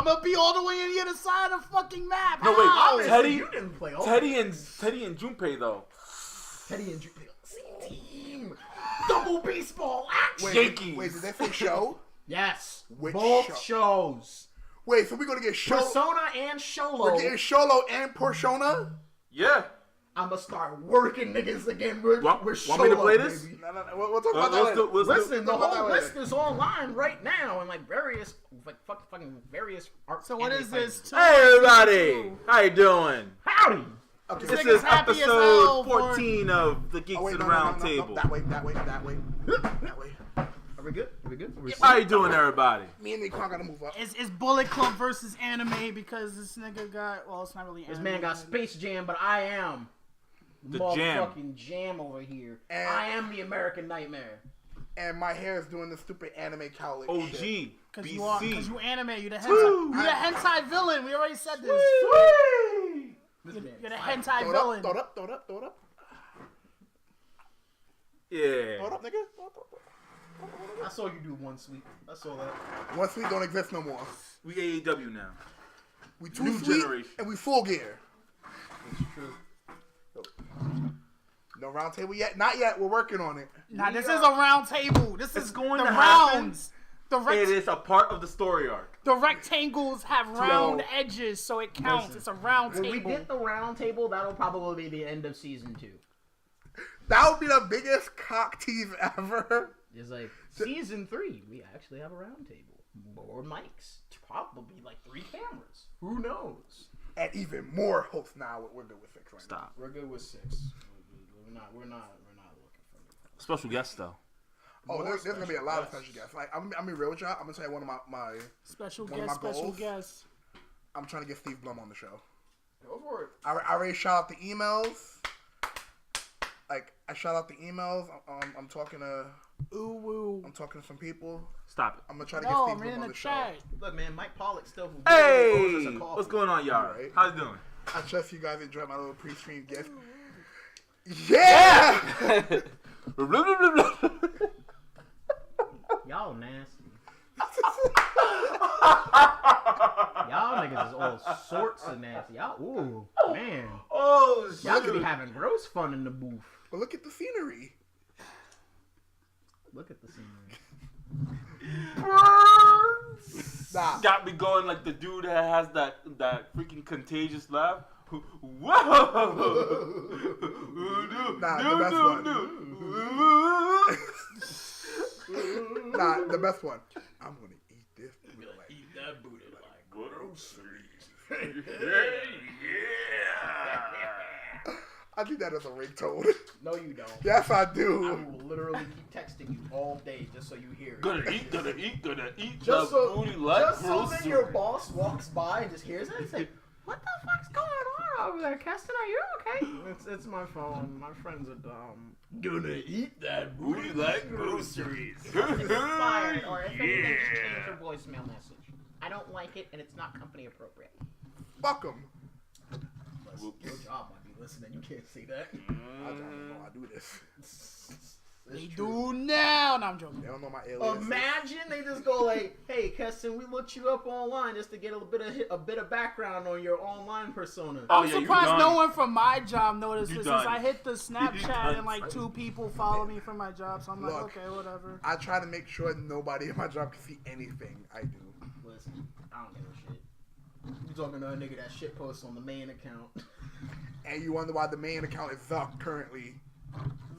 gonna be all the way on the other side of the fucking map. No, How? wait. You didn't play Teddy and Junpei though. Teddy and Junpei. Same team. Double baseball action. Yankees. Wait, did they say show? Yes. Which Both show? shows. Wait, so we're gonna get Persona and Sholo. We're getting Sholo and Persona? Yeah. I'm gonna start working niggas again with Want Sholo, me to play this? baby. No. We'll talk about that later. Listen, the whole list is online right now, and like various, fucking various art. So what is this? Hey everybody, how you doing? Howdy. Okay. This nigga's is happy as hell episode for- 14 of the Geeks at the Round Table. That way. That way. Are we good? How you doing, everybody? Me and Nikon gotta move up. It's Bullet Club versus anime because this nigga got, well, it's not really anime. This man got Space Jam, but I am The motherfucking jam over here. And- I am the American Nightmare. And my hair is doing the stupid anime cowlick OG, shit. Because BC. you anime, you're the Woo! hentai villain. We already said this. You're the hentai villain. Throw it up. Yeah. Throw it up, nigga. I saw you do one sweep. I saw that. One sweet don't exist no more. We AEW now. We too New sweet generation. and we full gear. It's true. No round table yet? Not yet. We're working on it. Nah, this is a round table. This It's is going the to happen. rounds. It is a part of the story arc. The rectangles have round edges, so it counts. Listen, It's a round When table. we get the round table, that'll probably be the end of season 2. That would be the biggest cock tease ever. It's like season 3, we actually have a round table, more mics, probably like 3 cameras. Who knows? And even more hosts now. We're good with 6 right Stop. We're good with 6. We're not looking for it. Special guest though. now. Oh, there's gonna be a lot of special guests. Like I'm gonna be real with y'all. I'm gonna tell you one of my Special one of guest, my special goals. guest. I'm trying to get Steve Blum on the show. Go for it. I already shout out the emails. Like I shout out the emails. I'm talking to some people. Stop it. I'm gonna try to get No, Steve I'm Blum in on the the show. chat. Look, man, Mike Pollock still owes us Hey, a coffee. what's going on, y'all? Right. How's it doing? I trust you guys enjoyed my little pre-stream gift. Yeah. Y'all nasty. Y'all niggas is all sorts of nasty. Y'all, ooh, man. Oh, Y'all could be shit. having gross fun in the booth. But look at the scenery. Look at the scenery. Nah. Got me going like the dude that has that freaking contagious laugh. Whoa! Nah, the best one. Nah, the best one. I'm gonna eat this. Eat that booty like groceries. I think that is a ringtone. No, you don't. Yes, I I do. will literally keep texting you all day just so you hear it. Gonna eat Just the so, booty like just so then your groceries. boss walks by and just hears it and say, "What the fuck's going on over there, Keston? Are you okay?" It's my phone. My friends are dumb. Gonna eat that Booty like groceries. Fired, or if anything, just change your voicemail message. I don't like it, and it's not company appropriate. Fuck 'em. Your job might be listening. You can't see that. I don't know I do this. They do now. No, I'm joking. They don't know my alias. Imagine they just go like, "Hey, Keston, we looked you up online just to get a bit of background on your online persona." Oh, I'm yeah, you surprised done. no one from my job noticed You this. done. Since I hit the You Snapchat done. and like 2 people follow me from my job, so I'm like, Look. okay, whatever. I try to make sure nobody in my job can see anything I do. Listen, I don't give a shit. You talking to a nigga that shit posts on the main account. And you wonder why the main account is Zuck currently.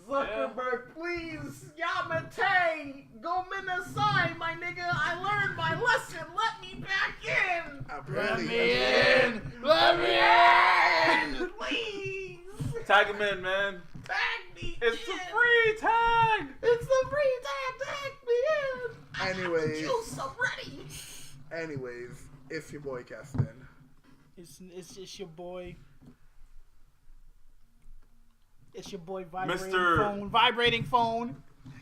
Zuckerberg, please, Yamate, go minasai, my nigga. I learned my lesson. Let me back in. Apparently, Let me in! Please, Tag him in, man. tag me It's in. the free tag. It's the free tag me in. I got the Anyways. juice, I'm ready. Anyways, it's your boy Keston. It's your boy. It's your boy vibrating phone.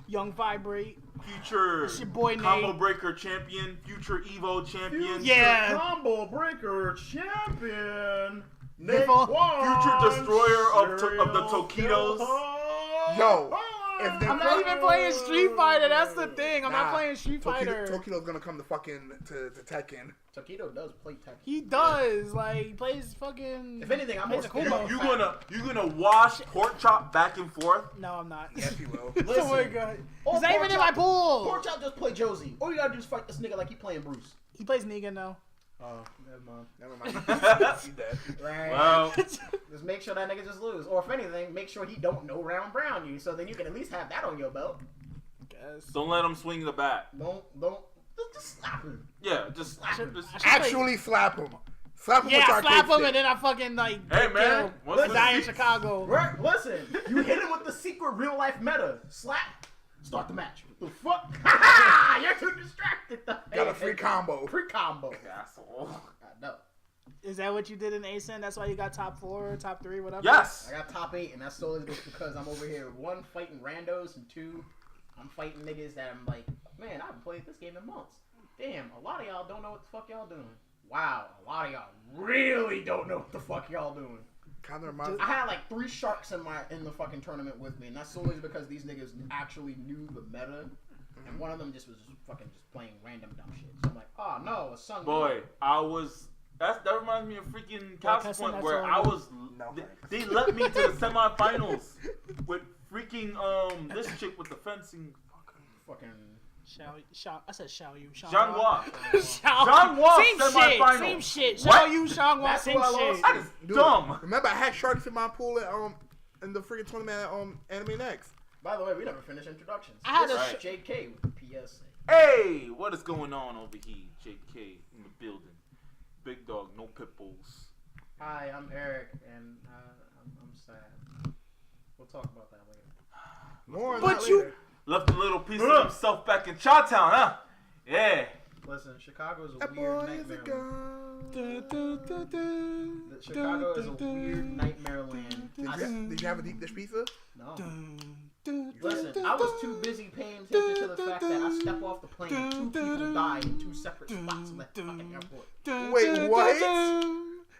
Young Vibrate. Future It's your boy Nate. Combo Breaker champion. Future Evo champion. Yeah. Combo Breaker champion. Future destroyer of the Tokitos. Yo, if they I'm not even playing Street Fighter. That's the thing. I'm not playing Street Fighter. Tokido's gonna come to fucking to Tekken. Taquito does play Tekken. He does. Like, he plays fucking. If anything, I'm more scared. You gonna wash pork chop back and forth? No, I'm not. Yes, he will. Listen, Oh my god. He's not even in my pool. Pork Chop just play Josie. All you gotta do is fight this nigga like he playing Bruce. He plays Negan now. Oh, never mind. He dead. Right. Well, Just make sure that nigga just lose. Or if anything, make sure he don't no round brown you, so then you can at least have that on your belt. Guess. don't let him swing the bat. Don't, just slap him. Yeah, just Actually, slap him. Slap him with Yeah, our slap kick him and then I fucking like. Hey man, Let's die in Chicago. Right, listen, you hit him with the secret real life meta. Slap, start the match. What the fuck? You're too distracted. Got a free combo. Free combo. asshole. I know. Is that what you did in ASIN? That's why you got top 4, top 3, whatever? Yes. I got top 8, and that's solely just because I'm over here, 1, fighting randos, and 2, I'm fighting niggas that I'm like, man, I haven't played this game in months. Damn, a lot of y'all don't know what the fuck y'all doing. Wow, a lot of y'all really don't know what the fuck y'all doing. Kind of reminds me. I had like 3 sharks in the fucking tournament with me, and that's solely because these niggas actually knew the meta, and one of them just was fucking just playing random dumb shit. So I'm like, oh no, a son. Boy, that reminds me of freaking Castle Point where I was. They let me to the semifinals with freaking this chick with the fencing. Fucking. I said Xiao Yu. Xianghua. Xianghua. Semifinals. Same shit. What? Xiao Yu, Xianghua, That's same who I lost. shit. That is dumb. Remember, I had sharks in my pool at in the freaking tournament at Anime Next. By the way, we never finished introductions. I had This a is JK with the PSA. Hey, what is going on over here? JK in the building. Big dog, no pit bulls. Hi, I'm Eric, and I'm sad. We'll talk about that later. More on But that you- later. Left a little piece of himself back in Chi-Town, huh? Yeah. Listen, Chicago is a That weird boy is a nightmare. gun. Chicago is a weird nightmare land. Did you have a deep dish pizza? No. Listen, I was too busy paying attention to the fact that I step off the plane and 2 people die in 2 separate spots in that fucking airport. Wait, what?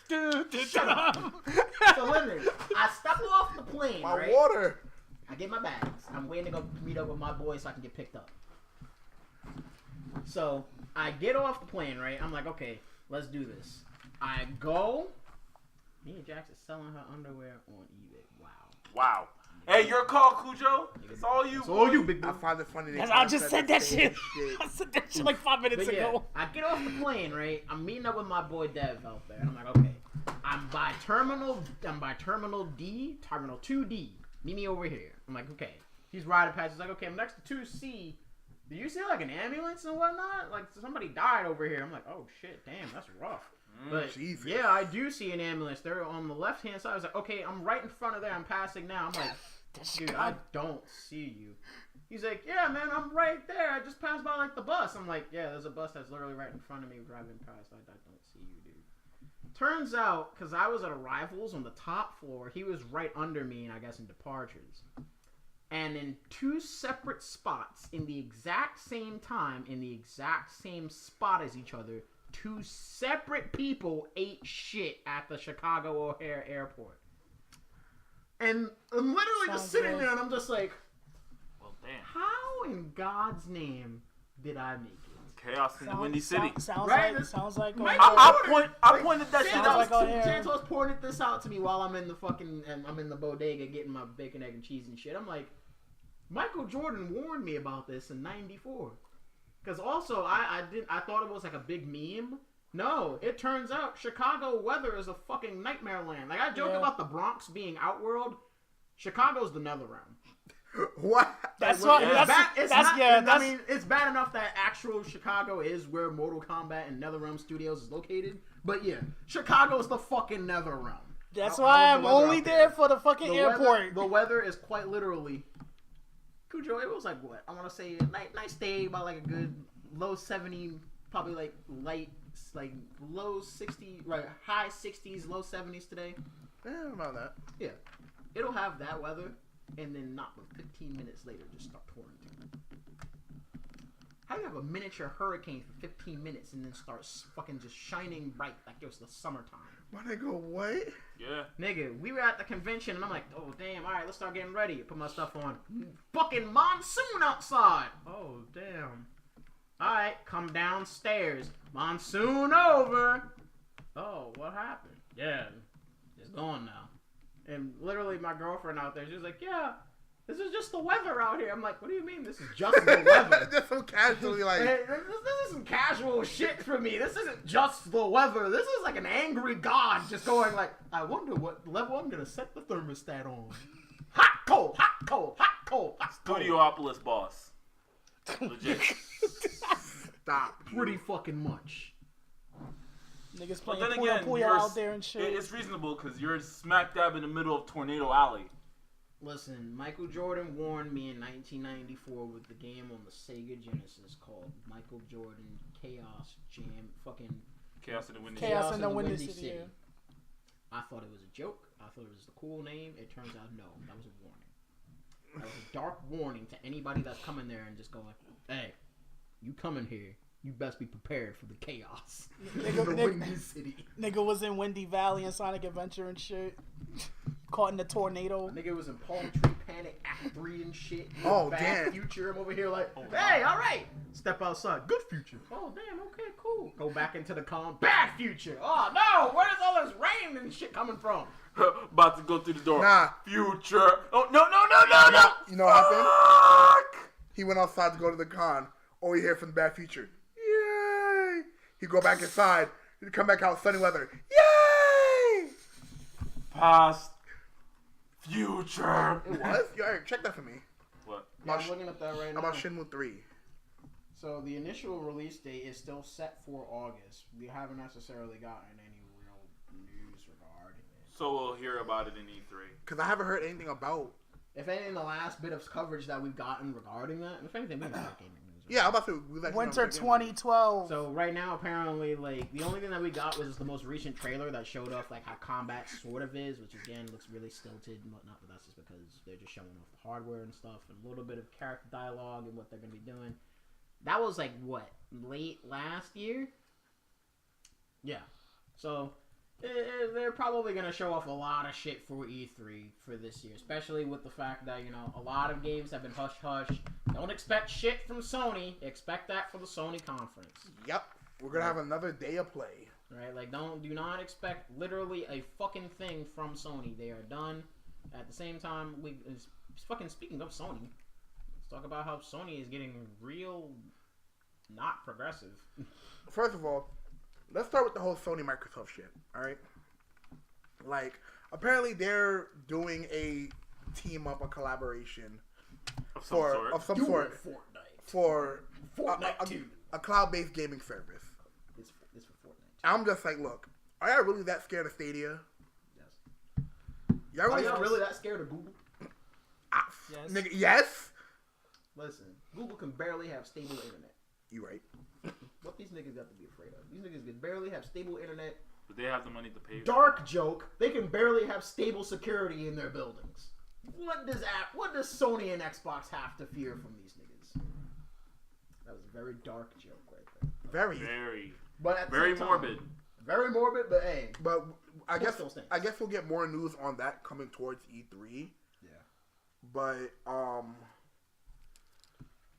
Shut up. So literally, I step off the plane, My right? water. I get my bags. I'm waiting to go meet up with my boys so I can get picked up. So I get off the plane, right? I'm like, okay, let's do this. I go. Mia Jackson's selling her underwear on eBay. Wow. Hey, your call, Cujo. It's all you. It's all you, big boy. I find it funny. I just said that shit. I said that shit like 5 minutes But yeah, ago. I get off the plane, right? I'm meeting up with my boy Dev out there. And I'm like, okay, I'm by terminal D, terminal 2D. Meet me over here. I'm like, okay. He's riding past. He's like, okay, I'm next to 2C. Do you see like an ambulance and whatnot? Like somebody died over here. I'm like, oh shit, damn, that's rough. But Jesus. yeah, I do see an ambulance. They're on the left hand side. I was like, okay, I'm right in front of there. I'm passing now. I'm like, dude, I don't see you. He's like, yeah, man, I'm right there. I just passed by like the bus. I'm like, yeah, there's a bus that's literally right in front of me driving past. I don't see you, dude. Turns out, because I was at Arrivals on the top floor, he was right under me, and I guess in Departures. And in 2 separate spots, in the exact same time, in the exact same spot as each other, 2 separate people ate shit at the Chicago O'Hare Airport. And I'm literally just sitting there, and I'm just like, Well, damn. how in God's name did I make it? Chaos in the Windy City. Sounds Right? like Right? I pointed that shit Sounds out. like O'Hare. Santos pointed this out to me while I'm in the fucking, I'm in the bodega getting my bacon, egg, and cheese and shit. I'm like, Michael Jordan warned me about this in '94. Because also, I thought it was like a big meme. No, it turns out Chicago weather is a fucking nightmare land. Like I joke about the Bronx being Outworld. Chicago's the Netherrealm. What? That's what. I mean, it's bad enough that actual Chicago is where Mortal Kombat and NetherRealm Studios is located. But yeah, Chicago's the fucking NetherRealm. That's why I'm only there for the fucking airport. The weather is quite literally. Cujo, it was like what? I want to say a nice day, about like a good low 70, probably like light, like low 60, right? High 60s, low 70s today. Yeah, about that. Yeah, it'll have that weather. And then not but 15 minutes later, just start pouring down. How do you have a miniature hurricane for 15 minutes and then starts fucking just shining bright like it was the summertime? My nigga, what? Yeah. Nigga, we were at the convention and I'm like, oh damn, alright, let's start getting ready. Put my stuff on. Fucking monsoon outside. Oh damn. Alright, come downstairs. Monsoon over. Oh, what happened? Yeah, it's gone now. And literally my girlfriend out there, she was like, yeah, this is just the weather out here. I'm like, what do you mean this is just the weather? Just so casually like... This isn't casual shit for me. This isn't just the weather. This is like an angry god just going like, I wonder what level I'm going to set the thermostat on. Hot, cold, hot, cold, hot, cold, hot, cold. Studiopolis boss. Legit. Stop. Pretty fucking much. Niggas But playing then Puyo again, Puyo out there and shit. it's reasonable because you're smack dab in the middle of Tornado Alley. Listen, Michael Jordan warned me in 1994 with the game on the Sega Genesis called Michael Jordan Chaos Jam. Fucking Chaos in the Windy Chaos City. in the Windy City. Yeah. I thought it was a joke. I thought it was a cool name. It turns out no, that was a warning. That was a dark warning to anybody that's coming there and just going, hey, you coming here, you best be prepared for the chaos. Nigga was in Windy Valley and Sonic Adventure and shit. Caught in the tornado. Nigga was in Palm Tree Panic Act 3 and shit. Oh, Bad damn. Future. I'm over here like, hey, all right. Step outside. Good future. Oh, damn. Okay, cool. Go back into the calm. Bad future. Oh, no. Where's all this rain and shit coming from? About to go through the door. Nah. Future. Oh, no. You know what happened? He went outside to go to the con. All you hear from the bad future. Yay! He go back inside. He'd come back out sunny weather. Yay! Past. Future. It was? Yo, Eric, check that for me. What? Yeah, I'm looking at that right now. How about Shenmue 3? So the initial release date is still set for August. We haven't necessarily gotten any real news regarding it. So we'll hear about it in E3. Because I haven't heard anything about... If anything, the last bit of coverage that we've gotten regarding that, if anything, we haven't got gaming news. Yeah, I'm about to... Winter 2012. So right now, apparently, like, the only thing that we got was the most recent trailer that showed off, like, how combat sort of is, which, again, looks really stilted and whatnot, but that's just because they're just showing off the hardware and stuff, and a little bit of character dialogue and what they're going to be doing. That was, like, what, late last year? Yeah. So... they're probably going to show off a lot of shit for E3 for this year, especially with the fact that, you know, a lot of games have been hush-hush. Don't expect shit from Sony. Expect that for the Sony conference. Yep. We're going to have another day of play. Right? Like, do not expect literally a fucking thing from Sony. They are done. At the same time, fucking speaking of Sony, let's talk about how Sony is getting real not progressive. First of all, let's start with the whole Sony Microsoft shit, alright? Like, apparently they're doing a team up, a collaboration Of some sort. for Fortnite a cloud-based gaming service. It's for Fortnite. I'm just like, look, are y'all really that scared of Stadia? Yes. Y'all Are y'all really that scared of Google? Yes. Nigga, yes? Listen, Google can barely have stable internet. You right. What these niggas got to be afraid of? These niggas can barely have stable internet. But they have the money to pay. Dark joke. They can barely have stable security in their buildings. What does Sony and Xbox have to fear from these niggas? That was a very dark joke right there. Very. But at the Very same time, morbid. Very morbid, but hey. But I guess still stands. we'll get more news on that coming towards E3. Yeah. But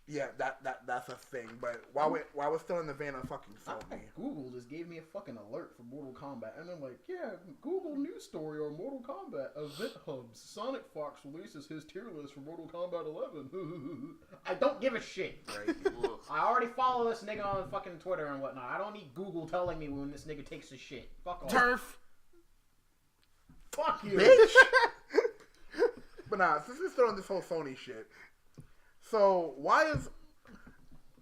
yeah, that's a thing. But while we're still in the vein of fucking Sony, Google just gave me a fucking alert for Mortal Kombat, and I'm like, yeah, Google news story on Mortal Kombat event hubs. Sonic Fox releases his tier list for Mortal Kombat 11. I don't give a shit. right? I already follow this nigga on fucking Twitter and whatnot. I don't need Google telling me when this nigga takes his shit. Fuck off. Turf. Fuck you. Bitch. But nah, since we're still on this whole Sony shit, so why is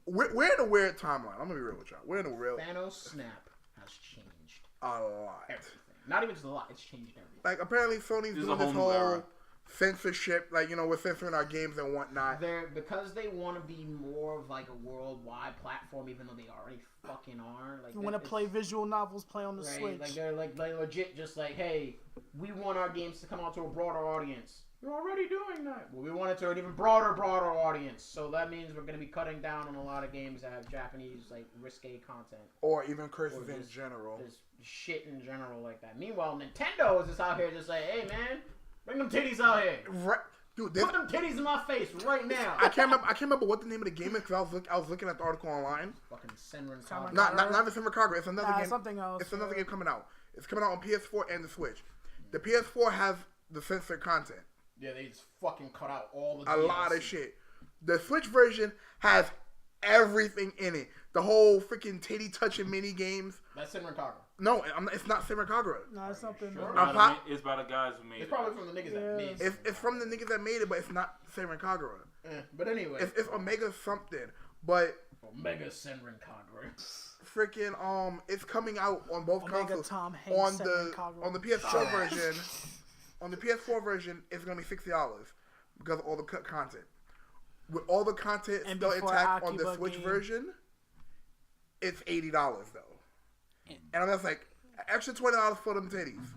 we're in a weird timeline? I'm gonna be real with y'all. We're in a real Thanos snap has changed a lot. everything. Not even just a lot. It's changed everything. Like apparently Sony's This is doing a this whole new whole era. censorship. Like, you know, we're censoring our games and whatnot. Because they want to be more of like a worldwide platform, even though they already fucking are. Like, You want to play visual novels, play on the right? Switch. Like they're like legit, just like, hey, we want our games to come out to a broader audience. You're already doing that. Well, we want it to an even broader audience. So that means we're going to be cutting down on a lot of games that have Japanese, like, risque content. Or even curses in general. Just shit in general like that. Meanwhile, Nintendo is just out here just like, hey, man, bring them titties out here. Right. Dude, put them titties in my face right now. I can't remember what the name of the game is because I was looking at the article online. Fucking Senran Kagura. Not the Senran Kagura. It's another game. Something else. It's another game coming out. It's coming out on PS4 and the Switch. The PS4 has the censored content. Yeah, they just fucking cut out all the DLC. A lot of shit. The Switch version has everything in it. The whole freaking titty touching mini games. That's Senran Kagura. No, it's not Senran Kagura. No, it's something. Sure. It's by the guys who made it. It's probably from the niggas that made it. It's from the niggas that made it, but it's not Senran Kagura. But anyway. It's Omega something. But Omega Senran Kagura. Freaking it's coming out on both Omega consoles. Tom Hanks On the PS4 version. On the PS4 version, it's gonna be $60 because of all the cut content. With all the content and still intact on the Akiba Switch game. version, it's $80 though. And I'm just like, extra $20 for them titties.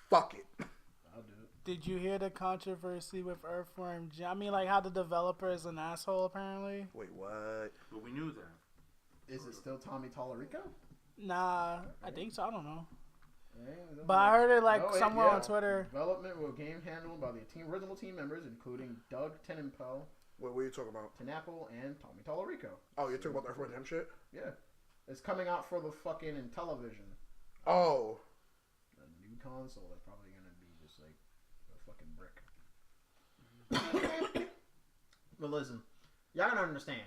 Fuck it. I'll do it. Did you hear the controversy with Earthworm Jim? I mean, like how the developer is an asshole apparently. Wait, what? But we knew that. Is it still Tommy Tallarico? Nah, I think so. I don't know. But I heard it like somewhere on Twitter. Development will game handled by the original team members, including Doug Tenenpel, What are you talking about? Tenapel, and Tommy Tallarico. Oh, you're talking about the Earthworm Jim shit? Yeah. It's coming out for the fucking Intellivision. Oh. A new console that's probably going to be just like a fucking brick. But listen, y'all gotta understand.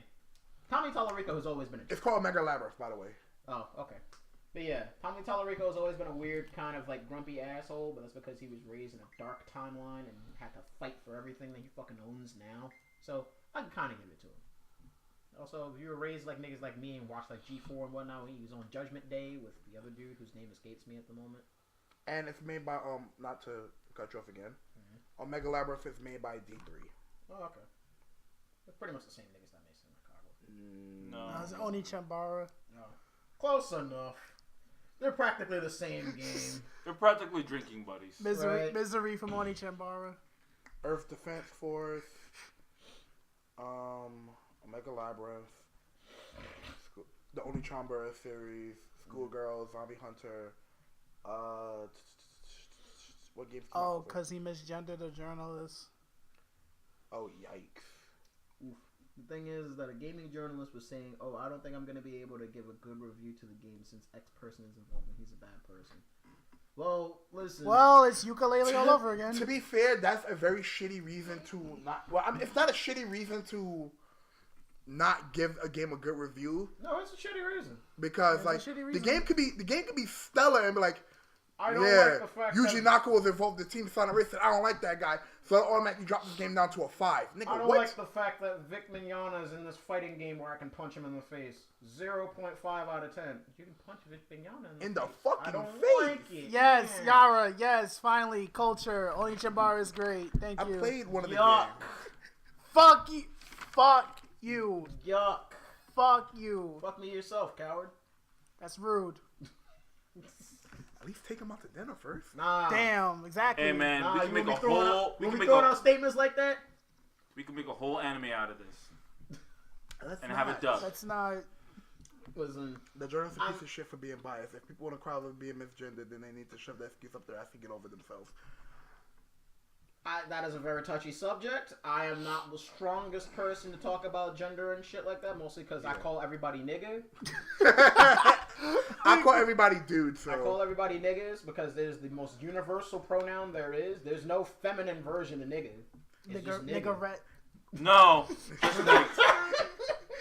Tommy Tallarico has always been a... It's called Mega Labyrinth, by the way. Oh, okay. But yeah, Tommy Tallarico has always been a weird kind of like grumpy asshole, but that's because he was raised in a dark timeline and had to fight for everything that he fucking owns now. So I can kind of give it to him. Also, if you were raised like niggas like me and watched like G4 and whatnot, he was on Judgment Day with the other dude whose name escapes me at the moment. And it's made by not to cut you off again. Mega Labyrinth is made by D3. Oh, okay. It's pretty much the same niggas that made Senran Kagura. No, It's Oni Chambara. No. Close enough. They're practically the same game. They're practically drinking buddies. Misery from Oni Chambara. Earth Defense Force. Omega Labyrinth. The Oni Chambara series. Schoolgirl, Zombie Hunter. What games? Oh, because he misgendered a journalist. Oh, yikes. Oof. The thing is that a gaming journalist was saying, oh, I don't think I'm going to be able to give a good review to the game since X person is involved and he's a bad person. Well, listen. Well, it's ukulele all over again. To be fair, that's a very shitty reason to not... Well, I mean, it's not a shitty reason to not give a game a good review. No, it's a shitty reason. Because, like, the game could be stellar and be like, I don't like the fact Yuji Naka was involved in the team Sonic Race, and I don't like that guy, so I automatically dropped this game down to a 5. Nigga, I don't like the fact that Vic Mignogna is in this fighting game where I can punch him in the face. 0.5 out of 10. You can punch Vic Mignogna in the fucking fucking I don't face. like it. Yes, Man. Yara. Yes, finally, culture. Oni Chambara is great. Thank you. I played one of the Yuck. games. Fuck you. Fuck you. Yuck. Fuck you. Fuck me yourself, coward. That's rude. At least take him out to dinner first. Nah. Damn, exactly. Hey man, Nah, we can make a whole. We can make throwing out statements like that. We can make a whole anime out of this That's and have it dubbed. That's not. Listen, The journalist is a piece of shit for being biased. If people want to cry over being misgendered, then they need to shove that excuse up their ass and get over themselves. that is a very touchy subject. I am not the strongest person to talk about gender and shit like that, mostly because I call everybody nigga. I call everybody dude, so. I call everybody niggas because there's the most universal pronoun there is. There's no feminine version of nigga. It's just nigga. Niggerette. No. Just niggas.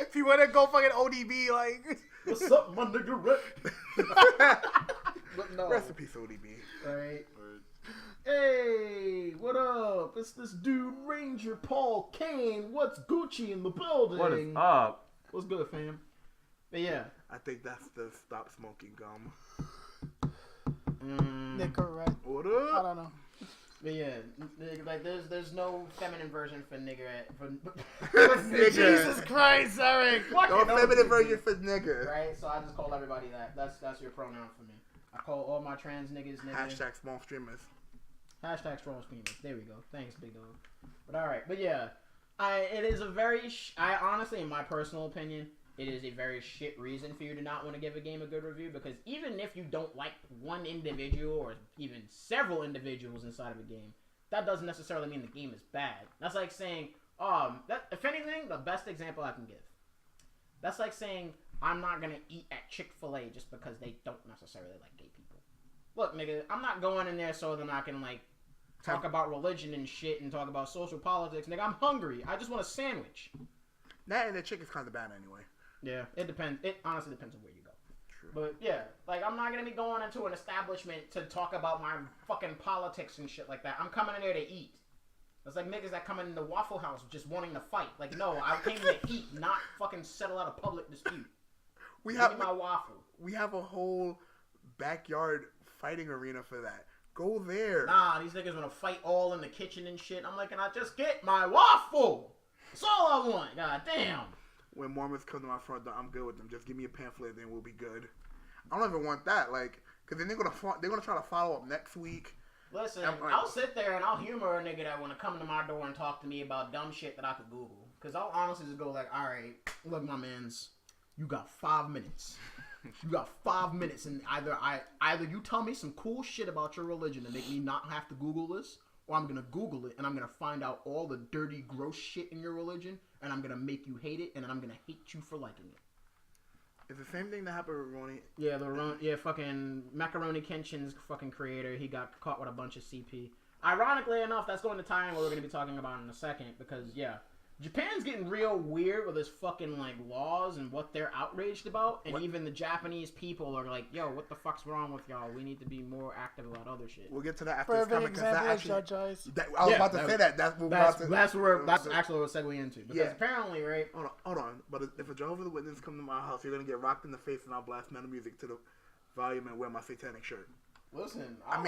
If you want to go fucking ODB, like. What's up, my niggerette? But no. Rest in peace, ODB. Right. Hey, what up? It's this dude, Ranger Paul Kane. What's Gucci in the building? What is up? What's good, fam? But yeah. I think that's the stop smoking gum. Niggerette. What I up? don't know. But yeah, like there's no feminine version for niggerette. Nigger. Jesus Christ, Eric. No feminine version for nigger. Right? So I just call everybody that. That's your pronoun for me. I call all my trans niggas nigga. Hashtag small streamers. Hashtag strong streamers. There we go. Thanks, big dog. But alright. But yeah. It is a very... I honestly, in my personal opinion, it is a very shit reason for you to not want to give a game a good review, because even if you don't like one individual or even several individuals inside of a game, that doesn't necessarily mean the game is bad. That's like saying, if anything, the best example I can give. That's like saying, I'm not going to eat at Chick-fil-A just because they don't necessarily like gay people. Look, nigga, I'm not going in there so that I can, like, talk about religion and shit and talk about social politics. Nigga, I'm hungry. I just want a sandwich. That and the chicken's kind of bad anyway. Yeah, it depends. It honestly depends on where you go. True. But yeah, like I'm not gonna be going into an establishment to talk about my fucking politics and shit like that. I'm coming in there to eat. It's like niggas that come in the Waffle House just wanting to fight. Like, no, I came to eat, not fucking settle out a public dispute. Give me my waffle. We have a whole backyard fighting arena for that. Go there. Nah, these niggas wanna fight all in the kitchen and shit. I'm like, can I just get my waffle? That's all I want. God damn. When Mormons come to my front door, I'm good with them. Just give me a pamphlet, then we'll be good. I don't even want that, like, because then they're gonna try to follow up next week. Listen, I'll sit there and I'll humor a nigga that want to come to my door and talk to me about dumb shit that I could Google. Because I'll honestly just go like, all right, look, my mans, you got 5 minutes. You got 5 minutes, and either you tell me some cool shit about your religion to make me not have to Google this, or I'm gonna Google it and I'm gonna find out all the dirty, gross shit in your religion, and I'm gonna make you hate it, and then I'm gonna hate you for liking it. It's the same thing that happened with Ronnie. Yeah, fucking Macaroni Kenshin's fucking creator. He got caught with a bunch of CP. Ironically enough, that's going to tie in what we're going to be talking about in a second, because, yeah, Japan's getting real weird with his fucking, like, laws and what they're outraged about, and even the Japanese people are like, yo, what the fuck's wrong with y'all? We need to be more active about other shit. We'll get to that after For this every comment, example that of Judge Eyes. I was about to say that. That's actually what we're segueing into. Because apparently, right? Hold on. But if a Jehovah's Witness come to my house, you're going to get rocked in the face and I'll blast metal music to the volume and wear my satanic shirt. Listen, I'll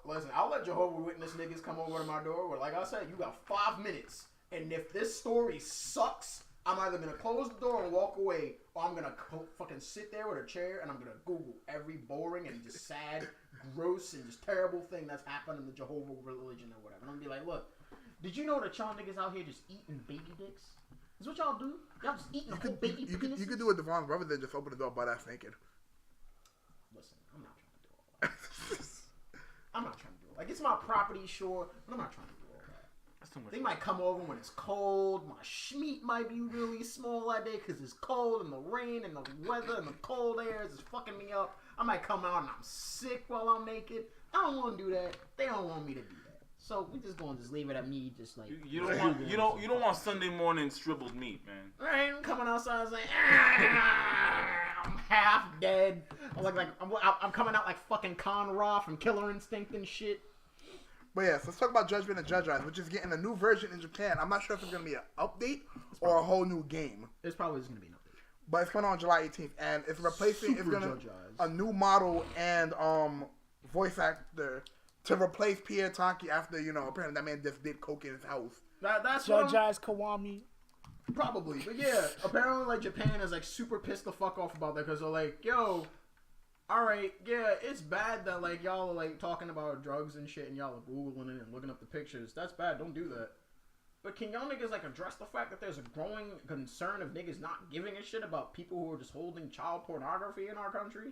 let Jehovah's Witness niggas come over to my door. Where, like I said, you got 5 minutes. And if this story sucks, I'm either going to close the door and walk away, or I'm going to fucking sit there with a chair and I'm going to Google every boring and just sad, gross, and just terrible thing that's happened in the Jehovah religion or whatever. And I'm going to be like, look, did you know that y'all niggas out here just eating baby dicks? Is what y'all do? Y'all just eating baby penises? You could do what Devon's brother did, just open the door butt-ass naked. Listen, I'm not trying to do all that. I'm not trying to do it. Like, it's my property, sure, but I'm not trying to do all that. That's too much. They might come over when it's cold. My schmeat might be really small that day because it's cold and the rain and the weather and the cold air is just fucking me up. I might come out and I'm sick while I'm naked. I don't want to do that. They don't want me to do that. So we just gonna leave it at me, just like you don't want Sunday morning shriveled meat, man. Right, I'm coming outside, I was like, I'm half dead. I'm coming out like fucking Con-Ra from Killer Instinct and shit. But yeah, so let's talk about Judgment and Judge Eyes, which is getting a new version in Japan. I'm not sure if it's gonna be an update or a whole new game. It's probably just gonna be an update. But it's coming on July 18th, and it's replacing a new model and voice actor to replace Pierre Taki after, apparently that man just did coke in his house. That's Judge Eyes Kiwami. Probably, but yeah, apparently like Japan is like super pissed the fuck off about that because they're like, yo, alright, yeah, it's bad that like y'all are like talking about drugs and shit and y'all are Googling it and looking up the pictures. That's bad, don't do that. But can y'all niggas like address the fact that there's a growing concern of niggas not giving a shit about people who are just holding child pornography in our country?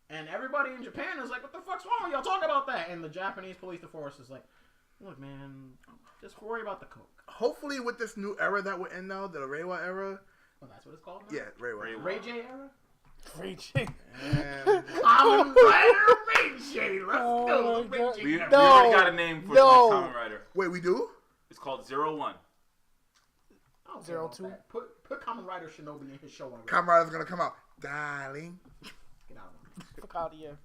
And everybody in Japan is like, what the fuck's wrong with y'all talking about that? And the Japanese police force is like, look, man, just worry about the coke. Hopefully with this new era that we're in now, the Reiwa era. Oh, that's what it's called now? Yeah, Reiwa. Ray J era? Ray J. Kamen Rider Ray J. Let's go. Ray J. We already got a name for the Kamen Rider. Wait, we do? It's called 01. Oh, 02. Put Kamen Rider Shinobi in his show already. Kamen Rider's gonna come out. Darling. Get out. Fuck out of here.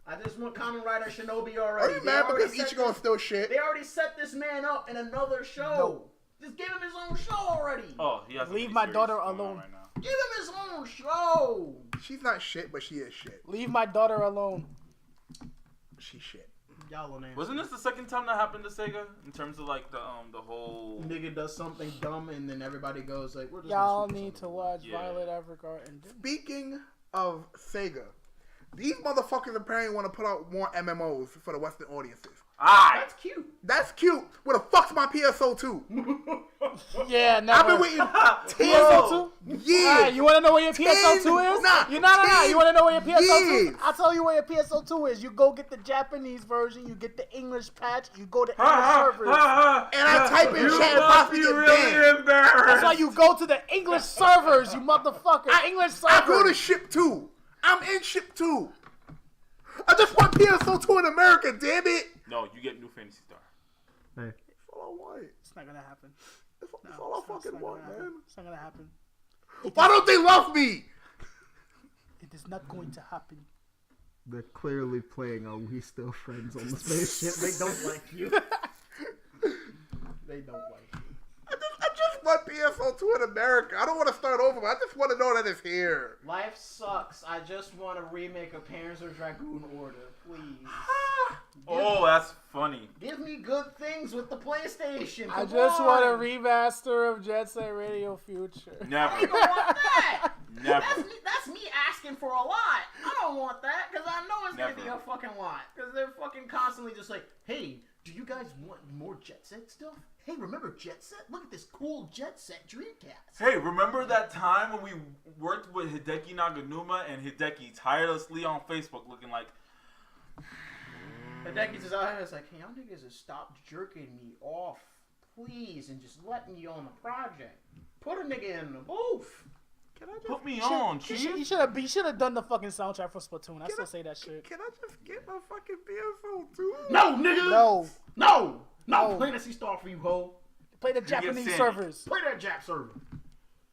I just want Kamen Rider Shinobi already. Are you mad because Ichigo's still shit? They already set this man up in another show. No. Just give him his own show already. Oh, he has Leave my daughter alone. Right now. Give him his own show. She's not shit, but she is shit. Leave my daughter alone. She's shit. Y'all will name. Wasn't this the second time that happened to Sega in terms of like the whole nigga does something dumb and then everybody goes like, we're just y'all need to watch Violet Evergarden. Speaking of Sega, these motherfuckers apparently want to put out more MMOs for the Western audiences. That's cute. That's cute. Where the fuck's my PSO2? Yeah, no. I've been waiting PSO2? years. You want to know where your PSO2 is? Nah, You want to know where your PSO2 years. is? I'll tell you where your PSO2 is. You go get the Japanese version. You get the English patch. You go to English servers. And I type in chat and possibly get banned. Embarrassed. That's why you go to the English servers, you motherfucker. English servers. I go to ship 2. I'm in ship 2. I just want PSO2 in America, damn it. No, you get new Fantasy Star. Hey. That's all I want. It's not gonna happen. That's all I fucking want, man. It's not gonna happen. Why don't they love me? It is not going to happen. They're clearly playing a We Still Friends on the spaceship. They don't like you. They don't like you. I just want PSO2 in America. I don't want to start over. I just want to know that it's here. Life sucks. I just want a remake of Panzer Dragoon Order, please. Oh, that's funny. Give me good things with the PlayStation. I Come just on. want a remaster of Jet Set Radio Future. I Never. don't want that. Never. That's me asking for a lot. I don't want that because I know it's going to be Never. a fucking lot. Because they're fucking constantly just like, hey, do you guys want more Jet Set stuff? Hey, remember Jet Set? Look at this cool Jet Set Dreamcast. Hey, remember that time when we worked with Hideki Naganuma and Hideki tirelessly on Facebook looking like... Hideki's just out here. It's like, hey, y'all niggas just stop jerking me off, please, and just let me on the project. Put a nigga in the booth. Can I just Put me on, You chief. should have done the fucking soundtrack for Splatoon. I still say that shit. Can I just get my fucking PSO2? No, nigga. No. No. No. No. Fantasy Star for you, ho. Play the get Japanese Sandy. servers. Play that Jap server.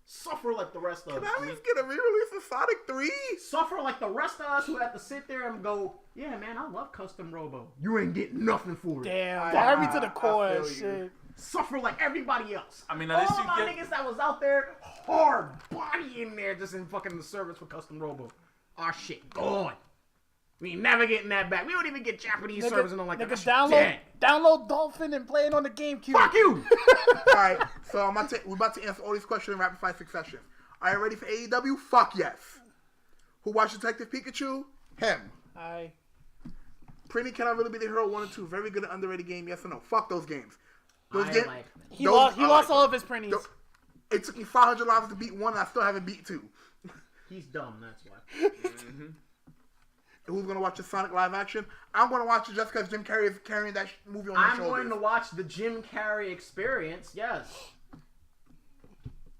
Suffer like the rest of Can us. I at least get a re-release of Sonic 3? Suffer like the rest of us who have to sit there and go, yeah, man, I love custom Robo. You ain't getting nothing for it. Damn, that hurt me to the core I and feel you. shit. Suffer like everybody else. I mean, all at least of you my get... niggas that was out there, hard body in there, just in fucking the service for custom Robo. Our shit gone. We ain't never getting that back. We don't even get Japanese servers and nothing like that. Nigga, That shit dead. download Dolphin and play it on the GameCube. Fuck you. Alright, so we're about to answer all these questions in rapid fire succession. Are you ready for AEW? Fuck yes. Who watched Detective Pikachu? Him. Aye. Pretty Can I Really Be the Hero 1 and 2? Very good and underrated game, yes or no? Fuck those games. Those I games. like them. He Those- lost all of his printies. It took me $500 to beat 1 and I still haven't beat 2. He's dumb, that's why. Who's gonna watch the Sonic live action? I'm gonna watch it just because Jim Carrey is carrying that movie on his I'm shoulders. going to watch the Jim Carrey experience, yes.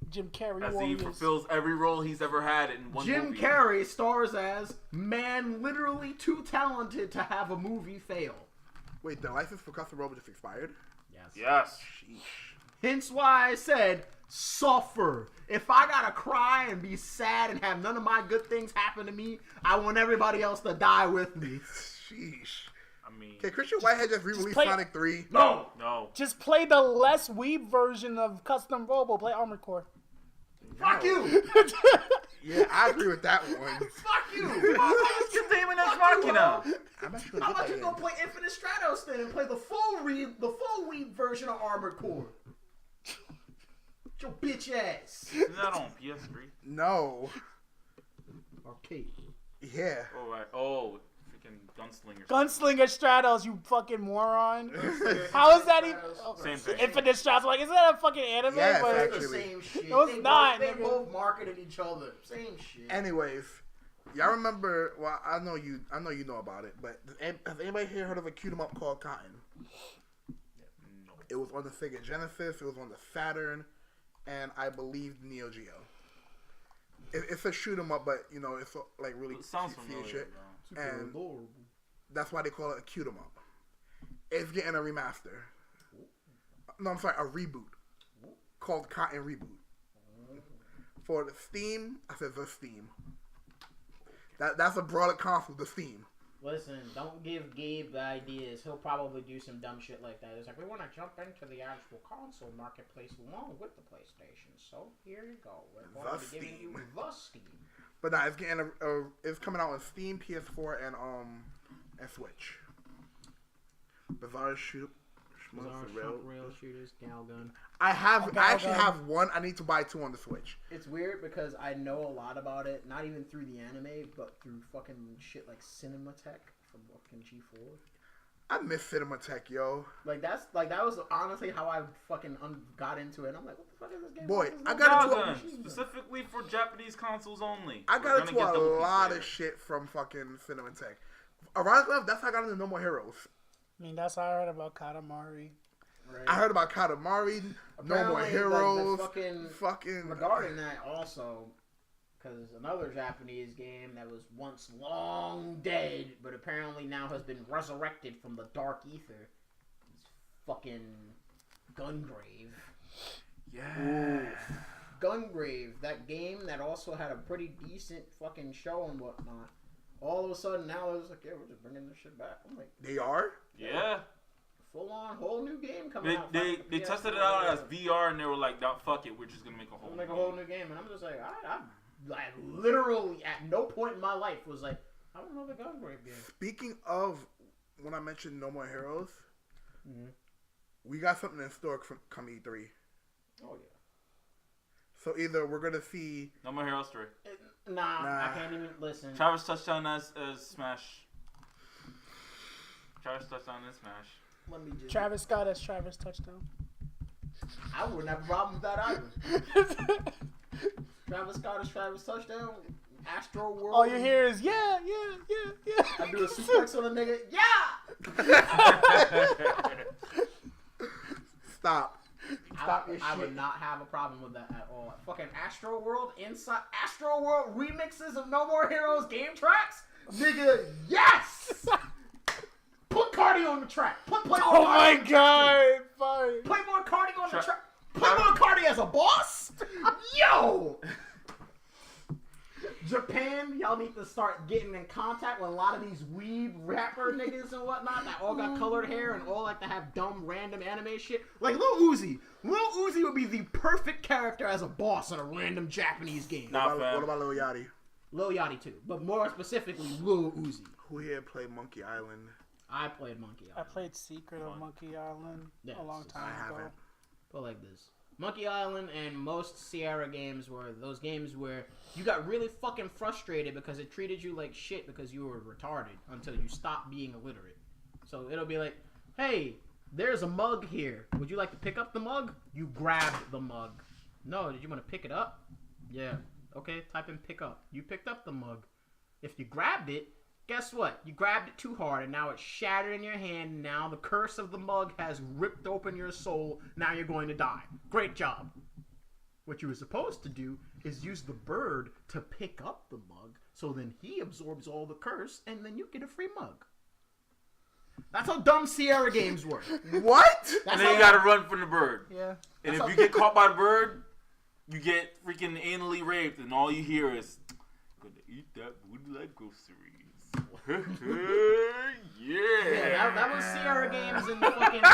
Jim Carrey As he Warriors. fulfills every role he's ever had in one Jim movie. Carrey stars as man literally too talented to have a movie fail. Wait, the license for Custom Robo just expired? Yes. Yes. Sheesh. Hence why I said suffer. If I gotta cry and be sad and have none of my good things happen to me, I want everybody else to die with me. Sheesh. I mean... Okay, Christian Whitehead just re-released play- Sonic 3. No. No. Just play the less weeb version of Custom Robo. Play Armored Core. Fuck you. Yeah, I agree with that one. Fuck you. Let's get Damon X Machina. I'm actually How gonna about get you that go play Infinite Stratos then and play the full weeb version of Armored Core? Your bitch ass. Isn't that on PS3? No. Arcade. Yeah. Oh, right. Oh, freaking Gunslinger. Gunslinger Stratos, you fucking moron. How is that even? Oh, Same thing. Infinite Stratos. Like, isn't that a fucking anime? Yes, But actually. The same shit. No, it's not, They nigga. both marketed each other. Same shit. Anyways, y'all remember? Well, I know you know about it, but has anybody here heard of a cute 'em up called Cotton? No. It was on the Sega Genesis. It was on the Saturn, and I believe Neo Geo. It's a shoot 'em up, but you know it's like really It sounds cutesy familiar, and shit. though. And adorable. that's why they call it a cute 'em up. It's getting a remaster. No, I'm sorry, a reboot called Cotton Reboot for the Steam. I said the Steam. That's a broader console, the Steam. Listen, don't give Gabe the ideas. He'll probably do some dumb shit like that. It's like, we want to jump into the actual console marketplace along with the PlayStation. So, here you go. We're going to be giving you the Steam. But nah, it's getting it's coming out on Steam, PS4, and Switch. Bizarre Rail shooters, Gal Gun. I actually Gun. have one. I need to buy 2 on the Switch. It's weird because I know a lot about it, not even through the anime, but through fucking shit like Cinematech from fucking G4. I miss Cinematech, yo. Like that was honestly how I fucking got into it. I'm like, what the fuck is this game? Boy, I got into it specifically for Japanese consoles only. I got into a lot of shit from fucking Cinematech. Ironically enough, that's how I got into No More Heroes. I mean, that's how I heard about Katamari. Right. I heard about Katamari, No More Heroes, like, fucking regarding that also, because another Japanese game that was once long dead, but apparently now has been resurrected from the dark ether, is fucking Gungrave. Yeah. Gungrave, that game that also had a pretty decent fucking show and whatnot. All of a sudden now it's like, yeah, we're just bringing this shit back. I'm like, they are? Yeah. Full on whole new game coming out. They tested it out as VR and they were like, "No, fuck it, we're just gonna make a whole new game." And I'm just like, I like literally at no point in my life was like, I don't know the Gungrave game. Speaking of, when I mentioned No More Heroes, we got something in store come E3. Oh yeah. So either we're gonna see No More Heroes 3. Nah, I can't even listen. Travis touchdown as Smash. Travis touchdown as Smash. Travis Scott as Travis touchdown. I wouldn't have a problem with that either. Travis Scott as Travis touchdown. Astro World. All you hear is yeah. I do a suplex on a nigga. Yeah. Stop your shit. I would not have a problem with that at all. Fucking Astro World Astro World remixes of No More Heroes game tracks? Nigga, yes! Put cardio on the track. Put Playboy Oh my god! Fine. Playboy cardio on the track. Playboy cardio as a boss? Yo! Japan, y'all need to start getting in contact with a lot of these weeb rapper niggas and whatnot that all got colored hair and all like to have dumb random anime shit. Like Lil Uzi. Lil Uzi would be the perfect character as a boss in a random Japanese game. Nah, what about Lil Yachty? Lil Yachty too, but more specifically Lil Uzi. Who here played Monkey Island? I played Monkey Island. I played Secret of Monkey Island a long time ago. Haven't. But like this. Monkey Island and most Sierra games were those games where you got really fucking frustrated because it treated you like shit because you were retarded until you stopped being illiterate. So it'll be like, hey, there's a mug here. Would you like to pick up the mug? You grab the mug. No, did you want to pick it up? Yeah. Okay, type in pick up. You picked up the mug. If you grabbed it, guess what? You grabbed it too hard and now it's shattered in your hand. Now the curse of the mug has ripped open your soul. Now you're going to die. Great job. What you were supposed to do is use the bird to pick up the mug so then he absorbs all the curse and then you get a free mug. That's how dumb Sierra games work. What? And then you gotta run from the bird. Yeah. And if you get caught by the bird, you get freaking anally raped and all you hear is, "Gonna eat that booty like groceries." Yeah, that was Sierra games and the fucking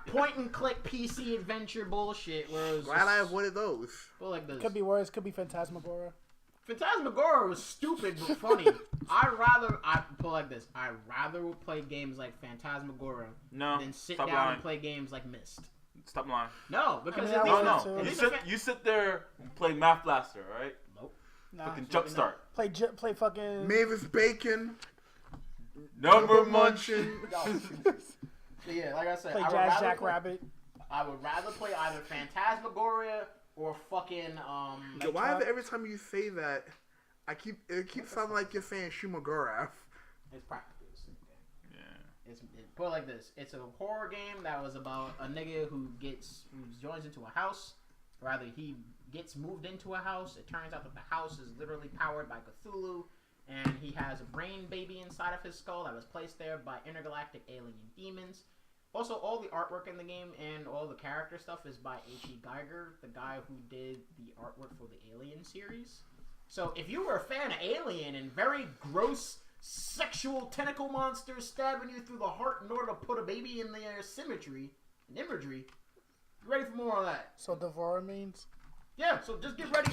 point and click PC adventure bullshit. Where it was Glad I avoided those. Well, like this. Could be worse. Could be Phantasmagoria. Phantasmagoria was stupid but funny. I put like this. I rather play games like Phantasmagoria than sit down and play games like Myst. Stop lying. No, because no. You sit there and play Math Blaster, right? Nope. Nah. Fucking Jumpstart. Play fucking Mavis Bacon. Number munching. Yeah, like I said, play Jazz Jackrabbit. I would rather play either Phantasmagoria or fucking Why every time you say that, it keeps sounding like you're saying Shumagorath. It's practically the same thing. Yeah. It's put it like this. It's a horror game that was about a nigga who joins into a house. Rather, he gets moved into a house. It turns out that the house is literally powered by Cthulhu. And he has a brain baby inside of his skull that was placed there by intergalactic alien demons. Also, all the artwork in the game and all the character stuff is by H.E. Geiger, the guy who did the artwork for the Alien series. So, if you were a fan of Alien and very gross sexual tentacle monsters stabbing you through the heart in order to put a baby in their imagery, you're ready for more of that. So, Devora means? Yeah, so just get ready.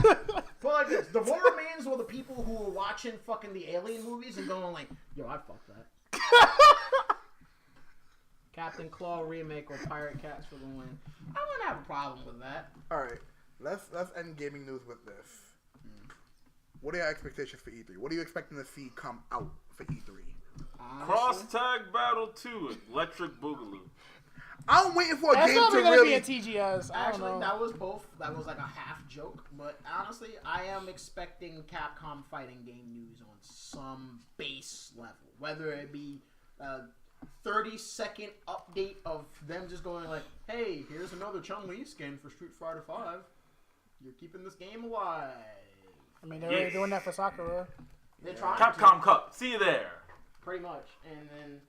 But like this, the Voromans were the people who were watching fucking the Alien movies and going like, yo, I'd fuck that. Captain Claw remake or Pirate Cats for the win. I wouldn't have a problem with that. Alright, let's end gaming news with this. What are your expectations for E3? What are you expecting to see come out for E3? Cross Tag Battle 2, Electric Boogaloo. I'm waiting for a That's game to probably gonna really. be a TGS. Actually, that was both. That was like a half joke, but honestly, I am expecting Capcom fighting game news on some base level, whether it be a 30-second update of them just going like, "Hey, here's another Chun-Li skin for Street Fighter V. You're keeping this game alive." I mean, they're already doing that for Sakura. They're trying Capcom to. Cup. See you there. Pretty much, and then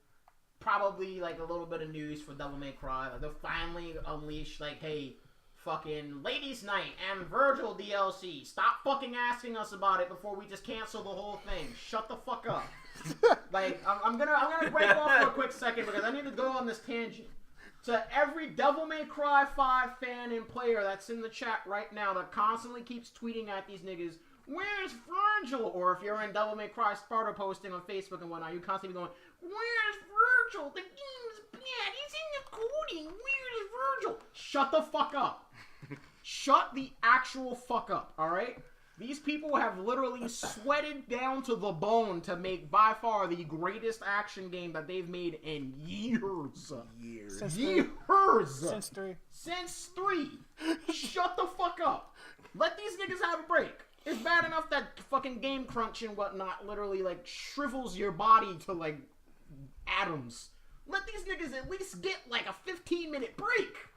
probably like a little bit of news for Devil May Cry. Like they'll finally unleash like, hey, fucking Ladies Night and Virgil DLC. Stop fucking asking us about it before we just cancel the whole thing. Shut the fuck up. Like I'm gonna break off for a quick second because I need to go on this tangent. To every Devil May Cry 5 fan and player that's in the chat right now that constantly keeps tweeting at these niggas, "Where's Virgil?" Or if you're in Devil May Cry Sparta posting on Facebook and whatnot, you constantly going, "Where's Virgil? The game's bad. He's in the coding. Where's Virgil?" Shut the fuck up. Shut the actual fuck up, alright? These people have literally sweated down to the bone to make by far the greatest action game that they've made in years. Since 3. Shut the fuck up. Let these niggas have a break. It's bad enough that fucking Game Crunch and whatnot literally like shrivels your body to like atoms. Let these niggas at least get like a 15-minute break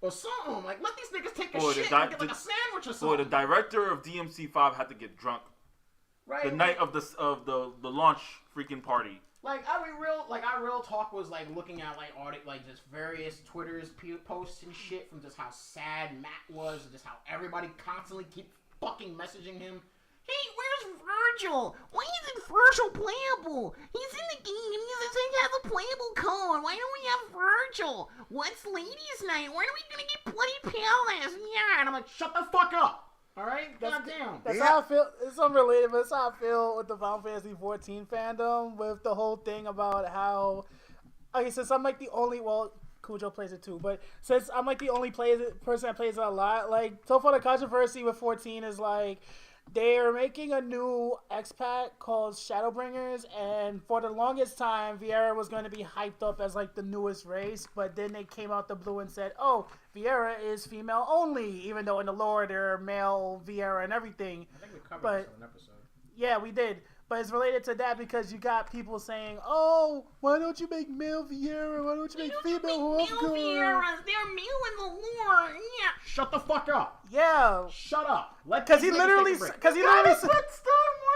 or something. Like let these niggas take a shit and get like a sandwich or something. Boy, the director of DMC5 had to get drunk. Right. The night of the launch freaking party. Like I real talk was like looking at like just various Twitter's posts and shit from just how sad Matt was and just how everybody constantly keep fucking messaging him. "Hey, where's Virgil? Why isn't Virgil playable? He's in the game. He doesn't have a playable code. Why don't we have Virgil? What's Ladies Night? When are we gonna get Bloody Palace?" Yeah, and I'm like, shut the fuck up. All right, goddamn. That's how I feel. It's unrelated, but that's how I feel with the Final Fantasy 14 fandom. With the whole thing about how, okay, since I'm like the only, well, Cujo plays it too, but since I'm like the only person that plays it a lot, like so far the controversy with 14 is like they're making a new X-Pack called Shadowbringers, and for the longest time Vieira was going to be hyped up as like the newest race, but then they came out the blue and said, "Oh, Vieira is female only," even though in the lore they're male Vieira and everything. I think we covered this on an episode. Yeah, we did. But it's related to that because you got people saying, "Oh, why don't you make male Vieira? Why don't you make female Wolfguard?" Vieras, they're male in the lore. Yeah. Shut the fuck up. Yeah. Shut up. Because he literally said, Put more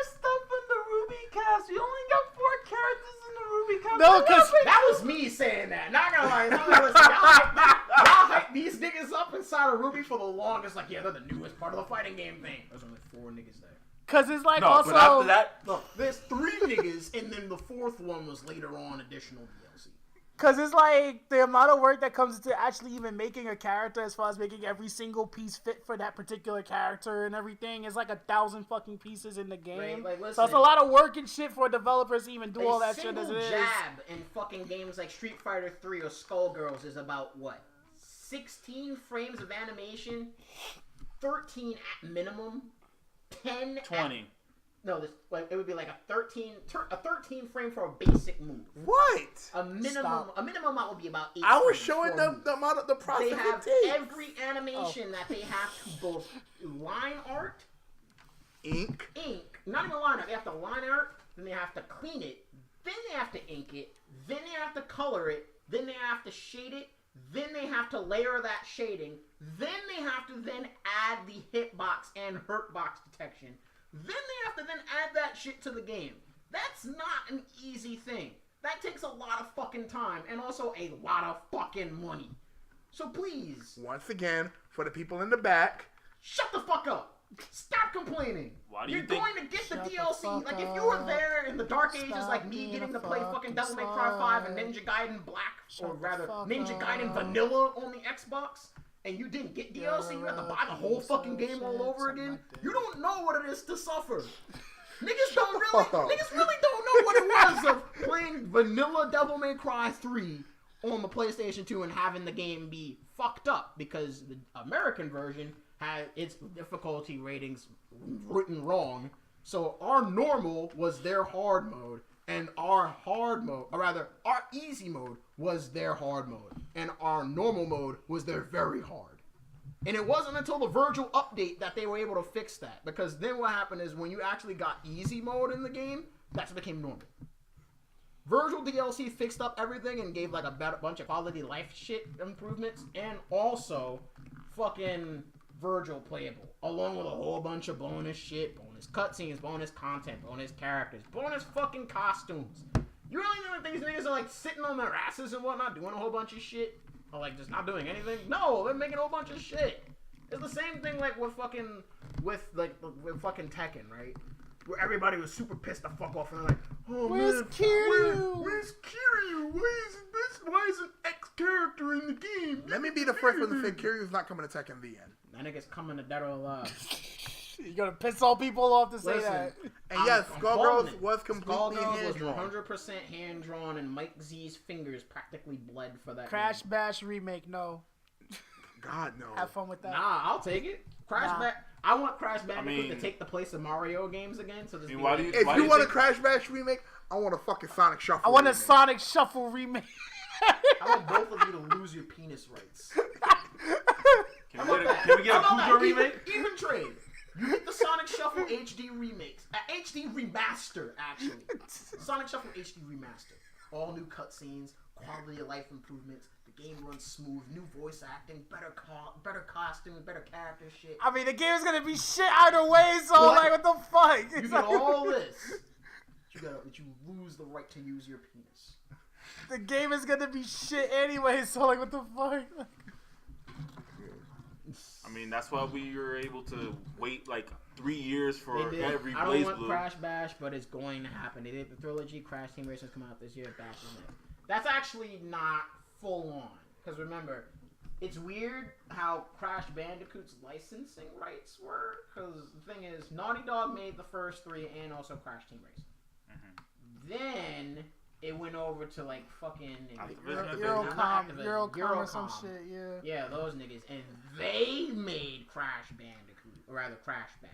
stuff in the Ruby cast. You only got 4 characters in the Ruby cast. No, because that was me saying that. Not gonna lie. Y'all hype these niggas up inside of Ruby for the longest. Like, yeah, they're the newest part of the fighting game thing. There's only 4 niggas there. Because it's like no, also... but after that... Look, there's 3 niggas, and then the 4th one was later on additional DLC. Because it's like the amount of work that comes into actually even making a character as far as making every single piece fit for that particular character and everything is like 1,000 fucking pieces in the game. Right, like, listen, so it's a lot of work and shit for developers to even do all that shit as it is. A jab in fucking games like Street Fighter 3 or Skullgirls is about, what, 16 frames of animation? 13 at minimum? 10 20. No, it would be like a 13 frame for a basic move. What? A minimum that would be about 8. I was showing them the amount of the process they have it takes. every animation that they have to both line art, ink, not even line art. They have to line art, then they have to clean it, then they have to ink it, then they have to color it, then they have to shade it, then they have to layer that shading, then they have to then add the hitbox and hurtbox detection. Then they have to then add that shit to the game. That's not an easy thing. That takes a lot of fucking time and also a lot of fucking money. So please, once again, for the people in the back, shut the fuck up. Stop complaining. Why do you You're think... going to get the DLC. Like, if you were there in the dark ages like me getting to play fucking Devil May Cry 5 and Ninja Gaiden Black, or rather, Ninja Gaiden Vanilla on the Xbox, and you didn't get DLC, you have to buy the whole fucking game all over again, you don't know what it is to suffer. Niggas really don't know what it was of playing vanilla Devil May Cry 3 on the PlayStation 2 and having the game be fucked up, because the American version had its difficulty ratings written wrong. So our normal was their hard mode, And our hard mode, or rather, our easy mode was their hard mode. And our normal mode was their very hard. And it wasn't until the Virgil update that they were able to fix that. Because then what happened is when you actually got easy mode in the game, that became normal. Virgil DLC fixed up everything and gave like a bunch of quality life shit improvements. And also, fucking Virgil playable. Along with a whole bunch of bonus shit, bonus cutscenes, bonus content, bonus characters, bonus fucking costumes. You really think these niggas are like sitting on their asses and whatnot, doing a whole bunch of shit? Or like just not doing anything? No, they're making a whole bunch of shit. It's the same thing like with fucking Tekken, right? Where everybody was super pissed the fuck off and they're like, oh where's man, Kiryu? where's Kiryu? Why isn't X character in the game? Let me be the first one to say Kiryu's not coming to Tekken the end. That nigga's coming to dead or alive. You're gonna piss all people off to say that. And yes, Skullgirls was completely Skullgirls was hand-drawn. 100% hand-drawn, and Mike Z's fingers practically bled for that Crash game. Bash remake, no. God, no. Have fun with that. Nah, I'll take it. I want Crash Bandicoot to take the place of Mario games again. So if you want a Crash Bash remake, I want a fucking Sonic Shuffle I want remake. a Sonic Shuffle remake. I want both of you to lose your penis rights. Can we get a Cujo remake? Even trade. You get the Sonic Shuffle HD remakes. HD remaster, actually. Sonic Shuffle HD remaster. All new cutscenes, quality of life improvements. The game runs smooth, new voice acting, better costumes, better character shit. I mean, the game is gonna be shit either way, so like, what the fuck? You get all this. But you lose the right to use your penis. The game is gonna be shit anyway, so like, what the fuck? I mean, that's why we were able to wait like 3 years for every I Blaze don't want Blue. Crash Bash, but it's going to happen. They did the trilogy. Crash Team Racing's come out this year. Bash is it. That's actually not full on. Because remember, it's weird how Crash Bandicoot's licensing rights were. Because the thing is, Naughty Dog made the first 3 and also Crash Team Racing. Then it went over to like fucking Eurocom or some shit, yeah. Yeah, those niggas. And they made Crash Bandicoot, or rather Crash Bash.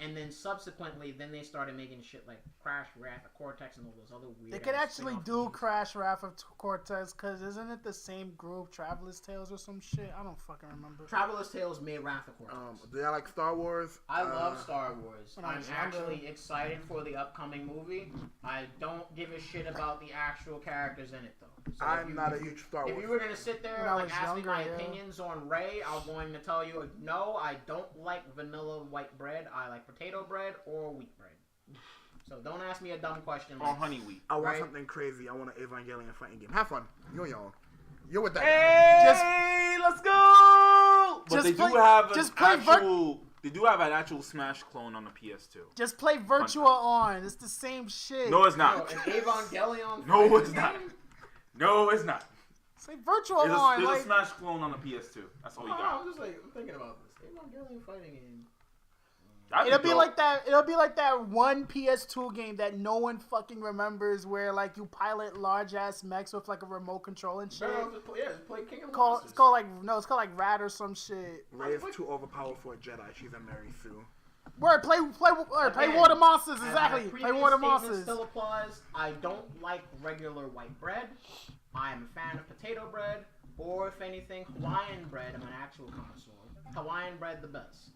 And then subsequently, they started making shit like Crash Wrath of Cortex and all those other weird. They could actually do Crash Wrath of Cortex, because isn't it the same group, Traveler's Tales or some shit? I don't fucking remember. Traveler's Tales made Wrath of Cortex. Do y'all like Star Wars? I love Star Wars. I'm actually younger. excited for the upcoming movie. I don't give a shit about the actual characters in it, though. So I'm not a huge Star Wars If you were going to sit there and like, ask me my younger, opinions on Rey, I'm going to tell you, no, I don't like vanilla white bread. I like potato bread or wheat bread. So don't ask me a dumb question. Or honey wheat. I want something crazy. I want an Evangelion fighting game. Have fun. You and y'all. You're with that. Hey, let's go! But they do have an actual Smash clone on the PS2. Just play Virtua On. It's the same shit. No, it's not. An Evangelion. No, it's not. No, it's not. Say Virtua On. There's a Smash clone on the PS2. That's all you got. I'm just like, I'm thinking about this. Evangelion fighting game. It'll be like that one PS2 game that no one fucking remembers, where like you pilot large ass mechs with like a remote control and shit. Just play King of It's called like Rad or some shit. Ray is too overpowered for a Jedi. She's a Mary Sue. Word, play Water Monsters, exactly. Play Water Monsters. Still applies. I don't like regular white bread. I am a fan of potato bread, or if anything, Hawaiian bread. I'm an actual connoisseur. Hawaiian bread, the best.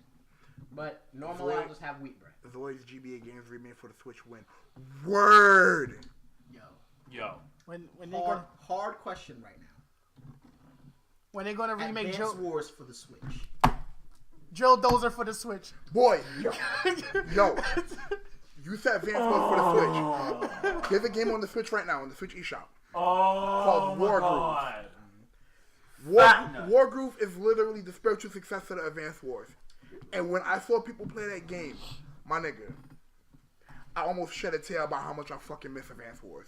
But normally I'll just have wheat bread. Zoid's GBA games remade for the Switch win. Word. Yo. When hard question right now. When they gonna remake Advance Wars for the Switch? Drill Dozer for the Switch. Boy, yo. You said Advance Wars for the Switch. There's a game on the Switch right now on the Switch eShop. Called Wargroove. Wargroove is literally the spiritual successor to Advance Wars. And when I saw people play that game, my nigga, I almost shed a tear about how much I fucking miss Advance Wars.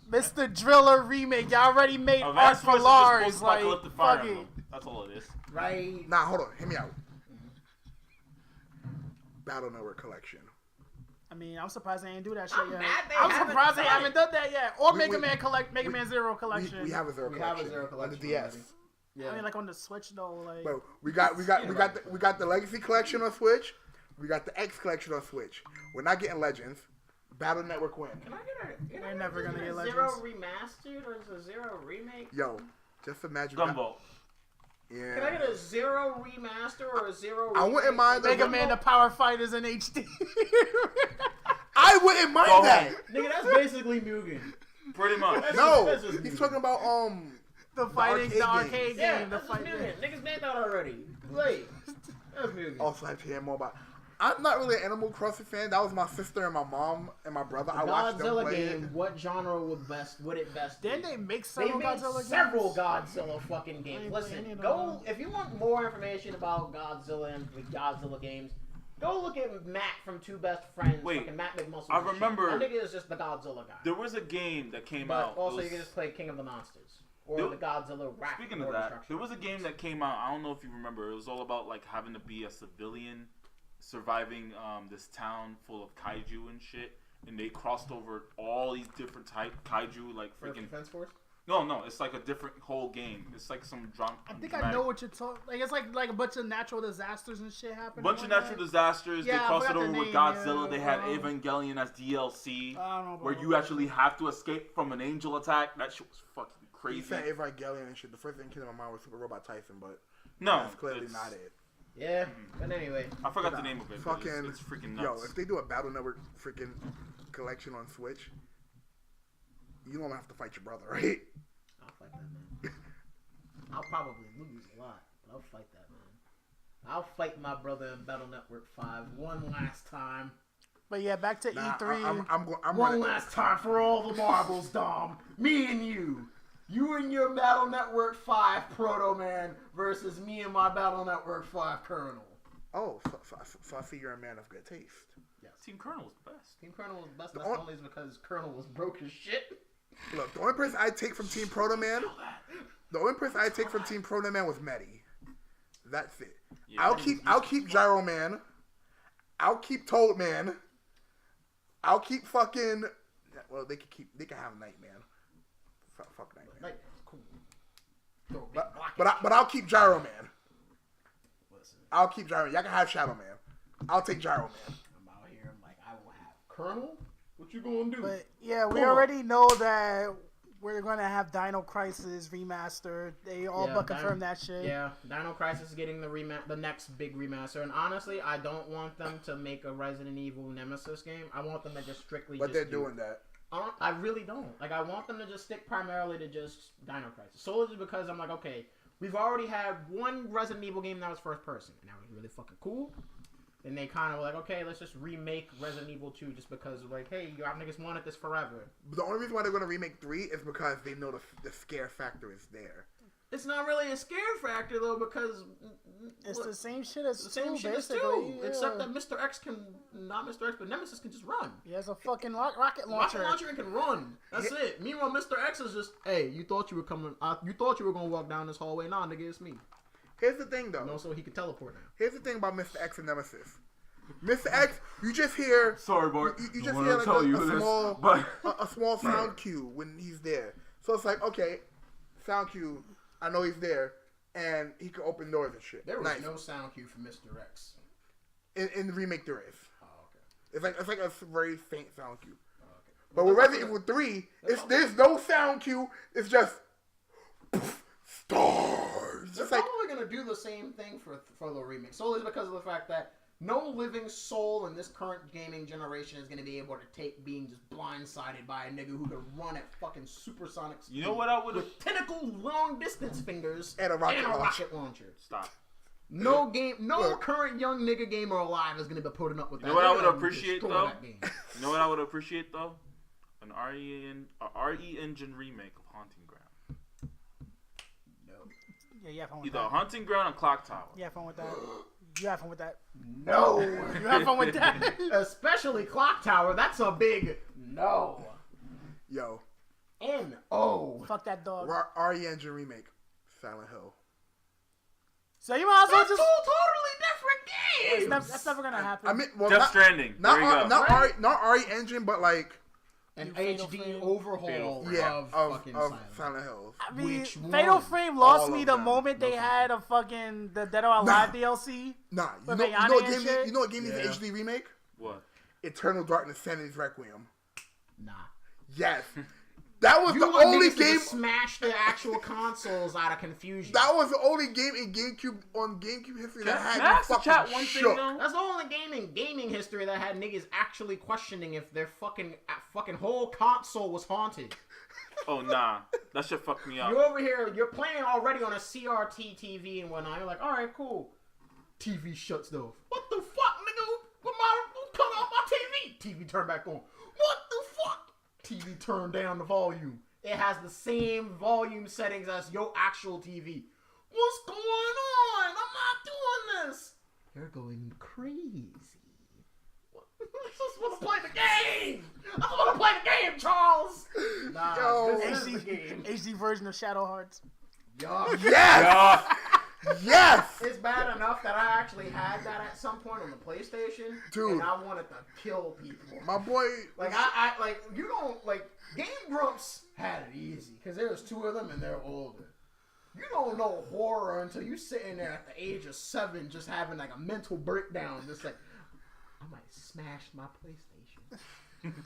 Mr. Driller remake. Y'all already made art for Lars. Like, fuck it. That's all it is. Right. Nah, hold on. Hear me out. Battle Network Collection. I mean, I'm surprised they ain't do that shit yet. I'm surprised they haven't done that yet. Or Mega Man Zero Collection. We have a Zero Collection. On the DS. Yeah. I mean, like on the Switch though, like. Bro, we got the Legacy Collection on Switch. We got the X Collection on Switch. We're not getting Legends. Battle Network win. Can I get They're never gonna get Legends. Zero remastered or is it a Zero remake? Yo, just imagine. Gumball. Yeah. Can I get a Zero remaster or a Zero? I wouldn't mind Mega Man the Power Fighters in HD. I wouldn't mind that. Nigga, that's basically Mugen. Pretty much. No, he's talking about the arcade Yeah, game. that's just Mugen. Niggas made that already. Late. That's Mugen. Also, I have to hear more about. I'm not really an Animal Crossing fan. That was my sister and my mom and my brother. I watched them Godzilla play game. it. What genre would it best? Didn't be? they make They several made Godzilla several games? Godzilla fucking games. Listen, go if you want more information about Godzilla and the Godzilla games. Go look at Matt from Two Best Friends. Wait, fucking Matt McMuscle. I remember. That nigga is just the Godzilla guy. There was a game that came But out. also, you can just play King of the Monsters or the Godzilla rap. Speaking of that, there was a game that came out. I don't know if you remember. It was all about like having to be a civilian surviving this town full of kaiju and shit. And they crossed over all these different type kaiju, like freaking Defense Force. No, it's like a different whole game. It's like some drama. I think I know what you're talking. Like it's like a bunch of natural disasters and shit happening. Bunch of natural disasters. Yeah, they crossed it over with Godzilla. Yeah, they had Evangelion as DLC, I don't know where you actually have to escape from an angel attack. That shit was fucking You crazy. said Evangelion and shit. The first thing that came to my mind was Super Robot Tyson, but No, that's clearly not it. Yeah, but anyway. I forgot the name of it. But Fucking, it's freaking nuts. yo, if they do a Battle Network freaking collection on Switch, you don't have to fight your brother, right? I'll fight that man. I'll probably lose a lot, but I'll fight that man. I'll fight my brother in Battle Network 5 one last time. But yeah, back to Nah, E3. I'm One running. last time for all the marbles, Dom. Me and you. You and your Battle Network 5 Proto Man versus me and my Battle Network 5 Colonel. Oh, so I see you're a man of good taste. Yes. Team Colonel was the best. Team Colonel was best. The That's on- only because Colonel was broke as shit. Look, the only person I take from Team Proto Man, was Medi. That's it. Yeah, I'll keep Gyro Man. I'll keep Toad Man. I'll keep fucking. Well, they can have Nightman. Fuck Nightman. Like, cool. Throw a big But block at I'll keep Gyro Man. Listen, I'll keep Gyro Man. Y'all can have Shadow Man. I'll take Gyro Man. I'm out here. I'm like, I will have Colonel. What you gonna do? But yeah, we Pull already know that we're gonna have Dino Crisis remastered. They all but confirmed that shit. Yeah, Dino Crisis is getting the next big remaster, and honestly, I don't want them to make a Resident Evil Nemesis game. I want them to just strictly. But they're doing that. I really don't. Like, I want them to just stick primarily to just Dino Crisis. Solely just because I'm like, okay, we've already had one Resident Evil game that was first person, and that was really fucking cool. And they kind of were like, okay, let's just remake Resident Evil 2 just because, like, hey, you niggas wanted this forever. The only reason why they're going to remake 3 is because they know the scare factor is there. It's not really a scare factor, though, because... It's the same shit as the same 2, shit as basically. 2, Yeah. except that Mr. X can... Not Mr. X, but Nemesis can just run. He has a fucking rocket launcher. Rocket launcher and can run. That's it. Meanwhile, Mr. X is just, hey, you thought you were coming... you thought you were going to walk down this hallway. Nah, nigga, it's me. Here's the thing, though. And also, he can teleport now. Here's the thing about Mr. X and Nemesis. Mr. X, you just hear... Sorry, Bart. You just hear like a small but sound cue when he's there. So it's like, okay, sound cue, I know he's there, and he can open doors and shit. There was no sound cue for Mr. X. In the remake, there is. Oh, okay. It's like a very faint sound cue. Oh, okay. But with Resident Evil 3, there's no sound cue. It's just stars. They're It's like probably going to do the same thing for the remake. Solely because of the fact that no living soul in this current gaming generation is going to be able to take being just blindsided by a nigga who can run at fucking supersonic speed. You know what I would have... With tentacle long distance fingers And a rocket launcher. Stop. No current young nigga gamer alive is going to be putting up with that. You know what I They're would gonna appreciate, destroy though? that game. You know what I would appreciate, though? An RE Engine remake of Haunting Ground. No. Yeah, you have fun with Either that. Haunting Ground or Clock Tower. You have fun with that. You have fun with that. No. You have fun with that. Especially Clock Tower. That's a big no. yo, N-O. Fuck that dog. RE Engine remake, Silent Hill. So you might as well That's two just... totally different games. That's never gonna happen. I mean, well, Death Stranding. There you go. not RE Engine, but like An Fatal HD Frame. overhaul of fucking Silent Hills. I mean, Which Fatal one? Frame lost All me of the them. moment they had a fucking the Dead or Alive DLC. Nah, With you know Ayane and what shit? game needs an HD remake? What? Eternal Darkness: Sanity's Requiem. Nah. Yes. That was You the want only niggas to game. just smash the actual consoles out of confusion. That was the only game in GameCube history that had Can I me ask the fucking chat one thing shook. though? That's the only game in gaming history that had niggas actually questioning if their fucking whole console was haunted. Oh nah, that shit fucked me up. You're over here, you're playing already on a CRT TV and whatnot. You're like, all right, cool. TV shuts off. What the fuck, nigga? Who cut off my TV? TV turned back on. What the fuck? TV turned down the volume. It has the same volume settings as your actual TV. What's going on? I'm not doing this. You're going crazy. I just want to play the game. I just want to play the game, Charles. Nah, Yo. this is the game. HD version of Shadow Hearts. Yo. Yes! Yes! It's bad enough that I actually had that at some point on the PlayStation, Dude. and I wanted to kill people. My boy. Like I like you don't like Game Grumps had it easy because there's two of them and they're older. You don't know horror until you sitting there at the age of 7 just having like a mental breakdown, just like I might smash my PlayStation.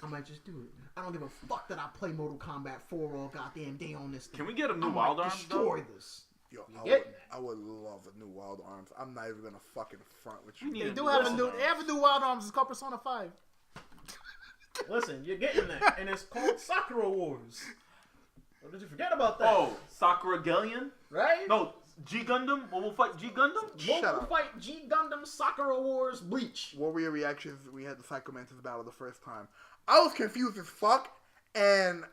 I might just do it. I don't give a fuck that I play Mortal Kombat 4 all goddamn day on this thing. Can we get a new I Wild might Arms destroy though? this. Yo, You I would love a new Wild Arms. I'm not even gonna fucking front with you. We need They a do new have a Wild new. Arms. They have a new Wild Arms. It's called Persona 5. Listen, you're getting that, and it's called Sakura Wars. Or did you forget about that? Oh, Sakura Gellion? right? No, G Gundam. We'll fight G Gundam. Shut Mobile up. Fight G Gundam Sakura Wars Bleach. What were your reactions? We had the Psycho Mantis battle the first time. I was confused as fuck, and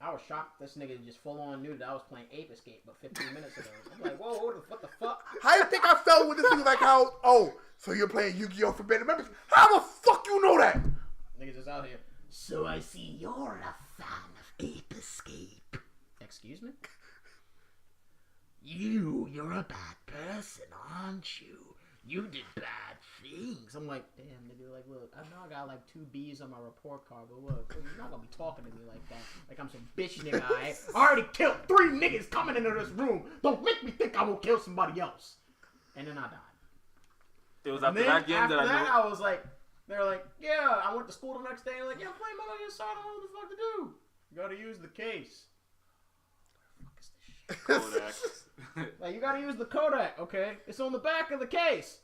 I was shocked this nigga just full on knew that I was playing Ape Escape but 15 minutes ago. I'm like, whoa, what the fuck? how do you think I felt with this thing? Like how? Oh, so you're playing Yu-Gi-Oh! Forbidden Memories? How the fuck you know that? Niggas just out here. So I see you're a fan of Ape Escape. Excuse me? You're a bad person, aren't you? You did bad things. I'm like, damn, nigga, like, look, I know I got like 2 B's on my report card, but look, you're not gonna be talking to me like that. Like I'm some bitch nigga, I already killed 3 niggas coming into this room. Don't make me think I will kill somebody else. And then I died. It was And after then that game after that I know. I was like, they're like, yeah, I went to school the next day, and like, yeah, I'm playing Metal Gear Solid, I don't know what the fuck to do. You gotta use the case. What the fuck is this shit? Kodak. Like, you gotta use the Kodak, okay? It's on the back of the case.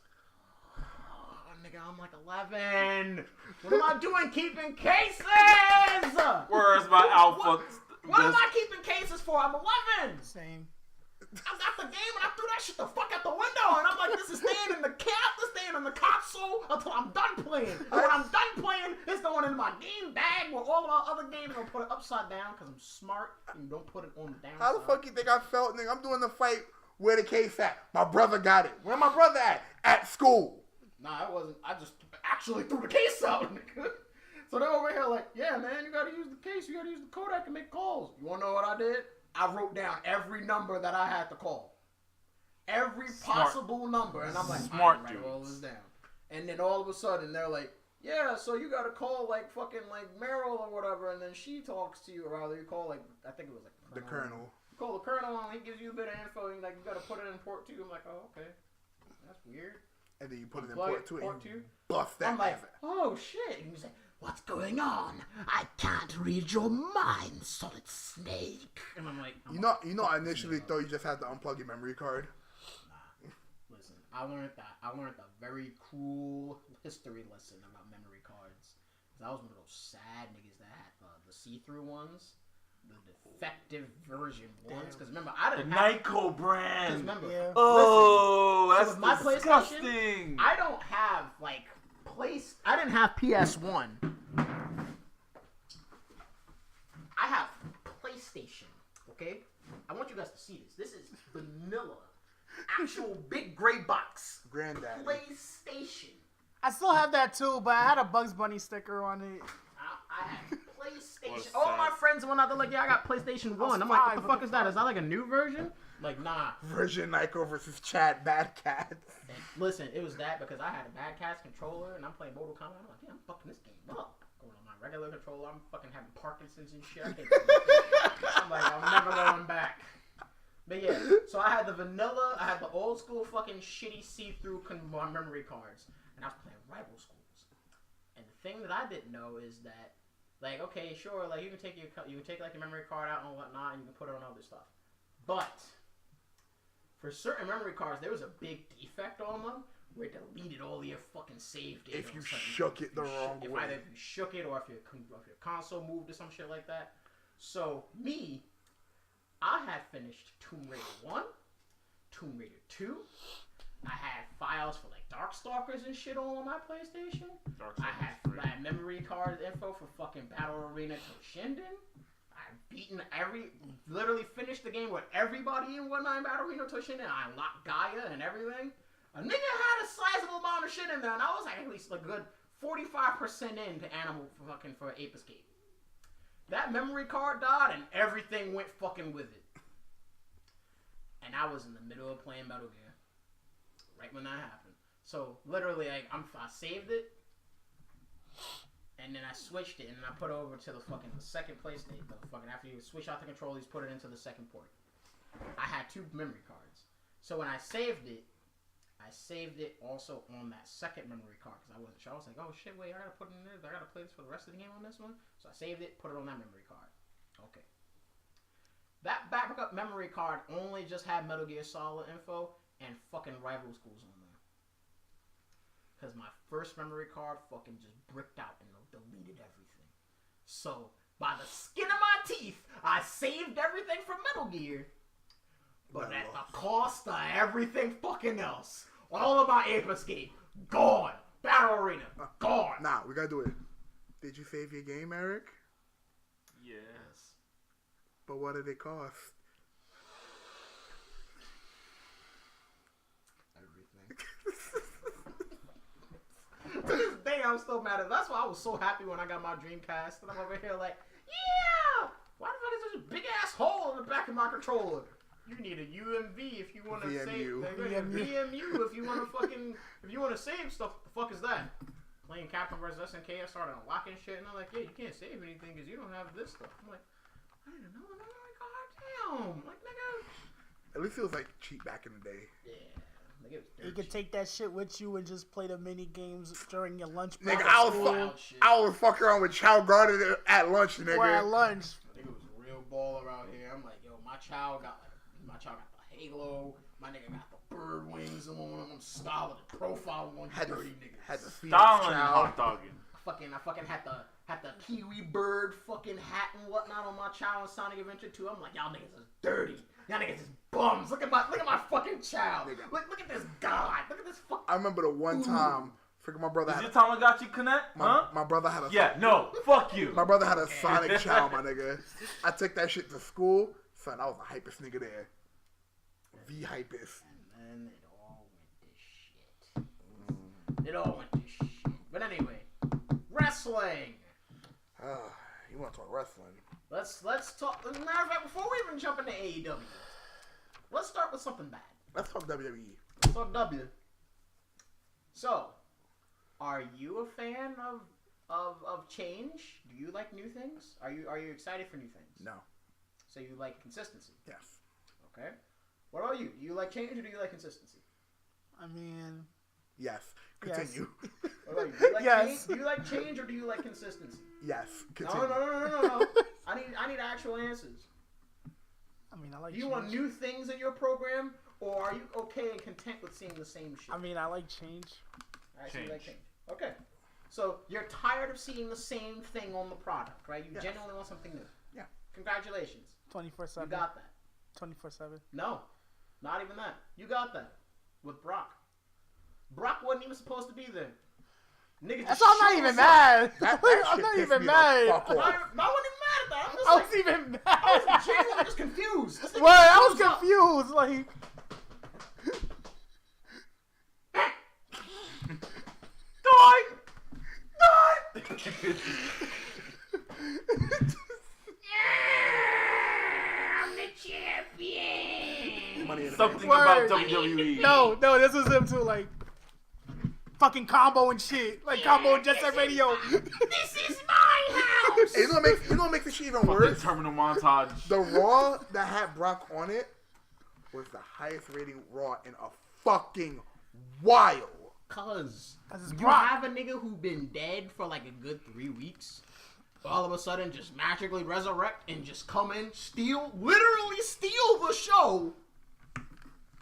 Oh, nigga, I'm like 11. What am I doing keeping cases? Where's my alpha? What am I keeping cases for? I'm 11. Same. I got the game and I threw that shit the fuck out the window. And I'm like, this is staying in the cap, this staying in the console until I'm done playing. And when I'm done playing, it's going in my game bag with all of my other games. I'm gonna put it upside down because I'm smart and you don't put it on the downside. How the fuck you think I felt, nigga? I'm doing the fight. Where the case at? My brother got it. Where my brother at? At school. Nah, it wasn't. I just actually threw the case out, nigga. So they're over here like, yeah, man, you gotta use the case. You gotta use the Kodak and make calls. You wanna know what I did? I wrote down every number that I had to call. Every possible number. And I'm like, Smart I write dudes. all this down. And then all of a sudden, they're like, yeah, so you gotta call, like, fucking, like, Meryl or whatever. And then she talks to you, or rather, you call, like, I think it was, like, The Colonel. You call the Colonel, and he gives you a bit of info, and, like, you gotta put it in port 2. I'm like, oh, okay. That's weird. And then you put it in Plug port 2 port and 2. bust that. I'm like, oh shit. And he's like, what's going on? I can't read your mind, Solid Snake. And I'm like, You know, I initially thought you just had to unplug your memory card. nah. Listen, I learned a very cruel history lesson about memory cards. 'Cause I was one of those sad niggas that had the see-through ones, the defective version ones. Because remember, I The didn't have. Nyko 'Cause brand. remember, Yeah. Oh, So that's with my PlayStation, disgusting. I don't have like I didn't have PS1. I have PlayStation. Okay, I want you guys to see this. This is vanilla, actual big gray box Granddaddy. PlayStation. I still have that too, but I had a Bugs Bunny sticker on it. I have PlayStation. What's All that? my friends went out there like, yeah, I got PlayStation 1. I'm like, what the fuck is that? Is that like a new version? Like, nah. Virgin Nyko versus Chad Bad Cats. And listen, it was that because I had a Bad Cats controller and I'm playing Mortal Kombat. I'm like, yeah, I'm fucking this game up. Going on my regular controller, I'm fucking having Parkinson's and shit. I can't I'm like, I'm never going back. But yeah, so I had the vanilla, I had the old school fucking shitty see-through memory cards, and I was playing rival schools. And the thing that I didn't know is that, like, okay, sure, like you can take like your memory card out and whatnot, and you can put it on other stuff. But for certain memory cards, there was a big defect on them where it deleted all your fucking save data. If you shook it the wrong way. Either if you shook it or if your console moved or some shit like that. So I had finished Tomb Raider 1, Tomb Raider 2. I had files for like Darkstalkers and shit all on my PlayStation. I had memory card info for fucking Battle Arena Toshinden. Literally finished the game with everybody in 1-9 Battle Arena Toshinden. I unlocked Gaia and everything. A nigga had a sizable amount of shit in there, and I was like at least a good 45% into Animal for Ape Escape. That memory card died, and everything went fucking with it. And I was in the middle of playing Metal Gear right when that happened. So literally, like, I saved it, and then I switched it, and then I put it over to the second PlayStation. After you switch out the controllers, put it into the second port. I had 2 memory cards. So when I saved it also on that second memory card because I wasn't sure. I was like, oh shit, wait, I gotta put it in there. I gotta play this for the rest of the game on this one. So I saved it, put it on that memory card. Okay. That backup memory card only just had Metal Gear Solid info and fucking Rival Schools on there. Because my first memory card fucking just bricked out and deleted everything. So, by the skin of my teeth, I saved everything from Metal Gear. But at the cost of everything fucking else. All of my Ape Escape, gone. Battle Arena, gone. Nah, we gotta do it. Did you save your game, Eric? Yes. But what did it cost? Everything. To this day, I'm still mad at it. That's why I was so happy when I got my Dreamcast. And I'm over here like, yeah! Why the fuck is there a big ass hole in the back of my controller? You need a UMV if you want to save. VMU if you want to save stuff. What the fuck is that? Playing Captain vs SNK, I started unlocking shit, and I'm like, yeah, you can't save anything because you don't have this stuff. I'm like, I didn't know. And I'm like, god damn, like nigga. At least it was like cheap back in the day. Yeah, like it was You could take that shit with you and just play the mini games during your lunch break. Nigga, I was fucking around with Chow Garden at lunch, nigga. Or at lunch. Nigga was a real baller out here. I'm like, yo, my child got the Halo. My nigga got the bird wings on him. I'm styling the profile on you dirty niggas. Had the styling hot dogging. I fucking had the kiwi bird fucking hat and whatnot on my child in Sonic Adventure 2. I'm like, y'all niggas is dirty. Y'all niggas is bums. Look at my fucking child. Look at this guy. Look at this fucking. I remember the one time. Freaking my brother had. Is your Tamagotchi connect? My brother had a. Yeah, no, fuck you. My brother had a Sonic child, my nigga. I took that shit to school. Son, I was the hypest nigga there. The hypest. And then it all went to shit. It all went to shit. But anyway, wrestling. You want to talk wrestling? Let's talk. As a matter of fact, before we even jump into AEW, let's start with something bad. Let's talk WWE. Let's talk W. So, are you a fan of change? Do you like new things? Are you excited for new things? No. So you like consistency? Yes. Okay. What about you? Do you like change or do you like consistency? I mean... Yes. Continue. Yes. What about you? Do you like change? Do you like change or do you like consistency? Yes. Continue. No. I need actual answers. I mean, I like Do you want new things in your program or are you okay and content with seeing the same shit? I mean, I like change. Alright, so you like change. Okay. So you're tired of seeing the same thing on the product, right? You genuinely want something new. Yeah. – Congratulations. 24/7. You got that. 24/7. No, not even that. You got that with Brock. Brock wasn't even supposed to be there. Niggas That's why I'm not even mad. I'm not even mad. I wasn't even mad at that. I was even mad. I was genuinely just confused. What? I was confused. Like, I'm the champion. Something about WWE. No, this was him too. Like, fucking combo and shit. Like, combo and Jet Set Radio. This is my house. Hey, you know what makes this shit even worse? Terminal montage. The Raw that had Brock on it was the highest rating Raw in a fucking while. Cause it's you Brock. have a nigga who been dead for like a good 3 weeks. All of a sudden, just magically resurrect and just come in, literally steal the show.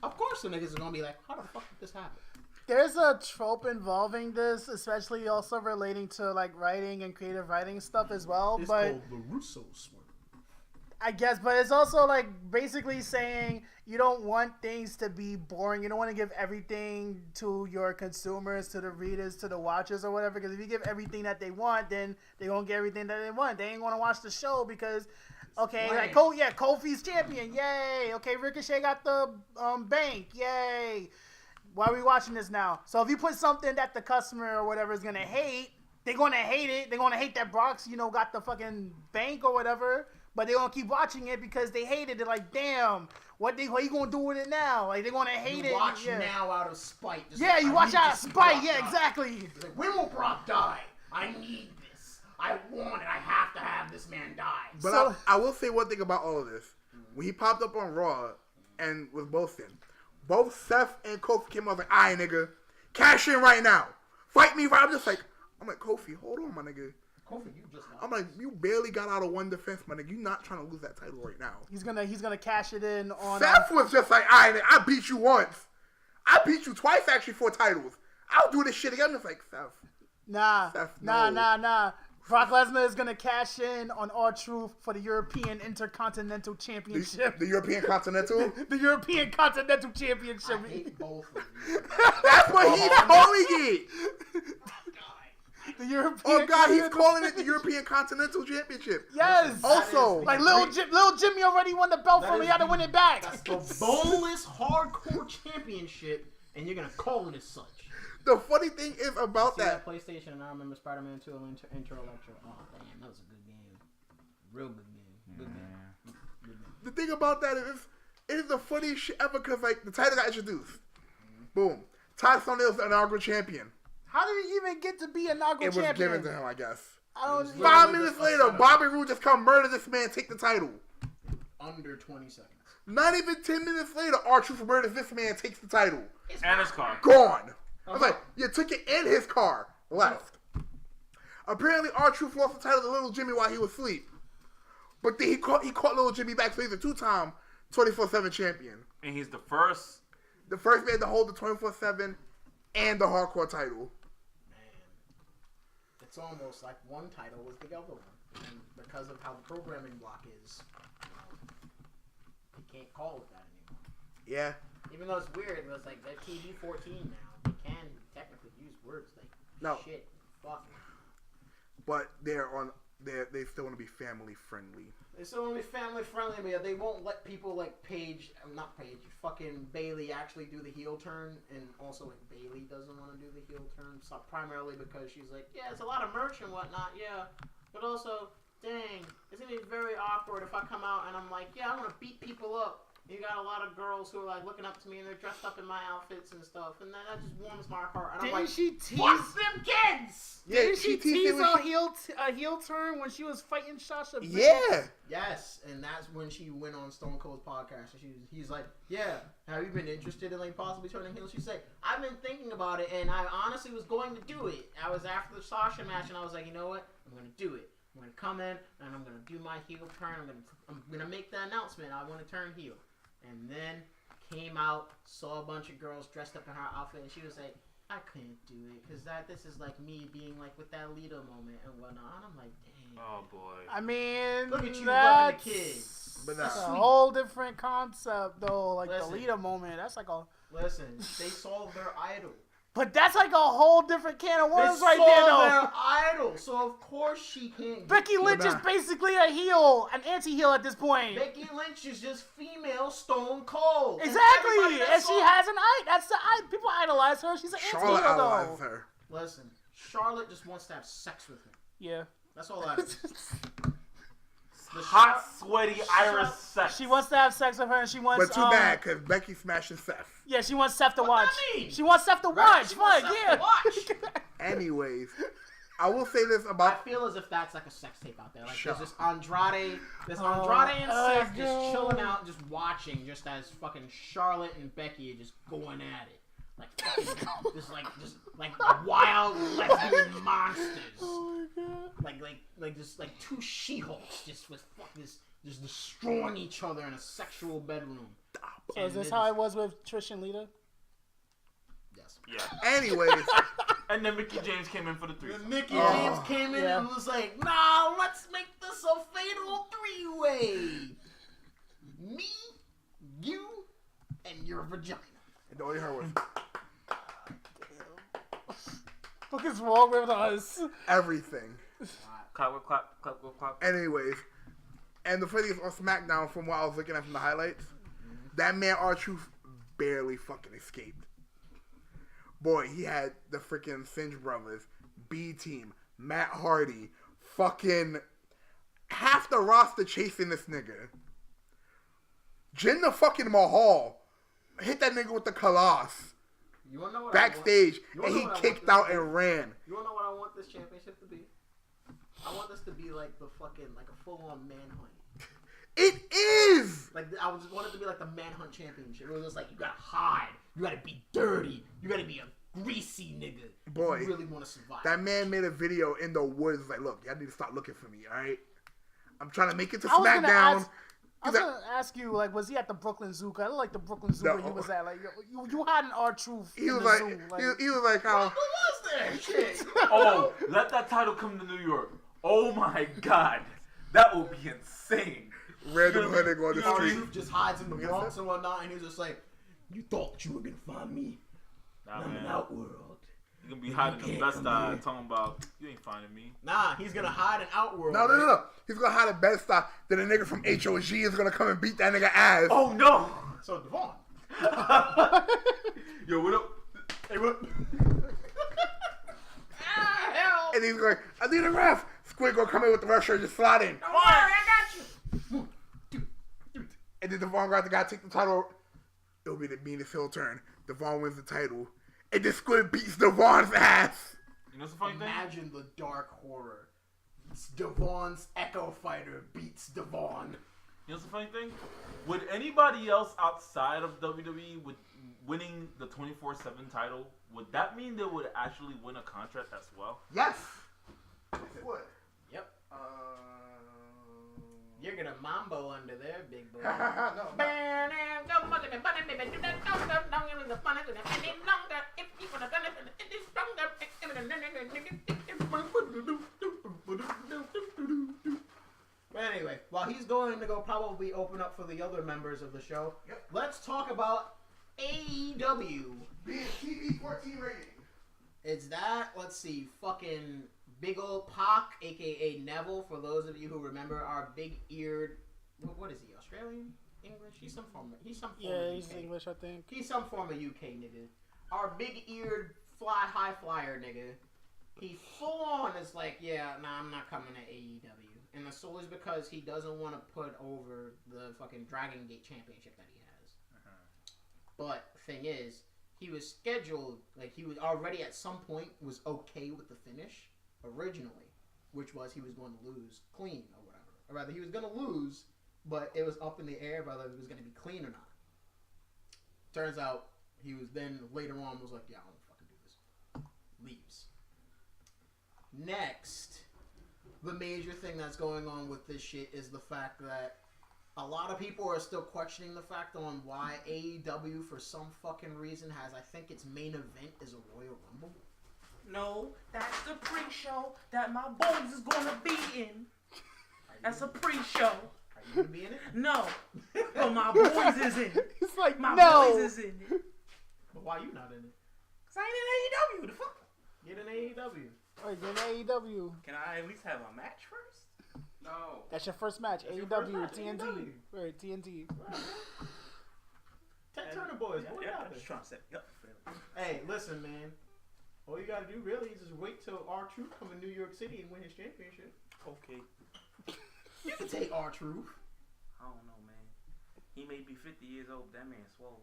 Of course, the niggas are gonna be like, "How the fuck did this happen?" There's a trope involving this, especially also relating to like writing and creative writing stuff as well. It's but called the Russo swerve. I guess, but it's also like basically saying you don't want things to be boring. You don't want to give everything to your consumers, to the readers, to the watchers or whatever. Because if you give everything that they want, then they won't get everything that they want. They ain't gonna watch the show because, okay, like Kofi's champion, yay. Okay, Ricochet got the bank, yay. Why are we watching this now? So if you put something that the customer or whatever is gonna hate, they're gonna hate it. They're gonna hate that Brock's, got the fucking bank or whatever. But they're gonna keep watching it because they hate it. They're like, damn, what you gonna do with it now? Like, they're gonna hate it. You watch now out of spite. Just you watch out of spite. Yeah, exactly. Like, when will Brock die? I need this. I want it. I have to have this man die. But I will say one thing about all of this. When he popped up on Raw and was boasting, both Seth and Kofi came out like, "Aye, nigga, cash in right now. Fight me right." I'm like, Kofi, hold on, my nigga. Kofi, you just got I'm like, you barely got out of one defense, my nigga. You not trying to lose that title right now. He's gonna cash it in on. Seth was just like, I beat you once. I beat you twice actually for titles. I'll do this shit again. I'm just like, Seth. Nah. No. Brock Lesnar is gonna cash in on R-Truth for the European Intercontinental Championship. The European Continental? The European Continental Championship. I hate both of you. That's what he's calling it. The European. Oh God, he's calling it the European Continental Championship. Yes. Also, like Little Jimmy already won the belt from me. He had to win it back. That's the boneless hardcore championship, and you're gonna call it as such. The funny thing is about See that. PlayStation, and I remember Spider-Man 2 intro lecture. Oh damn, that was a good game. Real good game. Good game. The thing about that is, it is the funniest shit ever because like the title got introduced. Boom. Todd Sonne's the inaugural champion. How did he even get to be inaugural It was champion? given to him, I guess. I don't. 5 minutes later, Bobby Roode just come murder this man, take the title. Under 20 seconds. Not even 10 minutes later, R-Truth murders this man, takes the title. And his car. Gone. I was like, you took it in his car. Left. Apparently, R-Truth lost the title to Little Jimmy while he was asleep. But then he caught Little Jimmy back, so he's a 2-time 24/7 champion. And he's the first. The first man to hold the 24/7 and the hardcore title. Man, it's almost like one title was the other one. And because of how the programming block is, you can't call it that anymore. Yeah. Even though it's weird, it was like they're TV-14 now. They can technically use words like shit, fuck. But they still want to be family friendly. They still want to be family friendly, but they won't let people like fucking Bailey actually do the heel turn, and also like Bailey doesn't want to do the heel turn, so primarily because she's like, yeah, it's a lot of merch and whatnot, yeah, but also, dang, it's gonna be very awkward if I come out and I'm like, yeah, I'm gonna beat people up. You got a lot of girls who are like looking up to me and they're dressed up in my outfits and stuff, and that just warms my heart. And I'm like, she tease? fuck them kids! Yeah, Didn't she tease a heel turn when she was fighting Sasha Banks? Yeah. Yes, and that's when she went on Stone Cold's podcast, and he's like, yeah, have you been interested in like possibly turning heel? She's like, I've been thinking about it, and I honestly was going to do it. I was after the Sasha match, and I was like, you know what? I'm going to do it. I'm going to come in, and I'm going to do my heel turn. I'm going to make the announcement. I want to turn heel. And then came out, saw a bunch of girls dressed up in her outfit, and she was like, I couldn't do it because this is like me being like with that Lita moment and whatnot. And I'm like, dang. Oh boy. I mean, Look at you loving the kid. But That's a sweet. whole different concept, though. Like Listen. the Lita moment, that's like a. Listen, they saw their idol. But that's like a whole different can of They worms saw right there, though. their idol, so of course she can't. Becky Lynch is basically a heel, an anti-heel at this point. Becky Lynch is just female Stone Cold. Exactly, and she has an That's the people idolize her. She's an Charlotte anti-heel, idolizes though. her. Listen, Charlotte just wants to have sex with him. Yeah. That's all that is. The Hot, sweaty Irish sex. She wants to have sex with her, and she wants. But too bad, because Becky smashing Seth. Yeah, she wants Seth to What watch. that mean? She wants Seth to Right, watch. she wants Fuck, Seth yeah. to watch. Anyways, I will say this I about... feel as if that's like a sex tape out there. Like Shut there's just Andrade and Seth just God. chilling out, just watching, just as fucking Charlotte and Becky are just going at it. like fucking just wild lesbian monsters. Oh my god. Like just like two She-Hulks just with just destroying each other in a sexual bedroom. So is this how it was with Trish and Lita? Yes. Yeah. Anyways, And then Mickey James came in for the three. Mickey James came in and was like, "Nah, let's make this a fatal three-way. Me, you, and your vagina." and all you heard was What is wrong with us? everything. Clap, clap, clap, clap, clap. Anyways, and the funny is on SmackDown, from what I was looking at from the highlights, that man R-Truth barely fucking escaped. Boy, he had the freaking Finch brothers, B-Team, Matt Hardy, fucking half the roster chasing this nigga. Jinder fucking Mahal hit that nigga with the Colossus You wanna know what backstage, I want? and he kicked out and ran. You wanna know what I want this championship to be? I want this to be like the fucking like a full-on manhunt. It is! Like I just want it to be like the manhunt championship. It was just like you gotta hide, you gotta be dirty, you gotta be a greasy nigga. Boy, if you really want to survive. That man made a video in the woods like, look, y'all need to stop looking for me, alright? I'm trying to make it to SmackDown. I was gonna ask you, like, was he at the Brooklyn Zoo? I don't like the Brooklyn Zoo where he was at. Like, you had an R-Truth He in was the like, zoo. he was like, how? What was that shit? Oh, let that title come to New York. Oh my god. That would be insane. Random hunting on the street. R-Truth just hides in the Bronx and whatnot, and he was just like, "You thought you were gonna find me? Nah, I'm man. an Outworld." You're gonna be hiding the best eye, talking about, you ain't finding me. Nah, he's gonna hide an Outworld. No. He's gonna hide a bed stop. Then a nigga from HOG is gonna come and beat that nigga ass. Oh no! So Devon. Yo, what up? Hey, what? Hell. And he's like, I need a ref. Squid gonna come in with the ref shirt, just slide in. Don't worry, I got you. And then Devon got the guy take the title. It'll be the meanest heel turn. Devon wins the title. And then Squid beats Devon's ass. You know what's the funny thing? Imagine the dark horror. It's Devon's Echo Fighter beats Devon. You know what's the funny thing? Would anybody else outside of WWE with winning the 24/7 title, would that mean they would actually win a contract as well? Yes. What? Yep. You're gonna mambo under there, big boy. No. But anyway, while he's going to go probably open up for the other members of the show, let's talk about AEW. Being TV 14 rating. Is that, let's see, fucking big old Pac, aka Neville, for those of you who remember our big-eared, what is he, Australian? English? He's some form of Yeah, he's UK. English, I think. He's some form of UK nigga. Our big-eared high flyer nigga. He full on is like, yeah, nah, I'm not coming to AEW. And the solely is because he doesn't want to put over the fucking Dragon Gate championship that he has. But thing is, he was scheduled, like he was already at some point was okay with the finish originally, which was he was going to lose clean or whatever. Or rather, he was going to lose, but it was up in the air whether it was going to be clean or not. Turns out, he was then later on was like, yeah, I don't fucking do this. Leaves. Next, the major thing that's going on with this shit is the fact that a lot of people are still questioning the fact on why AEW, for some fucking reason, has, I think its main event is a Royal Rumble. No, that's the pre-show that my boys is gonna be in. That's a pre-show. Are you gonna be in it? No, but my boys is in it. He's like, My no. boys is in it. But why you not in it? Cause I ain't in AEW. The fuck? Get in AEW. Oh, you're in AEW. Can I at least have a match first? No. That's your first match. That's your AEW, first match, TNT. AEW. Right, TNT. Ted Turner boys, Yeah, boy, yeah, out I'm just there. trying to set you up. Hey, listen, man. All you gotta do really is just wait till R-Truth come to New York City and win his championship. Okay. You can take R-Truth. I don't know, man. He may be 50 years old, but that man's swole.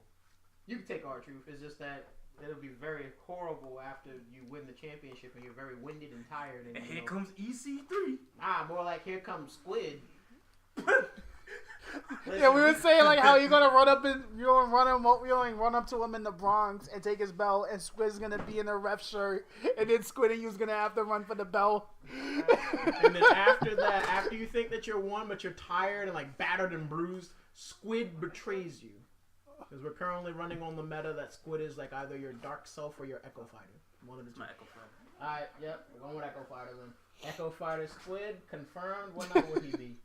You can take R-Truth. It's just that it'll be very horrible after you win the championship and you're very winded and tired. And And you here know, comes EC3. more like here comes Squid. Yeah, we were saying like how you're gonna run up to him in the Bronx and take his belt, and Squid's gonna be in a ref shirt, and then Squid and you's gonna have to run for the belt. And then after that, after you think that you're won, but you're tired and like battered and bruised, Squid betrays you. Because we're currently running on the meta that Squid is like either your Dark Self or your Echo Fighter. One of the two. My Echo Fighter. Alright, yep, we're going with Echo Fighter then. Echo Fighter Squid, confirmed. What number would he be?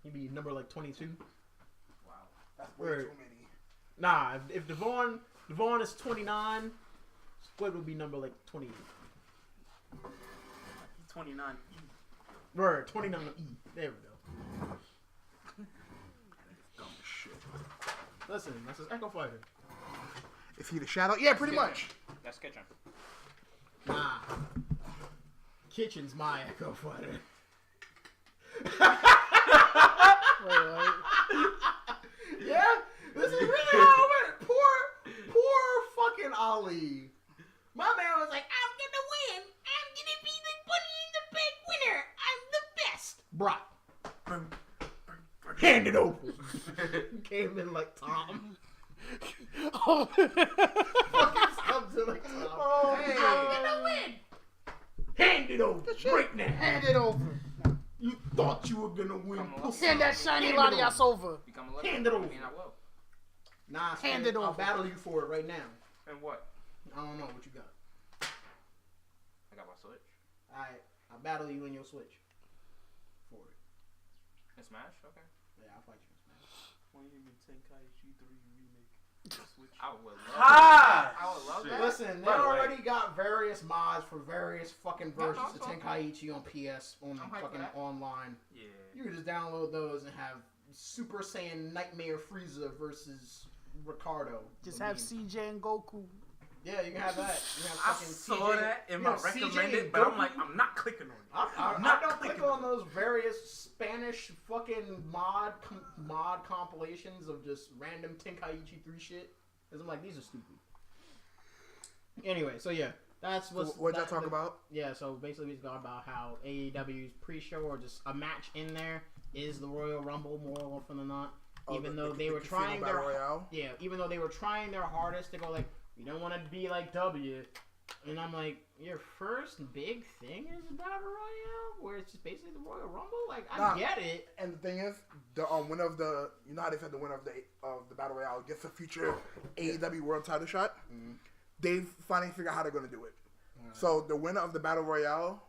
He'd be number like 22. Wow, that's way too many. Nah, if Devon is 29, Squid would be number like 28. 29. Right, 29E. There we go. Dumb shit. Listen, that's his Echo Fighter. Is he the Shadow? Yeah, pretty much. That's Kitchen. Nah. Kitchen's my Echo Fighter. Yeah, this is really how it went. Poor fucking Ali. My man was like, I'm gonna win. I'm gonna be the bunny in the bed winner. I'm the best. Brock. Hand it over. Came in like Tom. Fucking comes in like Tom. Oh, hey, God. I'm gonna win. Hand it over. Right now. Hand it over. You thought you were gonna win. Hand that shiny Latias over. Hand it over. I will. Nah, Hand Squid, it I'll over. battle you for it right now. And what? I don't know what you got. I got my Switch. Alright, I'll battle you in your Switch. For it. In Smash? Okay. Yeah, I'll fight you in Smash. Tenkaichi 3 remake. Switch. I would love Ha! I would love Shit. that. Listen, they By the way- already got various mods for various fucking versions of no, Tenkaichi on PS, on I'm hyped for fucking that. online. Yeah. You can just download those and have Super Saiyan Nightmare Frieza versus Ricardo. Just have CJ and Goku. Yeah, you can have that. You can have I fucking saw CJ that in you my have CJ recommended, and but I'm Goku. like, I'm not clicking on it. I don't click on those various Spanish fucking mod compilations of just random Tenkaichi 3 shit. Because I'm like, these are stupid. Anyway, so yeah, that's what's... What y'all talk about? Yeah, so basically we just got about how AEW's pre-show or just a match in there is the Royal Rumble, more often than not. Even though they were trying their... Royale? Yeah, even though they were trying their hardest to go like, we don't want to be like W. And I'm like, your first big thing is a Battle Royale? Where it's just basically the Royal Rumble? Like, I get it. And the thing is, the winner of the... You know how they said the winner of the Battle Royale gets a future AEW World title shot? Mm-hmm. They finally figure out how they're going to do it. Right. So the winner of the Battle Royale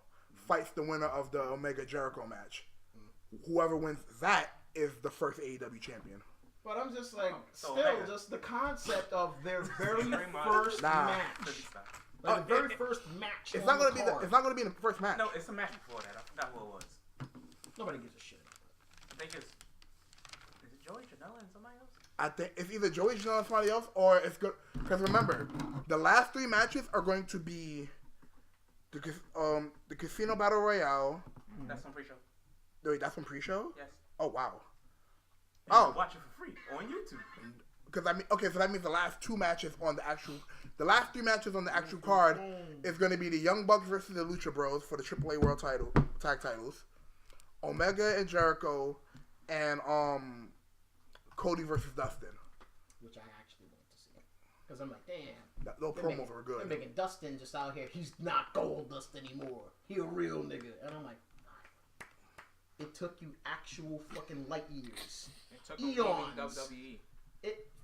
fights the winner of the Omega Jericho match. Mm-hmm. Whoever wins that is the first AEW champion. But I'm just like, So still, Omega. just the concept of their very first match. Like the very first match. It's on not the going to be. card. It's not going to be in the first match. No, it's a match before that. I forgot who it was. Nobody gives a shit. I think it's... Is it Joey Janela and somebody else? I think it's either Joey Janela or somebody else, or it's good. Because remember, the last 3 matches are going to be the Casino Battle Royale. That's on pre-show. Wait, that's from pre-show? Yes. Oh wow. And you Oh, can watch it for free on YouTube. because I mean, okay, so that means the last 2 matches on the last 3 matches on the actual card is going to be the Young Bucks versus the Lucha Bros for the AAA World tag titles, Omega and Jericho, and Cody versus Dustin. Which I actually want to see. Because I'm like, damn. Those promos were They're good. making Dustin just out here. He's not gold dust anymore. He a real nigga. And I'm like, it took you actual fucking light years. It took him leaving Eons. WWE.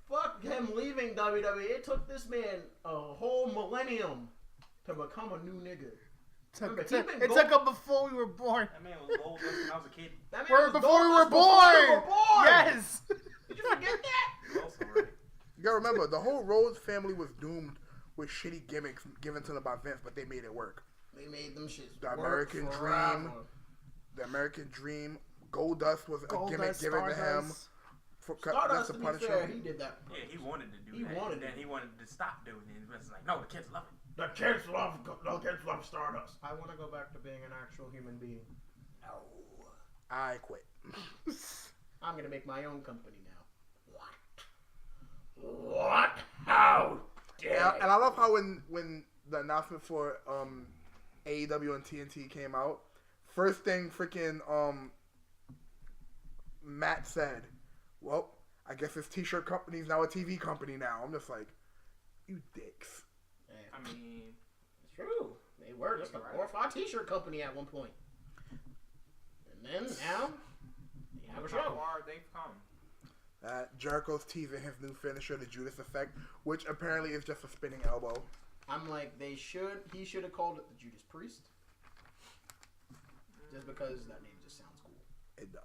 Fuck him leaving WWE. It took this man a whole millennium to become a new nigga. It took him before we were born. That man was gold dust when I was a kid. That man was Before we were gold dust before we born. were born. Yes. Did you forget that? Also, right. You gotta remember, the whole Rhodes family was doomed with shitty gimmicks given to them by Vince, but they made it work. They made them shits The work American forever. Dream. The American Dream. Goldust was a gimmick Goldust, given to him. Stardust. For Stardust, the to be Punisher. fair, he did that. Yeah, he wanted to do He that. wanted and then to. he wanted to stop doing it. And Vince was like, no, the kids love it. The kids love Stardust. I want to go back to being an actual human being. No. I quit. I'm gonna make my own company now. What? How dare And I love how when the announcement for AEW and TNT came out, first thing freaking Matt said, well, I guess this t-shirt company is now a TV company now. I'm just like, you dicks. I mean, it's true. They were just a glorified t-shirt company at one point. And then now, they have a show. how far they've come. Jericho's teasing his new finisher, the Judas Effect, which apparently is just a spinning elbow. I'm like, he should have called it the Judas Priest. Just because that name just sounds cool. It does.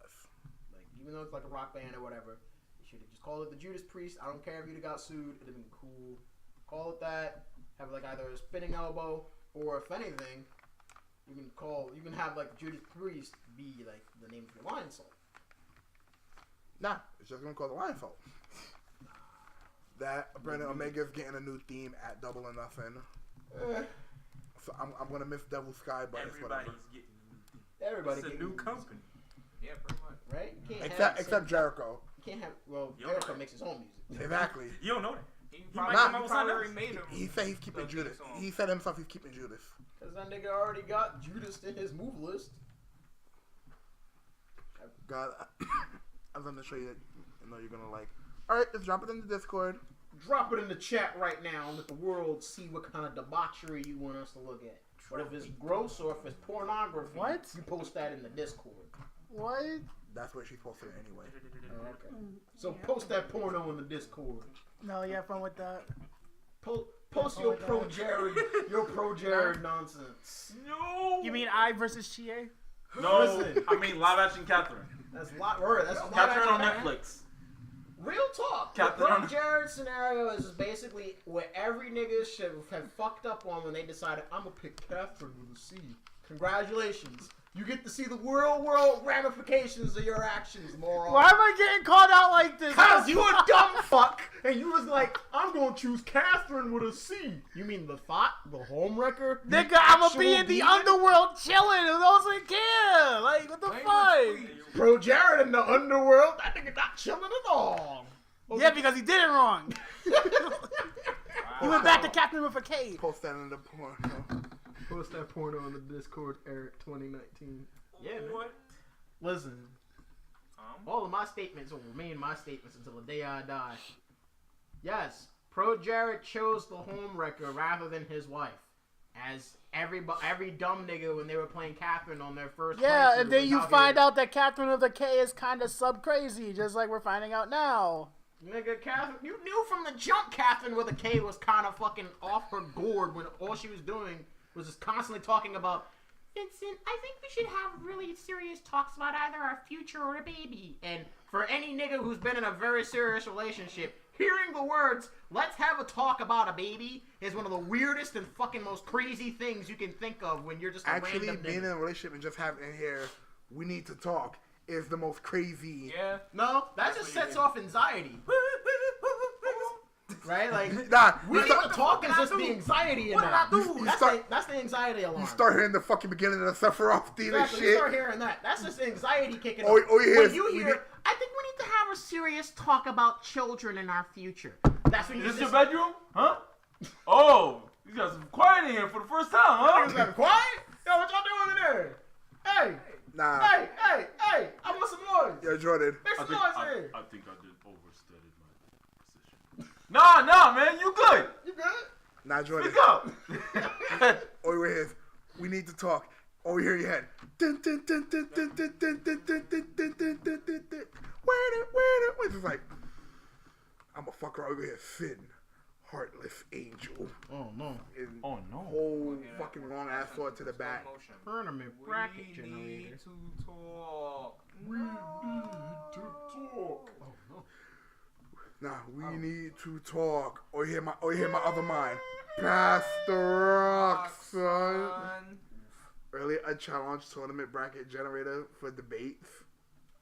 Like, even though it's like a rock band or whatever, they should have just called it the Judas Priest. I don't care if you'd have got sued. It'd have been cool. Call it that. Have like either a spinning elbow, or if anything, you can have like Judas Priest be like the name of your lion salt. Nah, it's just gonna call the Lion Salt. That Brandon Omega's getting a new theme at Double or Nothing. So I'm gonna miss Devil Sky, but it's whatever. Everybody It's a get new company. Yeah, pretty much. right? You can't Except Jericho. You can't have. Well, You Jericho don't makes his own music. Exactly. You don't know that. He might probably, come he probably already made him. He said he's keeping the Judas. song. He said himself he's keeping Judas. Because that nigga already got Judas in his move list. God, I'm gonna show you that. I know you're gonna like. All right, let's drop it in the Discord. Drop it in the chat right now and let the world see what kind of debauchery you want us to look at. But if it's gross or if it's pornography, What? you post that in the Discord. What? That's what she's posted anyway. Oh, okay. So post that porno in the Discord. No, you have fun with that. Post your pro Jared nonsense. No. You mean I versus Chie? No, Listen. I mean live action Catherine. That's a lot. Word. That's a lot. Catherine on actually. Netflix. Real talk. Captain The on- Pro Jared scenario is basically what every nigga should have fucked up on when they decided, I'm gonna pick Catherine with a C. Congratulations. You get to see the real world ramifications of your actions, moron. Why am I getting called out like this? Cause you a dumb fuck, and you was like, I'm gonna choose Catherine with a C. You mean the thought, the homewrecker? Nigga, I'ma be in the underworld chilling. Who doesn't care? Like, what the fuck? Pro Jared in the underworld, that nigga not chilling at all. Yeah, because he did it wrong. He went back to Captain with a K. Post that in the porno. Post that porno on the Discord, Eric 2019. Yeah, man. What? Listen, all of my statements will remain my statements until the day I die. Yes, Pro Jared chose the homewrecker rather than his wife. As every dumb nigga when they were playing Catherine on their first Yeah, playthrough and then was you out find here, out that Catherine of the K is kind of sub crazy, just like we're finding out now. Nigga, Catherine, you knew from the jump Catherine with a K was kind of fucking off her gourd when all she was doing was just constantly talking about, Vincent, I think we should have really serious talks about either our future or a baby. And for any nigga who's been in a very serious relationship, hearing the words, let's have a talk about a baby, is one of the weirdest and fucking most crazy things you can think of when you're just a Actually, random being in nigga. a relationship and just having it here, we need to talk, is the most crazy. Yeah. No, that just sets off anxiety. Right? Like, Nah, we you need to start, talk is just the anxiety in What did I that. do? That's the anxiety alarm. you start hearing the fucking beginning of the Sephiroth theme and Exactly, you shit. start hearing that. That's just anxiety kicking Oh, in. oh, yeah, When you we hear, need- I think we need to have a serious talk about children in our future. That's when you Is this your just... bedroom? Huh? Oh, you got some quiet in here for the first time, Niggas huh? got quiet? Yo, what y'all doing in there? Hey, Nah, hey, I want some noise. yo, Jordan. Make some noise in here. I think I did overstudied my position. Nah, man, you good. You good? Nah, Jordan. Speak up. All you hear is, we need to talk. All you hear in your head. Dun, dun, dun, dun, dun, dun, dun, dun, dun, dun, dun, dun, dun, dun, dun. Where? It's like, I'm a fucker over here, Finn. Heartless angel. Oh, no. And Oh, no. whole fucking long ass sword to the back. Tournament bracket We generator. need to talk. We need to talk. Oh, no. Nah, we need to talk. Or you hear my other mind. Pass the rock, son. Earlier, a challenge tournament bracket generator for debates.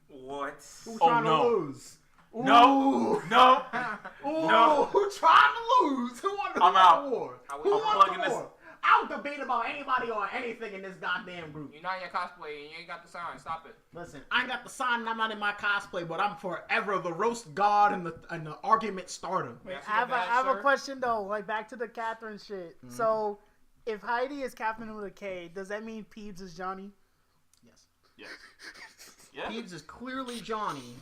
What? Who Oh, trying no. to lose? No. Ooh, No. who trying to lose? Who won the I'm out. war? I'm Who won plugging the this- war? I'll debate about anybody or anything in this goddamn group. You're not in your cosplay and you ain't got the sign. Stop it. Listen, I ain't got the sign and I'm not in my cosplay, but I'm forever the roast god and the argument starter. Wait, That's I have, your I bad, have a sir. question though, like back to the Catherine shit. So, if Heidi is Catherine with a K, does that mean Peebs is Johnny? Yes. Yes. Yeah. Peebs is clearly Johnny.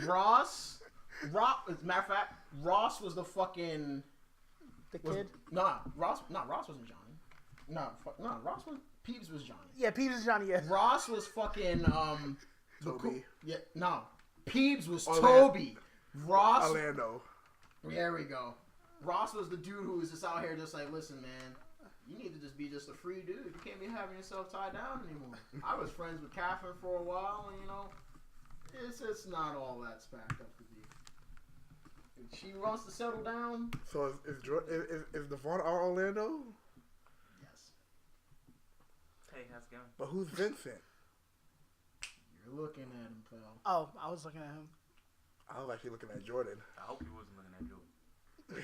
Ross, as a matter of fact, Ross was the fucking kid. Ross wasn't Johnny. Ross was Peebs was Johnny. Yeah, Peebs is Johnny. Yeah. Ross was fucking Toby. Peebs was Orlando. Toby. Ross. Orlando. There we go. Ross was the dude who was just out here just like, listen, man, you need to just be just a free dude. You can't be having yourself tied down anymore. I was friends with Catherine for a while, and it's not all that spacked up to be. If she wants to settle down. So is Devon our Orlando? Yes. Hey, how's it going? But who's Vincent? You're looking at him, pal. Oh, I was looking at him. I was actually looking at Jordan. I hope he wasn't looking at Joe.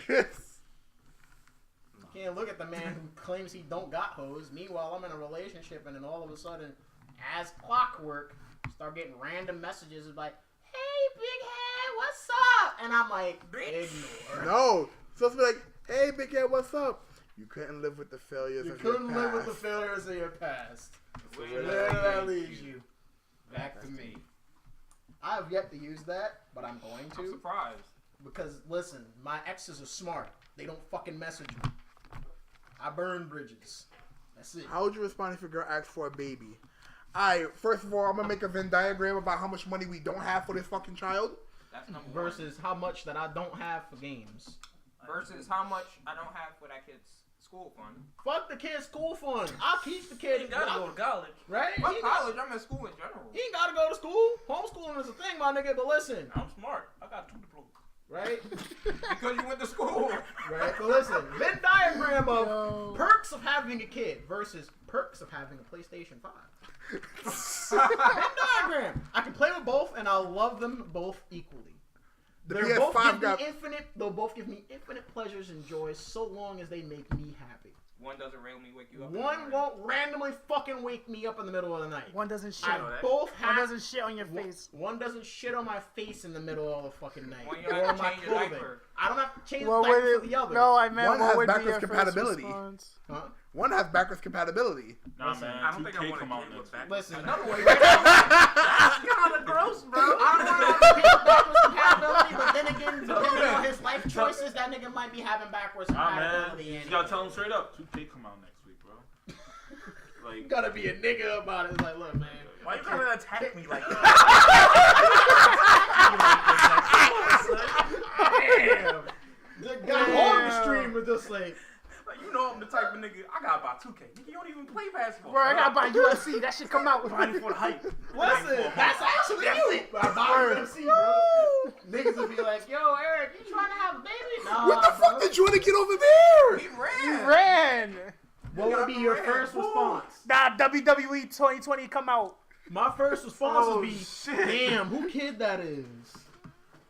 Yes. You can't look at the man who claims he don't got hoes. Meanwhile, I'm in a relationship, and then all of a sudden, as clockwork, start getting random messages of like, "Hey, big head, what's up?" And I'm like, ignore. No. So it's like, hey, big head, what's up? You couldn't live with the failures You of your couldn't past. live with the failures of your past. So Where where did that lead you? Back to me. I have yet to use that, but I'm going I'm to. surprised. Because, listen, my exes are smart. They don't fucking message me. I burn bridges. That's it. How would you respond if your girl asked for a baby? Alright, first of all, I'm gonna make a Venn diagram about how much money we don't have for this fucking child. That's number Versus how much that I don't have for games. one. Versus how much I don't have for that kid's school fund. Fuck the kid's school fund. I'll teach the kid. He gotta go to college. Right? Fuck He college, I'm in school in general. ain't gotta go to school. Homeschooling is a thing, my nigga, but listen. I'm smart. I got 2 diplomas. Right? Because you went to school. Right? But listen, Venn diagram of Yo. perks of having a kid versus perks of having a PlayStation 5. Venn diagram. I can play with both, and I'll love them both equally. The They'll both PS5 give got me infinite. They'll both give me infinite pleasures and joys, so long as they make me happy. One doesn't randomly wake you up. in the One morning. won't randomly fucking wake me up in the middle of the night. One doesn't shit. I know that. both One have. doesn't shit on your face. One doesn't shit on my face in the middle of the fucking night. One you or have on to my change your clothing. diaper. I don't have to change What the would diaper for it? the other. No, I meant One what has would be backwards your first compatibility. response? Huh? one has backwards compatibility. Nah, Listen, man. I don't think I 2K want come a out kid next with back. week. Listen. Another way. That's kind of gross, bro. I don't want to have a kid with backwards compatibility, but then again, depending on his life choices, that nigga might be having backwards Nah, man. compatibility. You anyway. gotta tell him straight up. 2K come out next week, bro. You Like, gotta be a nigga about it. It's like, look, man. Why you trying to attack me like that? Damn. The guy on the stream was just like, Like, you know I'm the type of nigga. I gotta buy 2K. Nigga, you don't even play basketball. Bro, I gotta buy UFC. That shit come out with Buying it for the hype. listen, that's actually you. I buy UFC, bro. Niggas would be like, yo, Eric, you trying to have a baby? Nah, What the bro. fuck did you want to get over there? He ran. Ran. What would be your Ran. first response? Nah, WWE 2020 come out. My first response would be, shit. damn, who kid that is?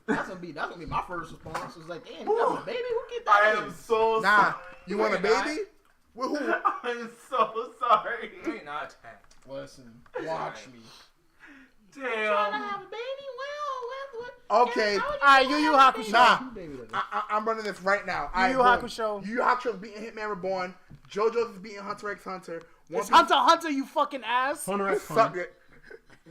That's gonna be my first response. It's like, damn, you got a baby? Who kid I that am is? so Nah, sorry. you want a baby? With who? I'm so sorry. You ain't not attacked. Listen, watch me. Trying to Damn. have a baby? Well, what? Okay. Alright, Yu Yu Hakusho. Nah. Who baby that is? I'm running this right now. Yu Yu Alright, Hakusho. Yu Yu Hakusho's beating Hitman Reborn. JoJo's is beating Hunter x Hunter. One It's Piece- Hunter x Hunter, you fucking ass. Hunter x Suck it.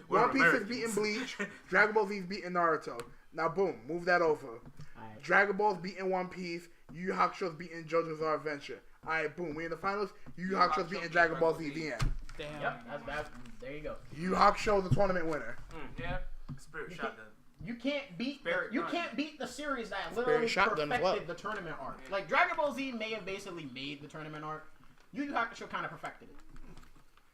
We're One Piece is Americans. beating Bleach. Dragon Ball Z's beating Naruto. Now, boom, move that over. Alright. Dragon Ball's beating One Piece. Yu Yu Hakusho's beating JoJo's Bizarre Adventure. Alright, boom, we in the finals. Yu Yu Hakusho's beating Dragon Ball Z. The end. Damn. Yep, that's there you go. Yu Yu Hakusho's the tournament winner. Yeah. Spirit shotgun. You can't beat Spirit you Gun. can't beat the series that literally Shotgun as perfected well. the tournament arc. Like Dragon Ball Z may have basically made the tournament arc. Yu Yu Hakusho kind of perfected it.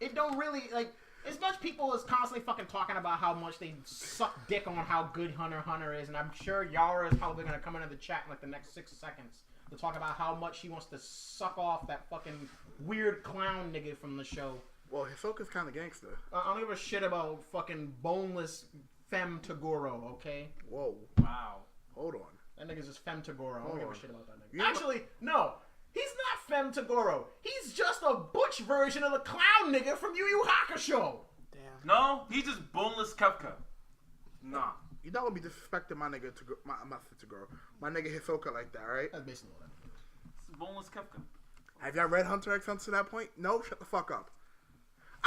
It don't really like as much people is constantly fucking talking about how much they suck dick on how good Hunter x Hunter is, and I'm sure Yara is probably gonna come into the chat in like the next 6 seconds to talk about how much he wants to suck off that fucking weird clown nigga from the show. Well, Hisoka's kind of gangster. I don't give a shit about fucking boneless Fem Tagoro, okay? Whoa, Wow. hold on. That nigga's just Fem Tagoro. I don't give a shit about that nigga. You- Actually, no. He's not Fem Tagoro. He's just a butch version of the clown nigga from Yu Yu Hakusho. Damn. No, he's just boneless Kefka. Nah. You're not gonna be disrespecting my nigga to my girl. My nigga Hisoka like that, right? That's basically what that is. It's boneless Kefka. Have y'all read Hunter x Hunter to that point? No, shut the fuck up.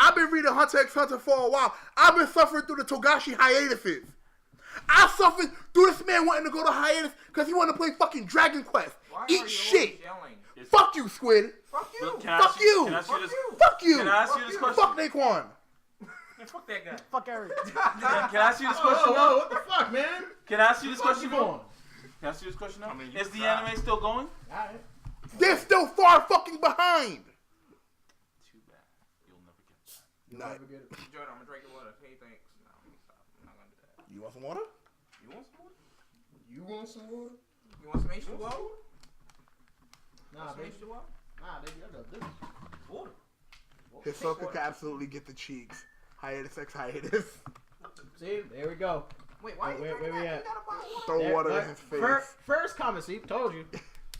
I've been reading Hunter x Hunter for a while. I've been suffering through the Togashi hiatuses. I suffered through this man wanting to go to hiatus because he wanted to play fucking Dragon Quest. Why are Eat you shit. always yelling? Fuck you, Squid. Fuck you. Look, can I Fuck ask you. Can I ask you this? Fuck you. Can I ask you this question? Fuck Naquan. Man, fuck that guy. Fuck Eric. Can I ask you this question? Whoa, what the fuck, man? Can I ask you this question? Fuck you on. Can I ask you this question now? I mean, you Is the try. anime still going? Alright. They're still far fucking behind. Too bad. You'll never get that. You'll Nah. never get it. Jordan, I'm gonna drink your water. Hey, thanks. No, I'm gonna stop. I'm not gonna do that. You want some water? You want some water? You want some water? You want some H2O? Nah, Some baby. H2O? Nah, baby, I got this. Water. Hisoka can absolutely get the cheeks. Hiatus X hiatus. See, there we go. Wait, why Wait, you where drinking we that? at? You got a bottle of water? Throw There- water look, in his face. First comment, see, told you.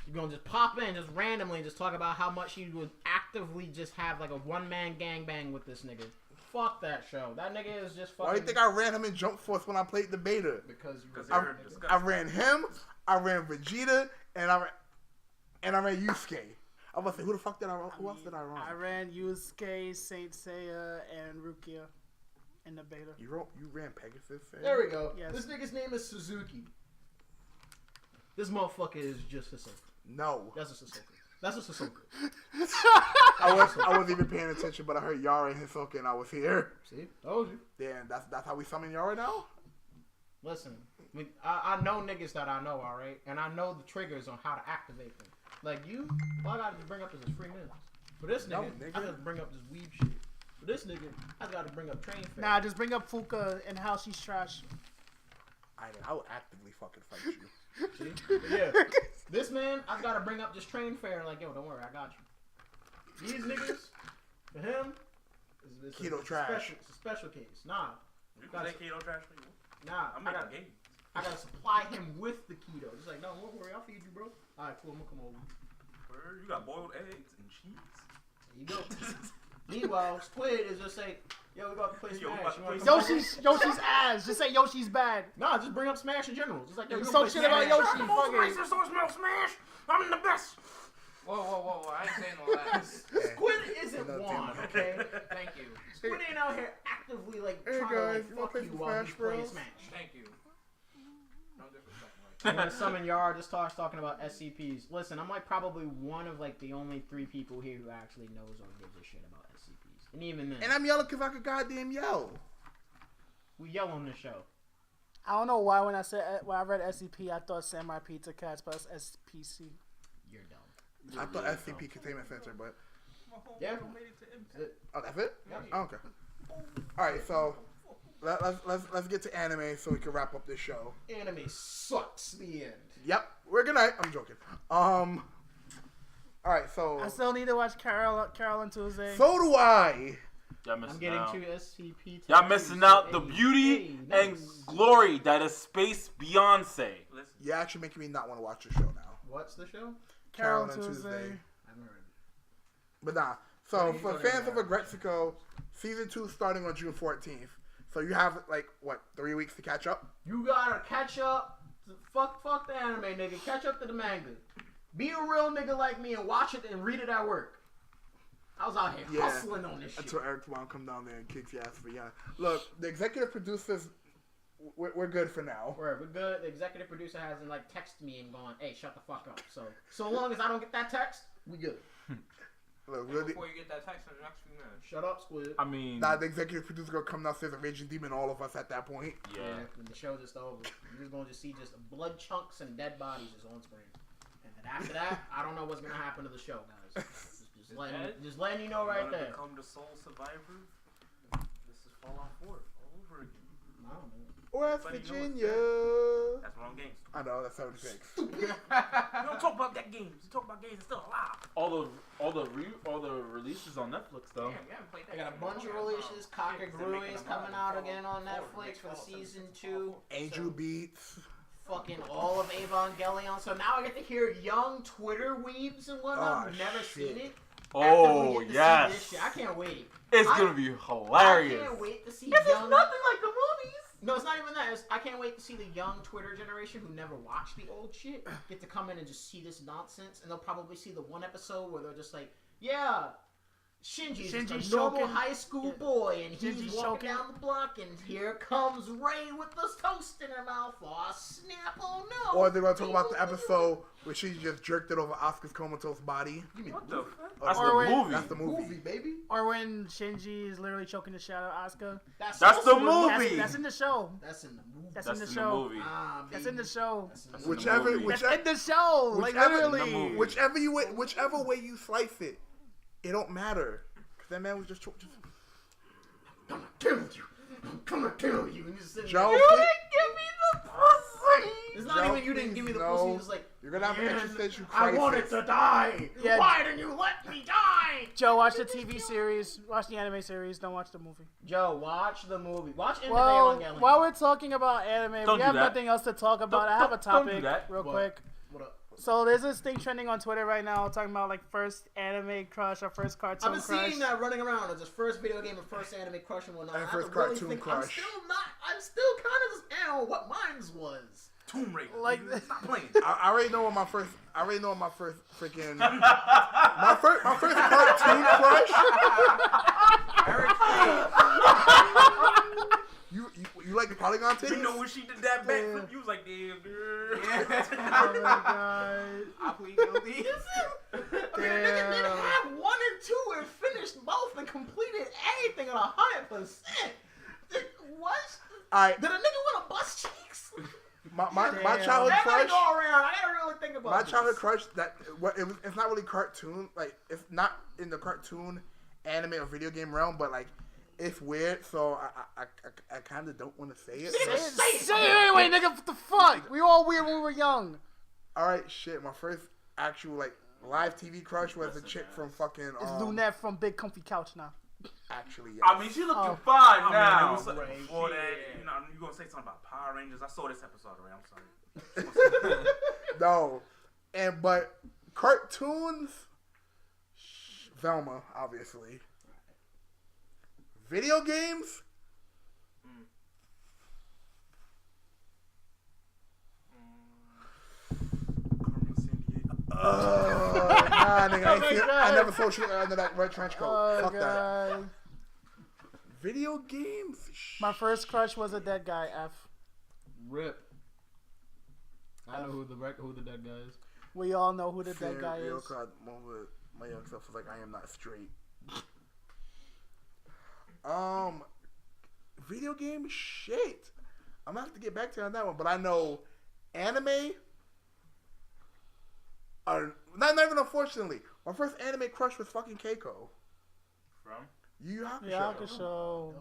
You're gonna just pop in, just randomly, just talk about how much you would actively just have like a one-man gangbang with this nigga. Fuck that show. That nigga is just fucking. Why do you think I ran him in Jump Force when I played the beta? Because you Because were they're nigga. disgusting. I ran him, I ran Vegeta, and I ran Yusuke. I was about to say, who the fuck did I run? Who else did I run? I ran Yusuke, Saint Seiya, and Rukia in the beta. You ran Pegasus. Sam? There we go. Yes. This nigga's name is Suzuki. This motherfucker is just Hisoka. No. That's a Hisoka. That's a Hisoka. I wasn't even paying attention, but I heard Yara and Hisoka, and I was here. See, told you. Damn, that's how we summon Yara now. Listen, I know niggas that I know, alright? And I know the triggers on how to activate them. Like you, all I gotta just bring up is his free minutes. For this No, nigga, nigga. I gotta bring up this weeb shit. For this nigga, I gotta bring up train fair. Nah, just bring up Fuka and how she's trash. I will actively fucking fight you. See? But yeah, this man, I gotta bring up this train fair. Like, yo, don't worry, I got you. These niggas, for him, it's Keto a trash. Special, it's a special case. Nah, You can say keto trash for you. nah. I'm I making gotta, games. I gotta supply him with the keto. He's like, no, don't worry, I'll feed you, bro. All right, cool, I'm gonna come over. Word, you got boiled eggs and cheese. There you go. Meanwhile, Squid is just like, yo, we about to play Yo, we Smash. about to You wanna play come Yoshi's Yoshi's ass. Just say Yoshi's bad. Nah, just bring up Smash in general. Just like, yo, You we so gonna shit play about Smash. Yoshi. I'm on Fucking. Smash, so smell Smash. I'm the best. Whoa. I ain't saying all that. Squid isn't Nothing. one, okay? Thank you. Squid ain't out here actively like Hey, trying guys, to you like wanna fuck play you some while Smash he's playing Bros? Smash. Thank you. No disrespect. I'm gonna summon Yar, just talking about SCPs. Listen, I'm like probably one of like the only 3 people here who actually knows or gives a shit about SCPs. And even then, And I'm yelling because I could goddamn yell. we yell on this show. I don't know why when I read SCP, I thought Samurai Pizza Cats, but it's SPC. You're dumb. I thought SCP Containment Center, but Yeah. oh, that's it. Yep. Oh, okay. All right, so let's get to anime so we can wrap up this show. Anime sucks. The end. Yep, we're good night. I'm joking. All right, so I still need to watch Carol and Tuesday. so do I. Y'all I'm missing getting out. 2 SCP. Y'all missing out the Hey, beauty hey, and nice. glory that is Space Beyonce. Listen, You're actually making me not want to watch the show now. What's the show? Carol Carol and and Tuesday. I haven't read it. But nah. So What are you for talking fans of about? Agrexico, season 2 starting on June 14th. So you have like what 3 weeks to catch up. You gotta catch up. Fuck the anime, nigga. Catch up to the manga. Be a real nigga like me and watch it and read it at work. I was out here Yeah. hustling on this shit. Until Eric's mom come down there and kicks your ass for yeah. Look, the executive producers, we're good for now. We're good. The executive producer hasn't like texted me and gone, "Hey, shut the fuck up." So long as I don't get that text, we good. Look, and really, before you get that text in the next few minutes. Shut up, Squid. I mean, nah, the executive producer gonna come downstairs and raging demon all of us at that point. yeah. And the show's just over. You're just gonna see just blood chunks and dead bodies just on screen. And then after that, I don't know what's gonna happen to the show, guys. Just letting you know You right wanna there. become the sole survivor? This is Fallout 4 all over again. I don't know. West But you know what's Virginia. That's wrong games. I know that's 76. You don't talk about that games. You talk about games that's still alive. All the releases on Netflix though. Damn, you haven't played that I got a game. bunch of releases. Kakagrui's coming out again on Netflix for the season 2. Angel So, Beats. fucking all of Evangelion. So now I get to hear young Twitter weebs and whatnot. Oh, Who've never shit. seen it. Oh actively get to see this yes, shit. I can't wait. it's I- gonna be I hilarious. can't wait to see This is young. nothing like the movies. No, it's not even that. I can't wait to see the young Twitter generation who never watched the old shit get to come in and just see this nonsense. And they'll probably see the one episode where they're just like, yeah, Shinji's Shinji's just a normal choking. high school boy, and he's Shinji's walking choking. down the block, and here comes Ray with the toast in her mouth. Oh, snap, oh no. Or they're gonna talk about the episode where she just jerked it over Asuka's comatose body. You mean What the? Or That's Or the when- movie. That's the movie. movie, baby? Or when Shinji is literally choking the shit out of Asuka. That's also the movie. That's in the show. That's in the movie. That's That's in the in show. movie. That's in the show. That's in the That's in movie. the Whichever, movie. That's whichever, in the show. Like Whichever- literally. In the movie. whichever way you slice it, it don't matter. Cause that man was just I'm gonna kill you. I'm gonna kill you. And he's sitting Joe. there, please- give me the pussy. It's not Joe, even you didn't give me the please, pussy. no. It's like, You're gonna have an "Man, existential I crisis. wanted to die. Yeah. Why didn't you let me die? Joe, watch the TV series. Watch the anime series. Don't watch the movie. Joe, watch the movie. Watch Infinite Well, Evangelion. while we're talking about anime, Don't we do have that. nothing else to talk about. I have a Don't do topic that. real What? quick. What up? So there's this thing trending on Twitter right now talking about like first anime crush or first cartoon I've been crush. seeing that running around as his first video game and first anime crush and whatnot. And I have first to really cartoon think, crush. I'm still kind of just on what mine's was. Tomb Raider. Like- Stop playing. I already know what my first. I already know what my first freaking. my first cartoon crush. You like the polygon titties? You know when she did that backflip, you was like, damn, girl. Oh my god. I plead guilty. I mean, the nigga didn't have 1 and 2 and finished both and completed everything on 100%. What? Alright, Did a nigga want to bust cheeks? my Damn. childhood Everybody crush. go around. I gotta really think about My this. childhood crush. It's not really cartoon. Like it's not in the cartoon, anime, or video game realm. But like, it's weird. So I kind of don't want to say it. Say it anyway, nigga. What the fuck? We were all weird when we were young. All right, shit. My first actual like live TV crush was a chick from fucking. It's Lunette from Big Comfy Couch now. Actually, yes. I mean, she looking Oh. fine Oh, man, now. it was like, Right. before that, you know, you gonna say something about Power Rangers? I saw this episode already. I'm sorry. No, but cartoons. Velma, obviously. Video games. Carmen Sandiego. Nah, nigga, Oh my God. I never saw she under that red trench coat. Oh Fuck that. god. Video games. My first crush was a dead guy. F. Rip. I know who the dead guy is. We all know who the dead guy Real is. card moment. My young self was like, I am not straight. Video game shit. I'm gonna have to get back to you on that one, but I know anime are not even unfortunately. My first anime crush was fucking Keiko. From? Yu Yu Hakusho. Yeah, Hakusho.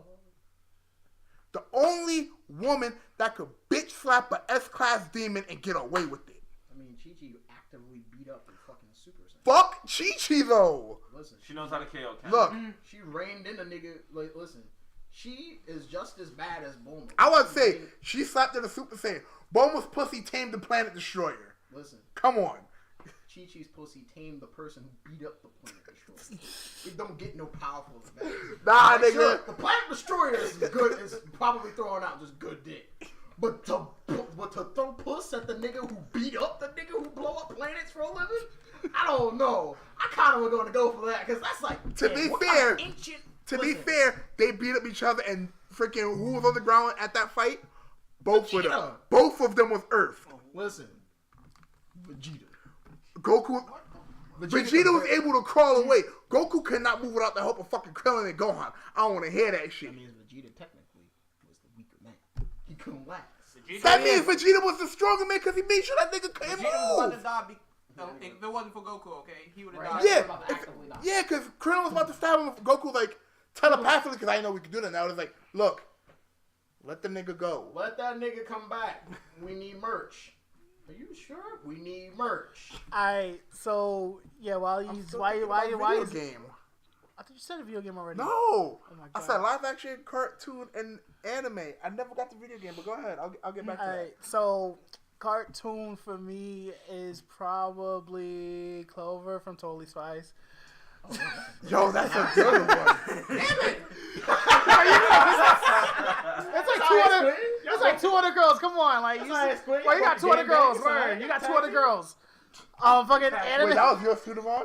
The only woman that could bitch slap a S-class demon and get away with it. I mean, Chi-Chi actively beat up in fucking Super Saiyan. Fuck Chi-Chi though. Listen, She knows how to KO. Look, she reined in a nigga. Like, listen, she is just as bad as Bulma. I want to say she slapped at a Super Saiyan. Bulma's pussy tamed the Planet Destroyer. Listen, Come on. Chi-Chi's pussy tamed the person who beat up the Planet Destroyer. It don't get no powerful as that. Nah, Like, nigga. sure, the Planet Destroyer is good. Is probably throwing out just good dick. But to throw puss at the nigga who beat up the nigga who blow up planets for a living, I don't know. I kind of was going to go for that because that's like. To damn, be what fair- kind of ancient. To be Listen, fair, they beat up each other and freaking who was on the ground at that fight? Both of them. Vegeta. Both of them was Earth. listen, Vegeta. Goku. Vegeta was able to crawl away. Goku could not move without the help of fucking Krillin and Gohan. I don't want to hear that shit. That means Vegeta technically was the weaker man. He couldn't last. That means Vegeta was the stronger man because he made sure that nigga couldn't Vegeta was about to move. die. If it wasn't for Goku, okay, he would have Right. died. Yeah, About to actively die. yeah, because Krillin was about to stab him. Goku like telepathically, because I know we can do that now. It's like, look, let the nigga go. Let that nigga come back. We need merch. Are you sure? We need merch. Alright, so yeah, while I'm he's still why thinking why about why video is game? I thought you said a video game already. No, Oh my I God. said live action, cartoon, and anime. I never got the video game, but go ahead. I'll get back to Alright, so cartoon for me is probably Clover from Totally Spies. that. Yo, that's a good one. It's like 200. It's like 200 girls. Come on, like you. That's Well, nice, you got 200 girls. Word. You got 200 girls. Fucking anime. Wait, that was your Sudavon?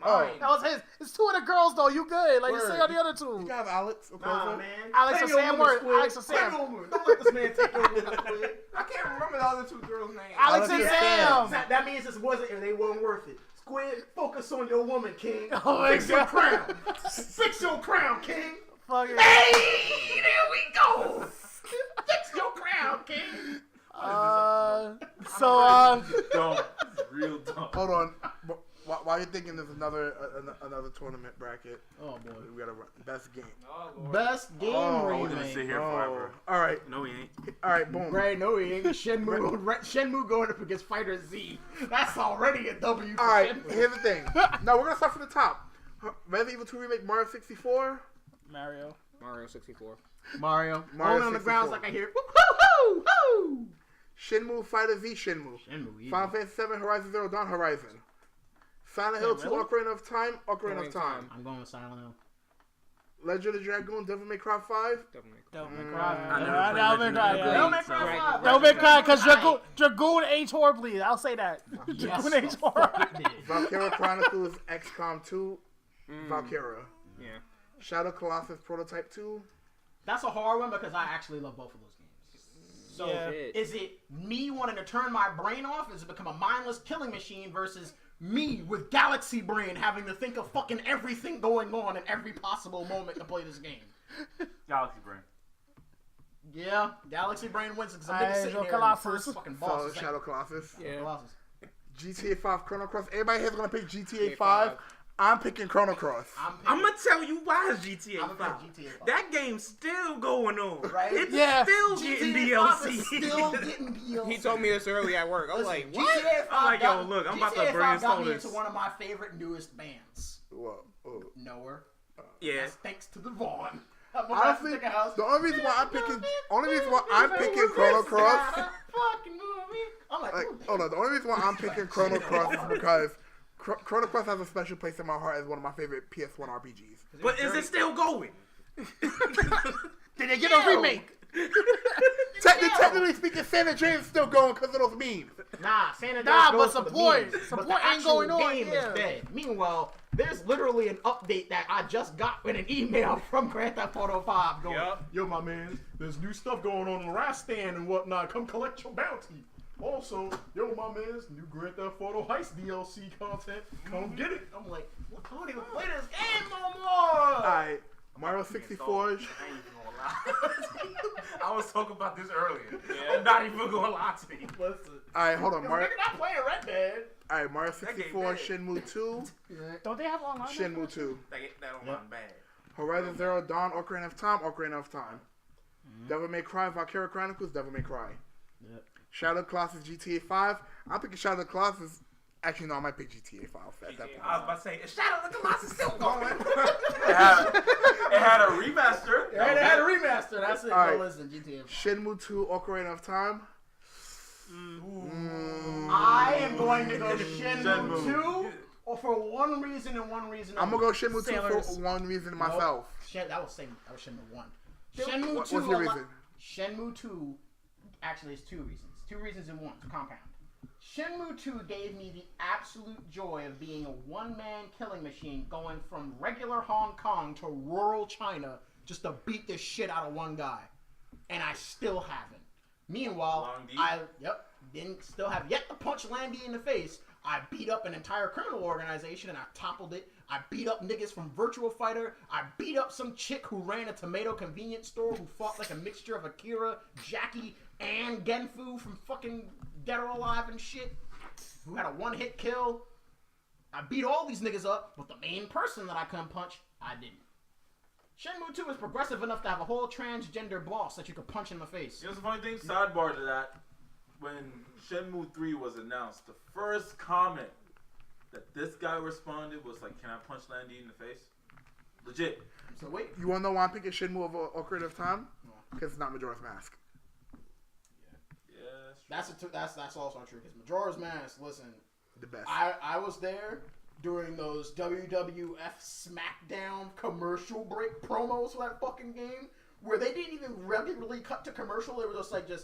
Mine. That was his. It's 2 of the girls though. You good? Like you Word. say on the other You 2. have Alex. Okay, Nah, so- man. Alex or Play your Sam woman, were- Squid. Alex or Play Sam. your woman. Don't let this man take your woman, Squid. I can't remember the other 2 girls' names. Alex and Sam. That means this wasn't. They weren't worth it. Squid, focus on your woman, King. Oh my Fix your God. crown. Fix your crown, King. Fuck it. Hey, there we go. Fix your crown, King. Dumb. Real dumb. Hold on. While you're thinking, there's another tournament bracket. Oh boy. We got a best game. Oh, Lord. Best game We're gonna sit remake. here forever. All right. No, we ain't. All right. Boom. Right, no, he ain't. Shenmue going up against Fighter Z. That's already a W for All right. Shenmue. Here's the thing. No, we're gonna start from the top. Resident Evil 2 remake, Mario 64. Mario. Mario 64. Mario. Mario Rolling on the 64. ground like I hear. Woo, woo, woo. Shenmue, Fighter Z, Shenmue. Shenmue, easy. Final Fantasy 7, Horizon Zero Dawn, Horizon. Silent Hill 2, really? Ocarina of Time, Ocarina of Time. I'm going with Silent Hill. Legend of the Dragoon, Devil May Cry 5. Definitely. Devil May Mm. Cry. I never Devil played May Legend Cry. of the Yeah. Devil May Dragoon, Cry so- 5. Devil May Cry, because Alright. Dragoon aged horribly. I'll say that. Yes, Dragoon aged the fuck horribly. it did. Valkyria Chronicles XCOM 2, Mm. Valkyria. Yeah. Shadow Colossus Prototype 2. That's a hard one because I actually love both of those games. So, Yeah. is it me wanting to turn my brain off? Is it become a mindless killing machine versus me with galaxy brain having to think of fucking everything going on in every possible moment to play this game? Galaxy Brain. Yeah, galaxy brain wins because I'm Alright, sitting so there Colossus. in the first fucking So boss. It's like, Shadow Colossus. Yeah. Colossus. GTA 5 Chrono Cross. Everybody here's gonna pick GTA 5. 5. I'm picking Chrono Cross. I'm gonna tell you why it's GTA I'm 5. gonna pick GTA 5. That game's still going on. Right? It's Yeah. still getting GTA 5 DLC. is still getting DLC. He told me this earlier at work. I was Listen, like, what? GTA 5 I'm like, yo, got- look, I'm about GTA to bring 5 got this me this. into one of my favorite newest bands. Whoa. Oh. Nowhere. Yeah. That's thanks to the Vaughn. I'm Honestly, a house. the only reason why I'm picking Chrono Cross. Fucking movie. I'm like, Like, ooh, hold on. The only reason why I'm picking Chrono Cross is because Chrono Cross has a special place in my heart as one of my favorite PS1 RPGs. But is it still going? Did they get a remake? Technically speaking, San Andreas is still going because of those memes. Nah, San Andreas Nah, goes but for the support- memes. support But the ain't going actual on, game yeah. is dead. Meanwhile, there's literally an update that I just got in an email from Grand Theft Auto 5 going, Yup. yo, my man, there's new stuff going on the Rast stand and whatnot. Come collect your bounty. Also, yo, my man, new Grand Theft Auto Heist DLC content. Come get it. I'm like, well, I don't even play this game no more. Alright, Mario 64. I ain't even gonna lie. I was talking about this earlier. I'm not even gonna lie to you. Listen. Alright, hold on. Nigga Mario, not playing Red Dead. alright, Mario game 64, dead. Shenmue 2, Don't they have online? Shenmue 2. That don't mind bad. Horizon Zero Dawn, Ocarina of Time, Ocarina of Time. Devil May Cry, Valkyria Chronicles, Devil May Cry. Yep. Shadow Colossus, GTA 5. I'm picking Shadow Colossus. Actually, no, I might pick GTA 5 at that point. I was about to say, Shadow of the Colossus still going. It had a remaster. Yeah, they had a remaster. That's it. Alright. No, listen, GTA 5. Shenmue 2, Ocarina of Time. I am going to go Shenmue Shenmue. 2 or for one reason and one reason I'm only. gonna go Shenmue 2 Sailors. for one reason myself. That was Shenmue 1. Shenmue What's 2. your reason? Shenmue 2 actually is two reasons. Two reasons in one. It's a compound. Shenmue 2 gave me the absolute joy of being a one-man killing machine going from regular Hong Kong to rural China just to beat the shit out of one guy. And I still haven't. Meanwhile, Long D? didn't still have yet to punch Landy in the face. I beat up an entire criminal organization and I toppled it. I beat up niggas from Virtua Fighter. I beat up some chick who ran a tomato convenience store who fought like a mixture of Akira, Jackie, and Genfu from fucking Dead or Alive and shit. Who had a one-hit kill. I beat all these niggas up, but the main person that I couldn't punch, I didn't. Shenmue 2 is progressive enough to have a whole transgender boss that you could punch in the face. You know the funny thing? Sidebar to that. When Shenmue 3 was announced, the first comment that this guy responded was like, "Can I punch Landy in the face?" Legit. So wait. You wanna know why I'm picking Shenmue over Ocarina of Time? Because it's not Majora's Mask. Yeah, That's also true. Because Majora's Mask, listen, The best. I was there during those WWF SmackDown commercial break promos for that fucking game, where they didn't even regularly cut to commercial. They were just like, and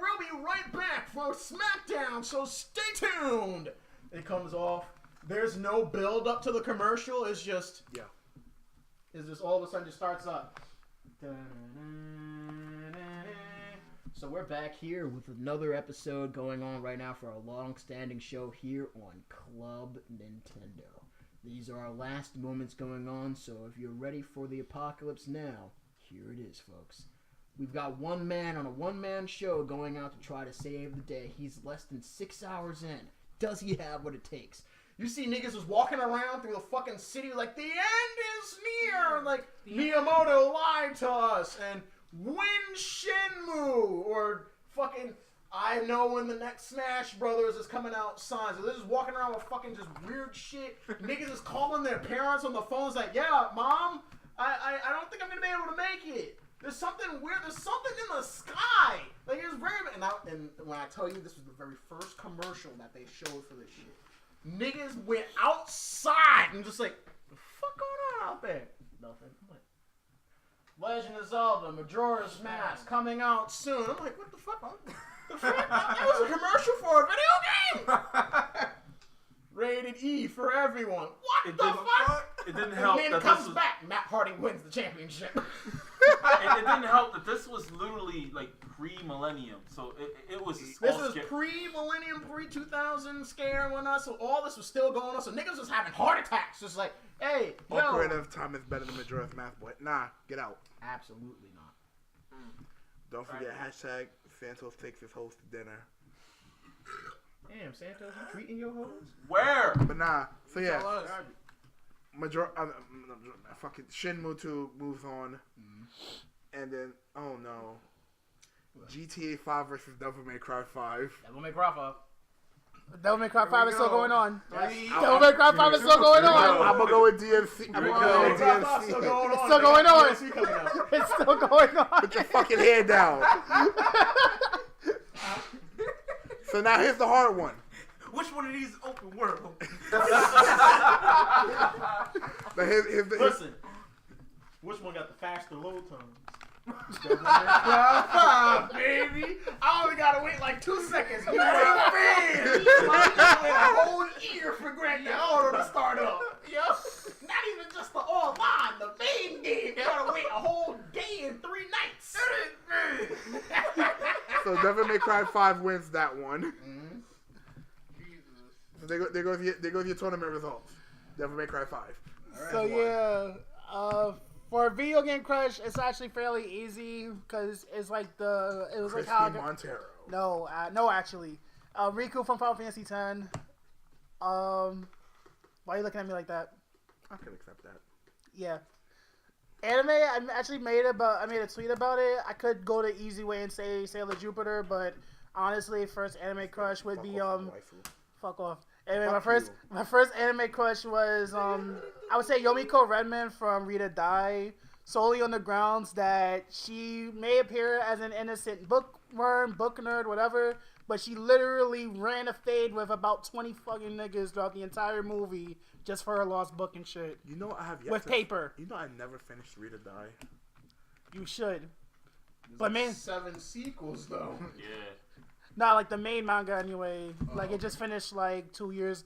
we'll be right back for SmackDown, so stay tuned. It comes off. There's no build up to the commercial. It's just It's just all of a sudden just starts up. So we're back here with another episode going on right now for our long-standing show here on Club Nintendo. These are our last moments going on, so if you're ready for the apocalypse now, here it is, folks. We've got one man on a one-man show going out to try to save the day. He's less than 6 hours in. Does he have what it takes? You see niggas was walking around through the fucking city like, the end is near! Like, Miyamoto lied to us, and Win Shenmue, or fucking, I know when the next Smash Brothers is coming out signs. So they're just walking around with fucking just weird shit. Niggas is calling their parents on the phones like, yeah, mom, I don't think I'm gonna be able to make it. There's something weird. There's something in the sky. Like, it's very... And when I tell you this was the very first commercial that they showed for this shit, niggas went outside and just like, the fuck going on out there? Nothing. I'm like, Legend of Zelda, Majora's Mask, coming out soon. I'm like, what the fuck? The fuck? That was a commercial for a video game! Rated E for everyone. What the fuck? It didn't help. And then comes back. Matt Hardy wins the championship. It didn't help that this was literally like pre-millennium, so it was. This was pre-millennium, pre-2000 scare and whatnot. So all this was still going on. So niggas was having heart attacks. Just like, hey, yo. Ocarina of Time is better than Majora's Mask, boy. Nah, get out. Absolutely not. Don't forget hashtag Santos takes his host to dinner. Damn, Santos, you treating your hoes? Where? But nah, so yeah. Fucking Shenmue 2 moves on. And then, oh no. What? GTA 5 versus Devil May Cry 5. Devil May Cry 5. Devil May Cry 5 is still going on. Yes. Devil May Cry 5 is still going on. I'm gonna go with DMC. I'm gonna go with DMC. It's still going on. It's still going on. Put your fucking head down. So now here's the hard one. Which one of these open world? Listen, which one got the faster load times? Devil May Cry 5, baby. I only gotta wait like 2 seconds. You know what I mean? I wait a whole year for Grand Theft Auto to start up. Yo, not even just the online, the main game. You gotta wait a whole day and 3 nights. So Devil May Cry 5 wins that one. So there goes your tournament results. Devil May Cry 5. Right. So yeah, for Video Game Crush, it's actually fairly easy because it's like it was Christy like how Montero. No, actually, Riku from Final Fantasy X. Why are you looking at me like that? I can accept that. Yeah. Anime, I actually made a tweet about it. I could go the easy way and say Sailor Jupiter, but honestly, first anime crush would be fuck off. Anyway, my first anime crush was I would say Yomiko Redman from Read or Die, solely on the grounds that she may appear as an innocent bookworm, book nerd, whatever, but she literally ran a fade with about 20 fucking niggas throughout the entire movie just for her lost book and shit. You know I have yet with paper. You know I never finished Read or Die. You should. There's but like man, 7 sequels though. Yeah. Not like the main manga anyway. Like it just finished like 3 years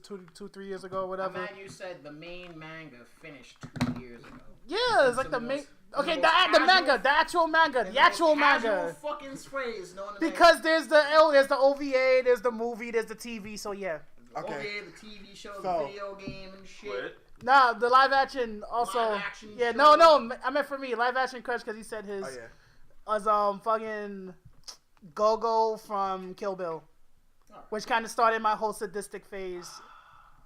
ago, whatever. I'm mad you said the main manga finished 2 years ago. Yeah, it's like the main. Okay, the manga, the actual manga. Fucking phrase, because there's the OVA, there's the movie, there's the TV. So yeah. Okay. OVA, the TV show, the video game and shit. What? Nah, the live action also. Yeah, show. no. I meant for me, live action crush because he said his was fucking Go-Go from Kill Bill, which kind of started my whole sadistic phase.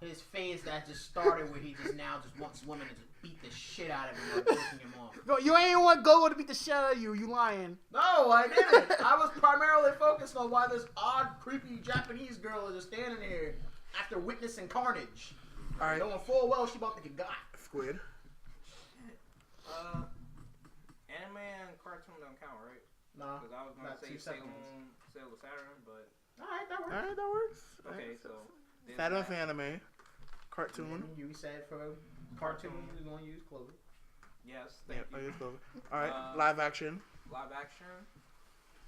His phase that just started where he just wants women to just beat the shit out of him while pushing him off. You ain't want Go-Go to beat the shit out of you. You lying. No, I didn't. I was primarily focused on why this odd, creepy Japanese girl is just standing here after witnessing carnage. All right. Knowing full well she about to get got. Squid. Anime and cartoon don't count, right? No. Because I was going to say Sailor Saturn, but... Alright, that works. Okay, so... Saturn's anime. Cartoon. You said for cartoon, you're going to use Clover. Yes, thank you. I use Clover. Alright, live action. Live action.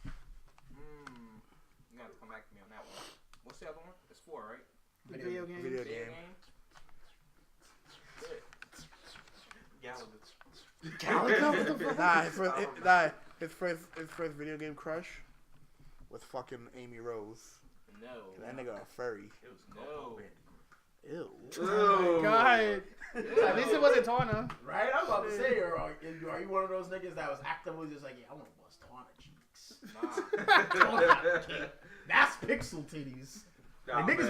You got to come back to me on that one. What's the other one? It's 4, right? Video game. Calico? What the fuck? His first video game crush was fucking Amy Rose. No. That nigga a furry. It was no. Ew. Oh my God. At least it wasn't Tawna. Right? I was about to say, are you one of those niggas that was actively just like, yeah, I want to bust Tawna cheeks? Nah. That's pixel titties. Nah, Like, niggas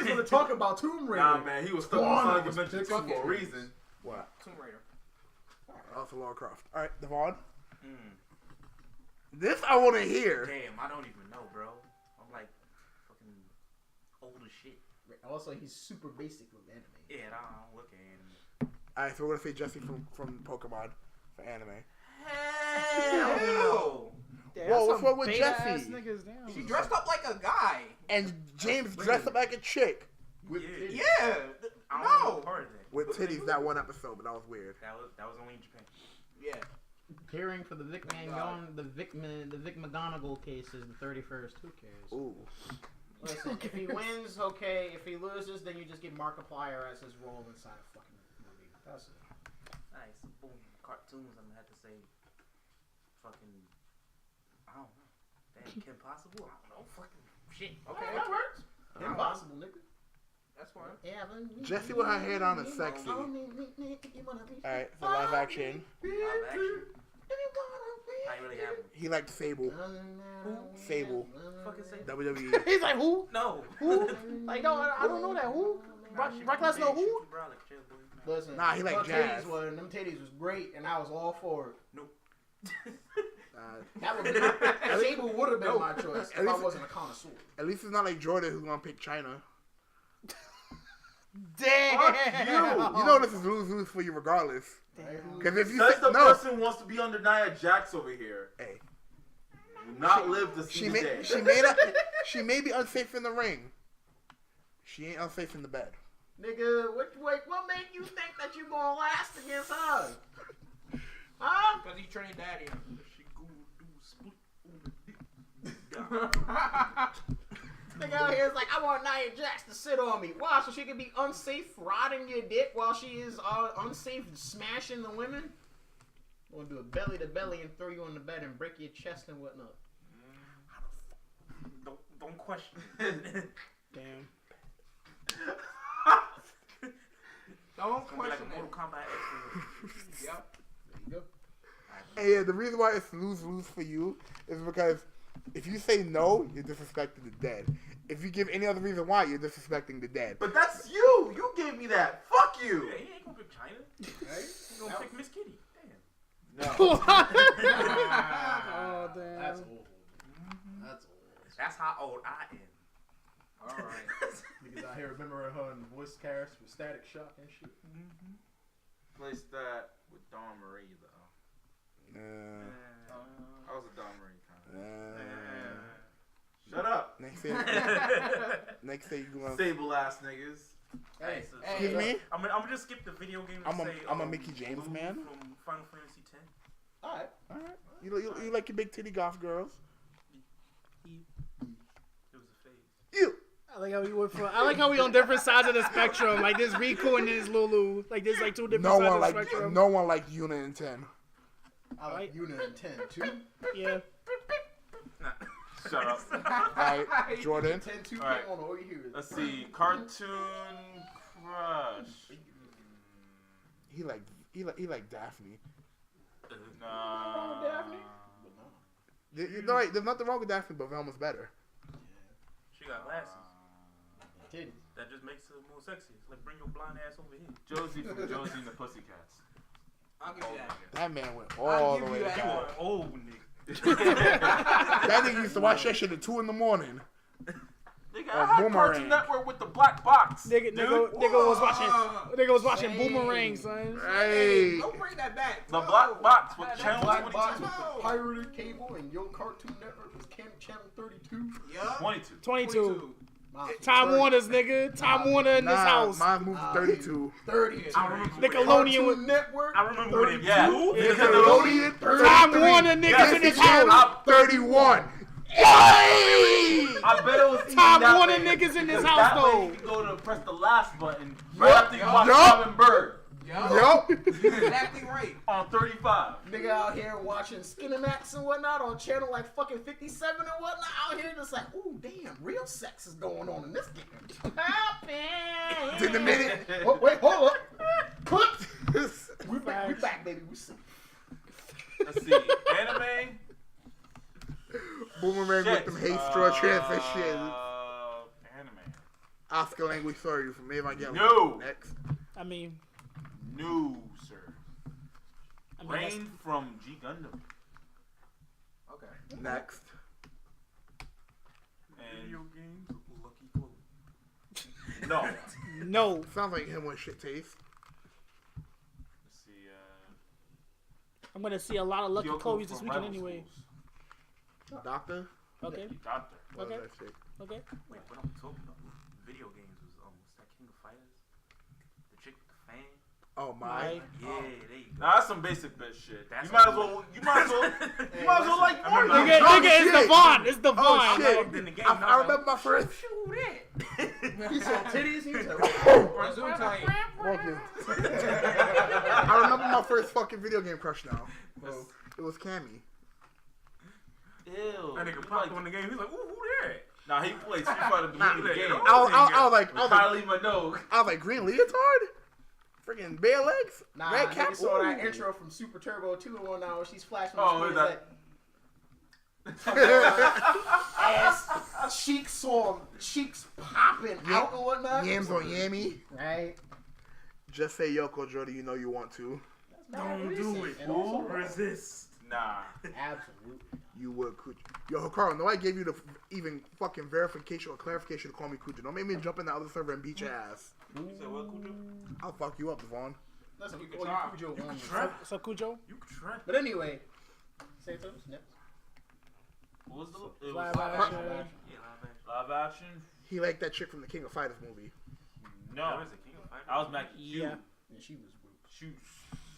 man. want to talk about Tomb Raider. Nah, man, he was stuck on Sonic was Adventure 2 pixel for a titties. reason. What? Tomb Raider. Also Lara Croft. All right, Devon. Mm. This I want to hear. Damn, I don't even know, bro. I'm like fucking old as shit. Also, he's super basic with anime. Yeah, I'm looking. All right, so we're gonna say Jesse from Pokemon for anime. Hell no. Damn, Whoa, that's what's some wrong with beta-ass Jesse? niggas, damn. She dressed up like a guy. And James dressed up like a chick With Yeah. titties. Yeah. I don't know No. part of that. with titties that one episode, but that was weird. That was only in Japan. Yeah. Hearing for the Vic McGonagall case is the 31st. Who cares? Ooh. Listen, if he wins, okay. If he loses, then you just get Markiplier as his role inside a fucking movie. That's it. Nice. Boom. Cartoons, I'm gonna have to say fucking I don't know. Damn, Kim Possible? I don't know. Fucking shit. Okay, that works. Impossible, nigga. That's fine. Jesse with her head on is sexy. All right, so live action. Live action. I really have one. He liked Sable. Sable. Fucking say WWE. He's like, who? no. Who? Like, no, I don't know that. Who? Brock Lesnar, who? Listen, Nah, he like them jazz. Them titties was great, and I was all for it. Nope. That would be Sable would have been my choice if I least- wasn't a connoisseur. At least it's not like Jordan who's gonna pick China. Damn. You know this is lose for you regardless. Because if you Says say, the no, person who wants to be under Nia Jax over here. hey, Will not live to see the day. she may be unsafe in the ring. She ain't unsafe in the bed. Nigga, what made you think that you gonna last against her? Huh? Because he trained daddy. Nigga out here is like, I want Nia Jax to sit on me. Why? So she can be unsafe riding your dick while she is unsafe smashing the women? I'm gonna do a belly to belly and throw you on the bed and break your chest and whatnot. Don't question. Damn. Don't It's gonna be like question a Mortal it. Kombat X. Yep. There you go. And yeah, the reason why it's lose for you is because if you say no, you're disrespecting the dead. If you give any other reason why, you're disrespecting the dead. But that's you. You gave me that. Fuck you. Yeah, he ain't gonna pick China. Right? He's gonna pick Miss Kitty. Damn. No. Oh, damn. That's old. That's old. That's how old I am. Alright. Niggas out here remembering her in voice characters with Static Shock and shit. Place that with Dawn Marie though. I was a Dawn Marie kind of. Shut up. Next thing you gonna. Stable ass niggas. Hey, Excuse me? I'm gonna just skip the video game and say I'm a Mickey James Lou man. from Final Fantasy X. Alright. All right. You like your big titty goth girls? It was a phase. You. I like how we on different sides of the spectrum. Like this Riku and this Lulu. Like there's like two different No sides one of the like spectrum. no one like Yuna and 10. I like Unit and 10 too. Yeah. Shut up. All right, Jordan. 10 2 All right. on all you hear is. Let's see. Cartoon Crush. He like Daphne. Nah. There's nothing wrong with Daphne, but Velma's better. She got glasses. Titties. That just makes her more sexy. It's like bring your blind ass over here. Josie from Josie and the Pussycats. I'll give you that. That man went I'll all give the way you that. You down. an old nigga. That nigga used to watch that shit at 2 in the morning. Nigga, Oh, I had Boomerang. Cartoon Network with the black box. Nigga was watching Boomerang, son. Hey. Don't bring that back. The No. black box with That channel black 22. box. The pirated cable and your Cartoon Network was channel 32. Yup. 22. 22. Nah, Time 30. Warner's, nigga. Time Warner in this house. Mine moved to 32. 30. I remember Nickelodeon with Network. I remember when it Yeah. blew. Nickelodeon 33. Time Warner niggas in this house. I'm 31. Yay! I bet it was even Time that Warner way, niggas in this because house, that way though. you can go to press the last button right after you watch Yup. Robin Bird. Yup. You're exactly right. On 35. Nigga out here watching Skinemax and whatnot on channel like fucking 57 and whatnot. Out here just like, ooh, damn, real sex is going on in this game. Happy. In a minute. Oh, wait, hold up. Put. We Facts. back, baby. We see. Let's see. Anime. Boomerang with them hate straw transitions. Anime. Oscar language, sorry from me. I get No. Next. I mean, No, sir. that's- Rain from G Gundam. Okay. Next. And Video games, Lucky Chloe. no. no. Sounds like him with shit taste. Let's see. I'm gonna see a lot of Lucky Kyoko Chloe's this from weekend Rival anyway. Schools. Doctor? Okay. Doctor. What Okay. was that shit? Okay. Wait, what I'm talking about? Video games was what's that King of Fighters? The chick with the fan? Oh my. Right. Yeah, there you go. Nah, that's some basic bitch shit. That's You might as what- well. You might as well. You might as well like more. remember- than Nigga, that. it's shit. Devon. It's Devon. Oh shit. in the game, I remember my first. Shoot it. He saw titties. He was like, Zoom tight. Fuck you. I remember my first fucking video game crush now. That's- It was Cammy. Ew. That nigga You popped like- on the game. He's like, ooh, who that? Nah, he played Street Fighter the movie Nah, game. nah. I was like, Kylie Minogue. Green Leotard? Freaking bare legs? nah, Red nigga cap? saw that Ooh. intro from Super Turbo 2 and 1 now where she's flashing Oh, the is screen. It's like, ass, cheeks popping out and whatnot. Yams on Yammy. Right? Just say Yoko Jody, you know you want to. Don't do it. And also, Resist. Nah. absolutely. You would, Kuja. Yo, Hikaru, no, I gave you the even fucking verification or clarification to call me Kuja. Don't make me jump in the other server and beat your ass. You said what, Kujo? I'll fuck you up, Devon. Listen, we You call can try. you Cujo You can only. try. So Cujo, You can try. But anyway, Santos, next. What was the? It was live live action. Yeah, live action. Live action? He liked that chick from the King of Fighters movie. No. That was a King of Fighters. I was Mackie Q. Yeah. And she was rude. Shoot.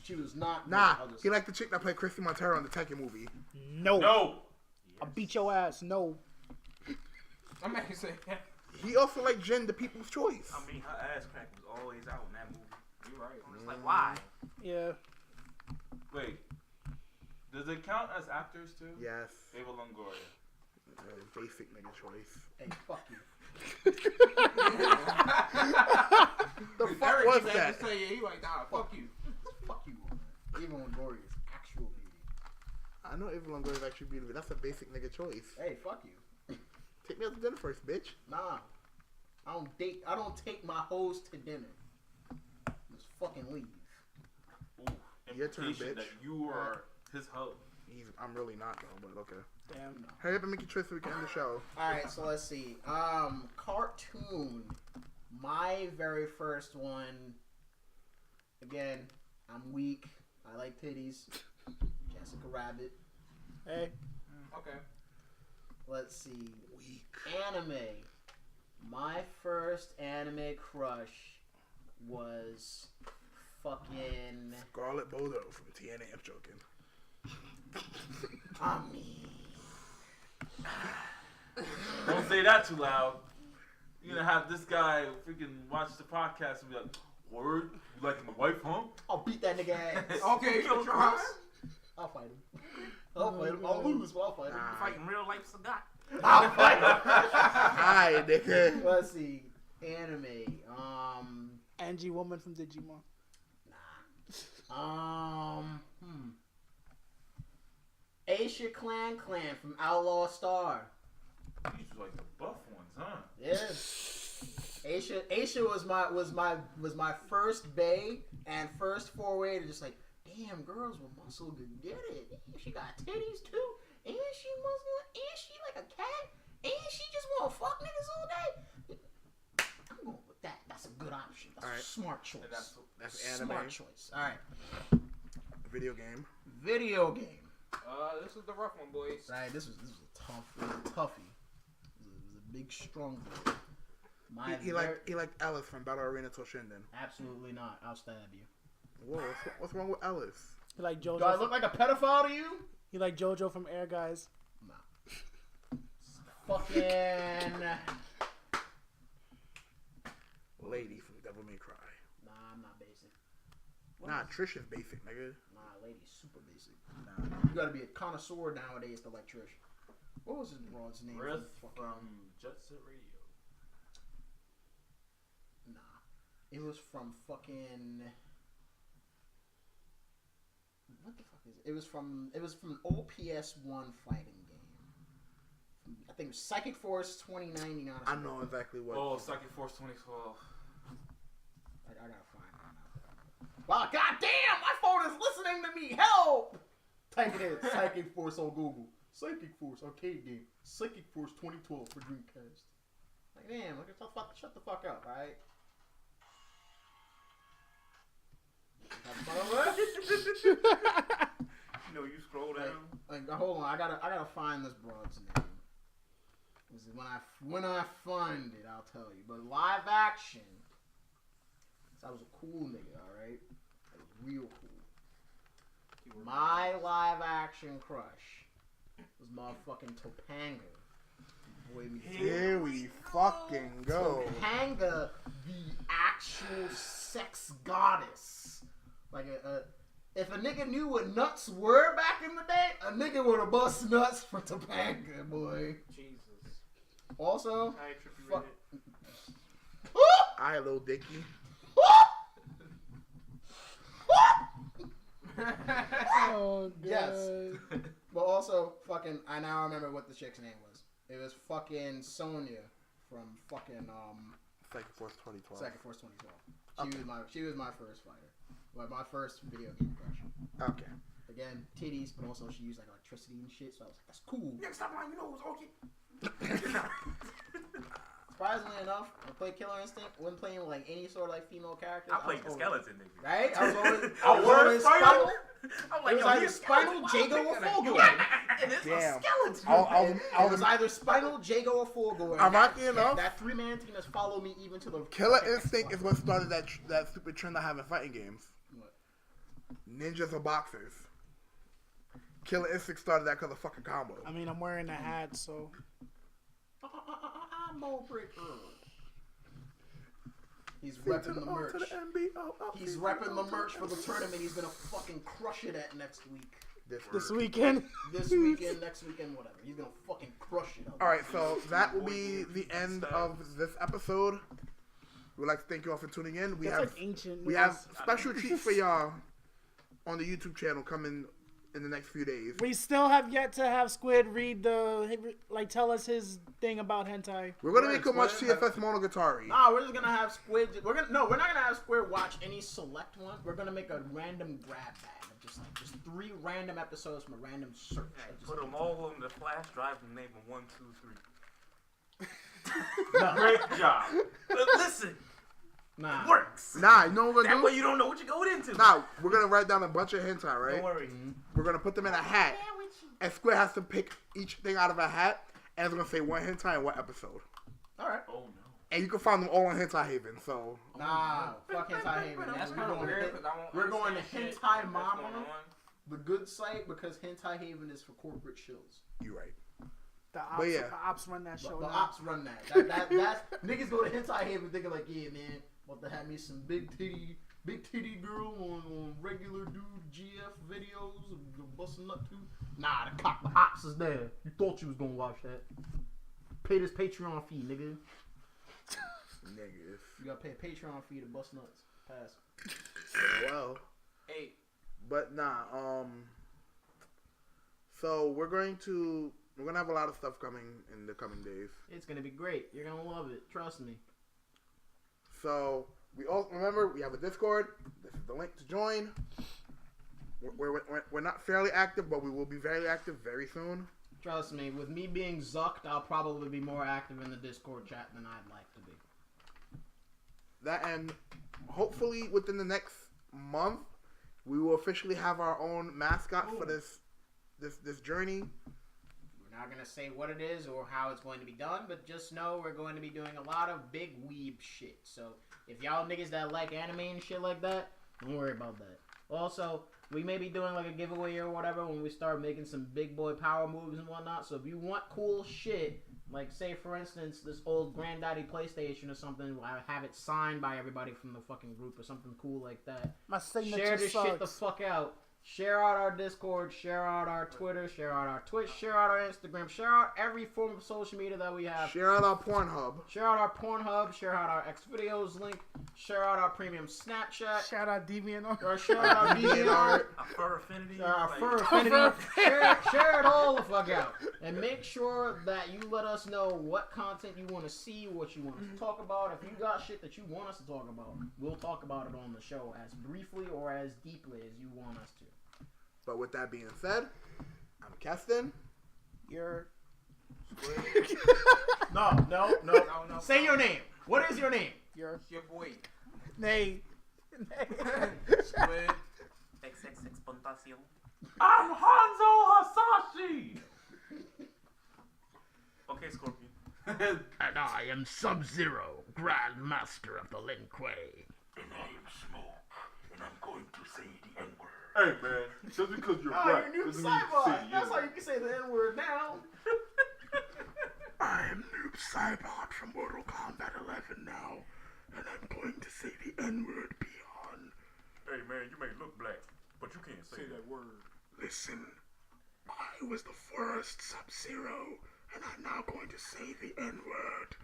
She was not. Nah, I'll just- he liked the chick that played Christy Montero in the Tekken movie. No. No. I'll beat your ass. No. I'm not saying that. He also liked Jen, the People's Choice. I mean, her ass crack was always out in that movie. You're right. I'm just like, why? Yeah. Wait. Does it count as actors too? Yes. Ava Longoria. Basic nigga choice. Hey, fuck you. The fuck was that? Say, yeah, he like, nah, fuck you. Fuck you. Even when Glory is actual beauty. I know Ava Longoria is actually beautiful. That's a basic nigga choice. Hey, fuck you. Take me out to dinner first, bitch. Nah. I don't take my hoes to dinner. Just fucking leave. Ooh. Your turn, Implication bitch. that you are his hoe. I'm really not though, but okay. Damn. Hurry up and make your choice so we can end the show. Alright, so let's see. Cartoon. My very first one. Again, I'm weak. I like titties. Jessica Rabbit. Hey. Okay. Let's see. Weak. Anime. My first anime crush was fucking. Scarlet Bodo from TNA. I'm joking. Don't say that too loud. You're gonna have this guy freaking watch the podcast and be like, "Word, you like my wife, huh?" I'll beat that nigga ass. Okay, you try. I'll fight him. I'll fight him. I'll lose, but I'll fight him. Fighting real life Sagat. I'll fight him. Hi, nigga. Let's see. Anime. Angie Woman from Digimon. Asia Clan from Outlaw Star. These are like the buff ones, huh? Yeah. Asia was my first bae and first foray to just like, damn, girls with muscle could get it. Damn, she got titties too, and she muscle, and she like a cat, and she just want to fuck niggas all day. I'm going with that. That's a good option. That's Alright. a smart choice. And That's anime. Smart choice. All right. Video game. Video game. This is the rough one, boys. Right. This was a toughie. It was a big strong boy. He liked Ellis from Battle Arena Toshinden. Absolutely not. I'll stab you. Whoa, what's wrong with Ellis? He like Do I JoJo. look like a pedophile to you? He like JoJo from Air Guys. Fucking. Lady from Devil May Cry. Nah, I'm not basic. Nah, Trish is basic, nigga. Nah, lady's super basic. Nah, you gotta be a connoisseur nowadays to like Trish. What was his broad's name? Riff from Jet Set Radio. Nah, it was from fucking. What the fuck is it? It was from OPS 1 fighting game. I think it was Psychic Force 2099. I know exactly what. Oh, Psychic Force 2012. I gotta find that now. Wow, goddamn! My phone is listening to me. Help! Type it in. Psychic Force on Google. Psychic Force arcade game. Psychic Force 2012 for Dreamcast. Like, damn! Shut the fuck up, alright? You know, you scroll down. Like, hold on, I gotta find this broad's name. When I find it, I'll tell you. But live action, I was a cool nigga, all right. I was real cool. My live action crush was motherfucking Topanga. Boy, Here we fucking go. Topanga, the actual sex goddess. Like if a nigga knew what nuts were back in the day, a nigga would have bust nuts for Topanga, boy. Jesus. Also, Hi, Trippy fuck. Reddit. I little Dicky. Oh, God. Yes. But also, fucking, I now remember what the chick's name was. It was fucking Sonya from fucking Psychic Force 2012. Second Force 2012. She was my first fighter. Like my first video game crush. Okay. Again, titties, but also she used like electricity and shit. So I was like, that's cool. Nigga, stop lying. You know it was okay. Surprisingly enough, I played Killer Instinct. Wasn't playing with like any sort of like female characters. I played the skeleton nigga. Right? I was always Spinal. I'm It like, was yo, either he's Spinal, Jago, or Fulgore. And it's Damn. a skeleton. It was either Spinal, Jago, or Fulgore. Ironically enough, That 3-man team has followed me even to the Killer Instinct is what started that stupid trend I have in fighting games. What? Ninjas or boxers. Killer Instinct started that because of fucking combo. I mean, I'm wearing a hat, so. Combo breaker. He's repping the merch. He's repping the merch for the tournament. He's gonna fucking crush it at next week. This weekend. This weekend, next weekend, whatever. He's gonna fucking crush it. Alright, so that will be the end of this episode. We'd like to thank you all for tuning in. We That's have like ancient. we have special treats for y'all on the YouTube channel coming in the next few days. We still have yet to have Squid read tell us his thing about hentai. We're gonna make him watch TFS Monogatari. Nah, we're just gonna have Squid. We're not gonna have Squid watch any select one. We're gonna make a random grab bag of just 3 random episodes from a random search. Put them all on the flash drive and name them 1, 2, 3. No. Great job. Listen, Nah. it works. Nah, you know what we're That gonna way do? you don't know what you're going into. Nah, we're gonna write down a bunch of hentai, right? Don't worry. We're gonna put them in a hat, and Squid has to pick each thing out of a hat, and it's gonna say one hentai in what episode. All right. Oh no. And you can find them all on Hentai Haven. So Nah, fuck Hentai Haven. That's We're kind of going weird to- because I won't we're going to understand shit Hentai that's Mama. going on. the good site because Hentai Haven is for corporate shills. you're right. The ops run that show. The now. ops run that. That's niggas go to Hentai Haven thinking like, yeah, man, about to have me some big titty girl on regular dude GF videos, busting up too. Nah, the ops is there. You thought you was gonna watch that? Pay this Patreon fee, nigga. Negative. You gotta pay a Patreon fee to bust nuts. Pass. Well, Hey, but nah. So we're gonna have a lot of stuff coming in the coming days. It's gonna be great. You're gonna love it. Trust me. So we all remember we have a Discord. This is the link to join. We're not fairly active, but we will be very active very soon. Trust me. With me being zucked, I'll probably be more active in the Discord chat than I'd like to be. That, and hopefully within the next month, we will officially have our own mascot for this journey. We're not gonna say what it is or how it's going to be done, but just know we're going to be doing a lot of big weeb shit. So if y'all niggas that like anime and shit like that, don't worry about that. Also, we may be doing like a giveaway or whatever when we start making some big boy power moves and whatnot. So if you want cool shit, Like, say, for instance, this old Granddaddy PlayStation or something, I have it signed by everybody from the fucking group or something cool like that. My signature Share this sucks. shit the fuck out. Share out our Discord, share out our Twitter, share out our Twitch, share out our Instagram, share out every form of social media that we have. Share out our Pornhub. Share out our Pornhub, share out our X videos link, share out our premium Snapchat, Shout out DeviantArt. or share out our DeviantArt, Our fur affinity. our like, Fur Affinity. Share it all the fuck out. And make sure that you let us know what content you want to see, what you want us to talk about. If you got shit that you want us to talk about, we'll talk about it on the show as briefly or as deeply as you want us to. But with that being said, I'm Keston. You're. No. Say your name. What is your name? You're. Your boy. Nay. With XXX Pontacion. I'm Hanzo Hasashi. Okay, Scorpion. And I am Sub-Zero, Grand Master of the Lin Kuei. And I am Smoke, and I'm going to say the N-word. Hey man, just because you're black You're Noob doesn't mean you can say Saibot. That's how you can say the N-word now. I am Noob Saibot from Mortal Kombat 11 now, and I'm going to say the N-word beyond. Hey man, you may look black, but you can't say that word. Listen, I was the first Sub-Zero, and I'm now going to say the N-word.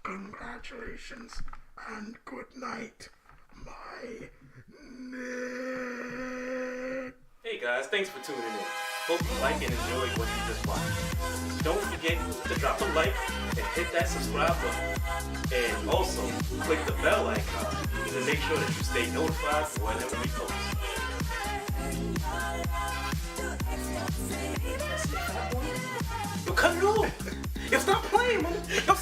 Congratulations, and good night, my Nick. Hey guys, thanks for tuning in. Hope you like and enjoy what you just watched. Don't forget to drop a like and hit that subscribe button. And also, click the bell icon to make sure that you stay notified whenever we post. Yo, cut it off! Yo, stop playing, man! Yo,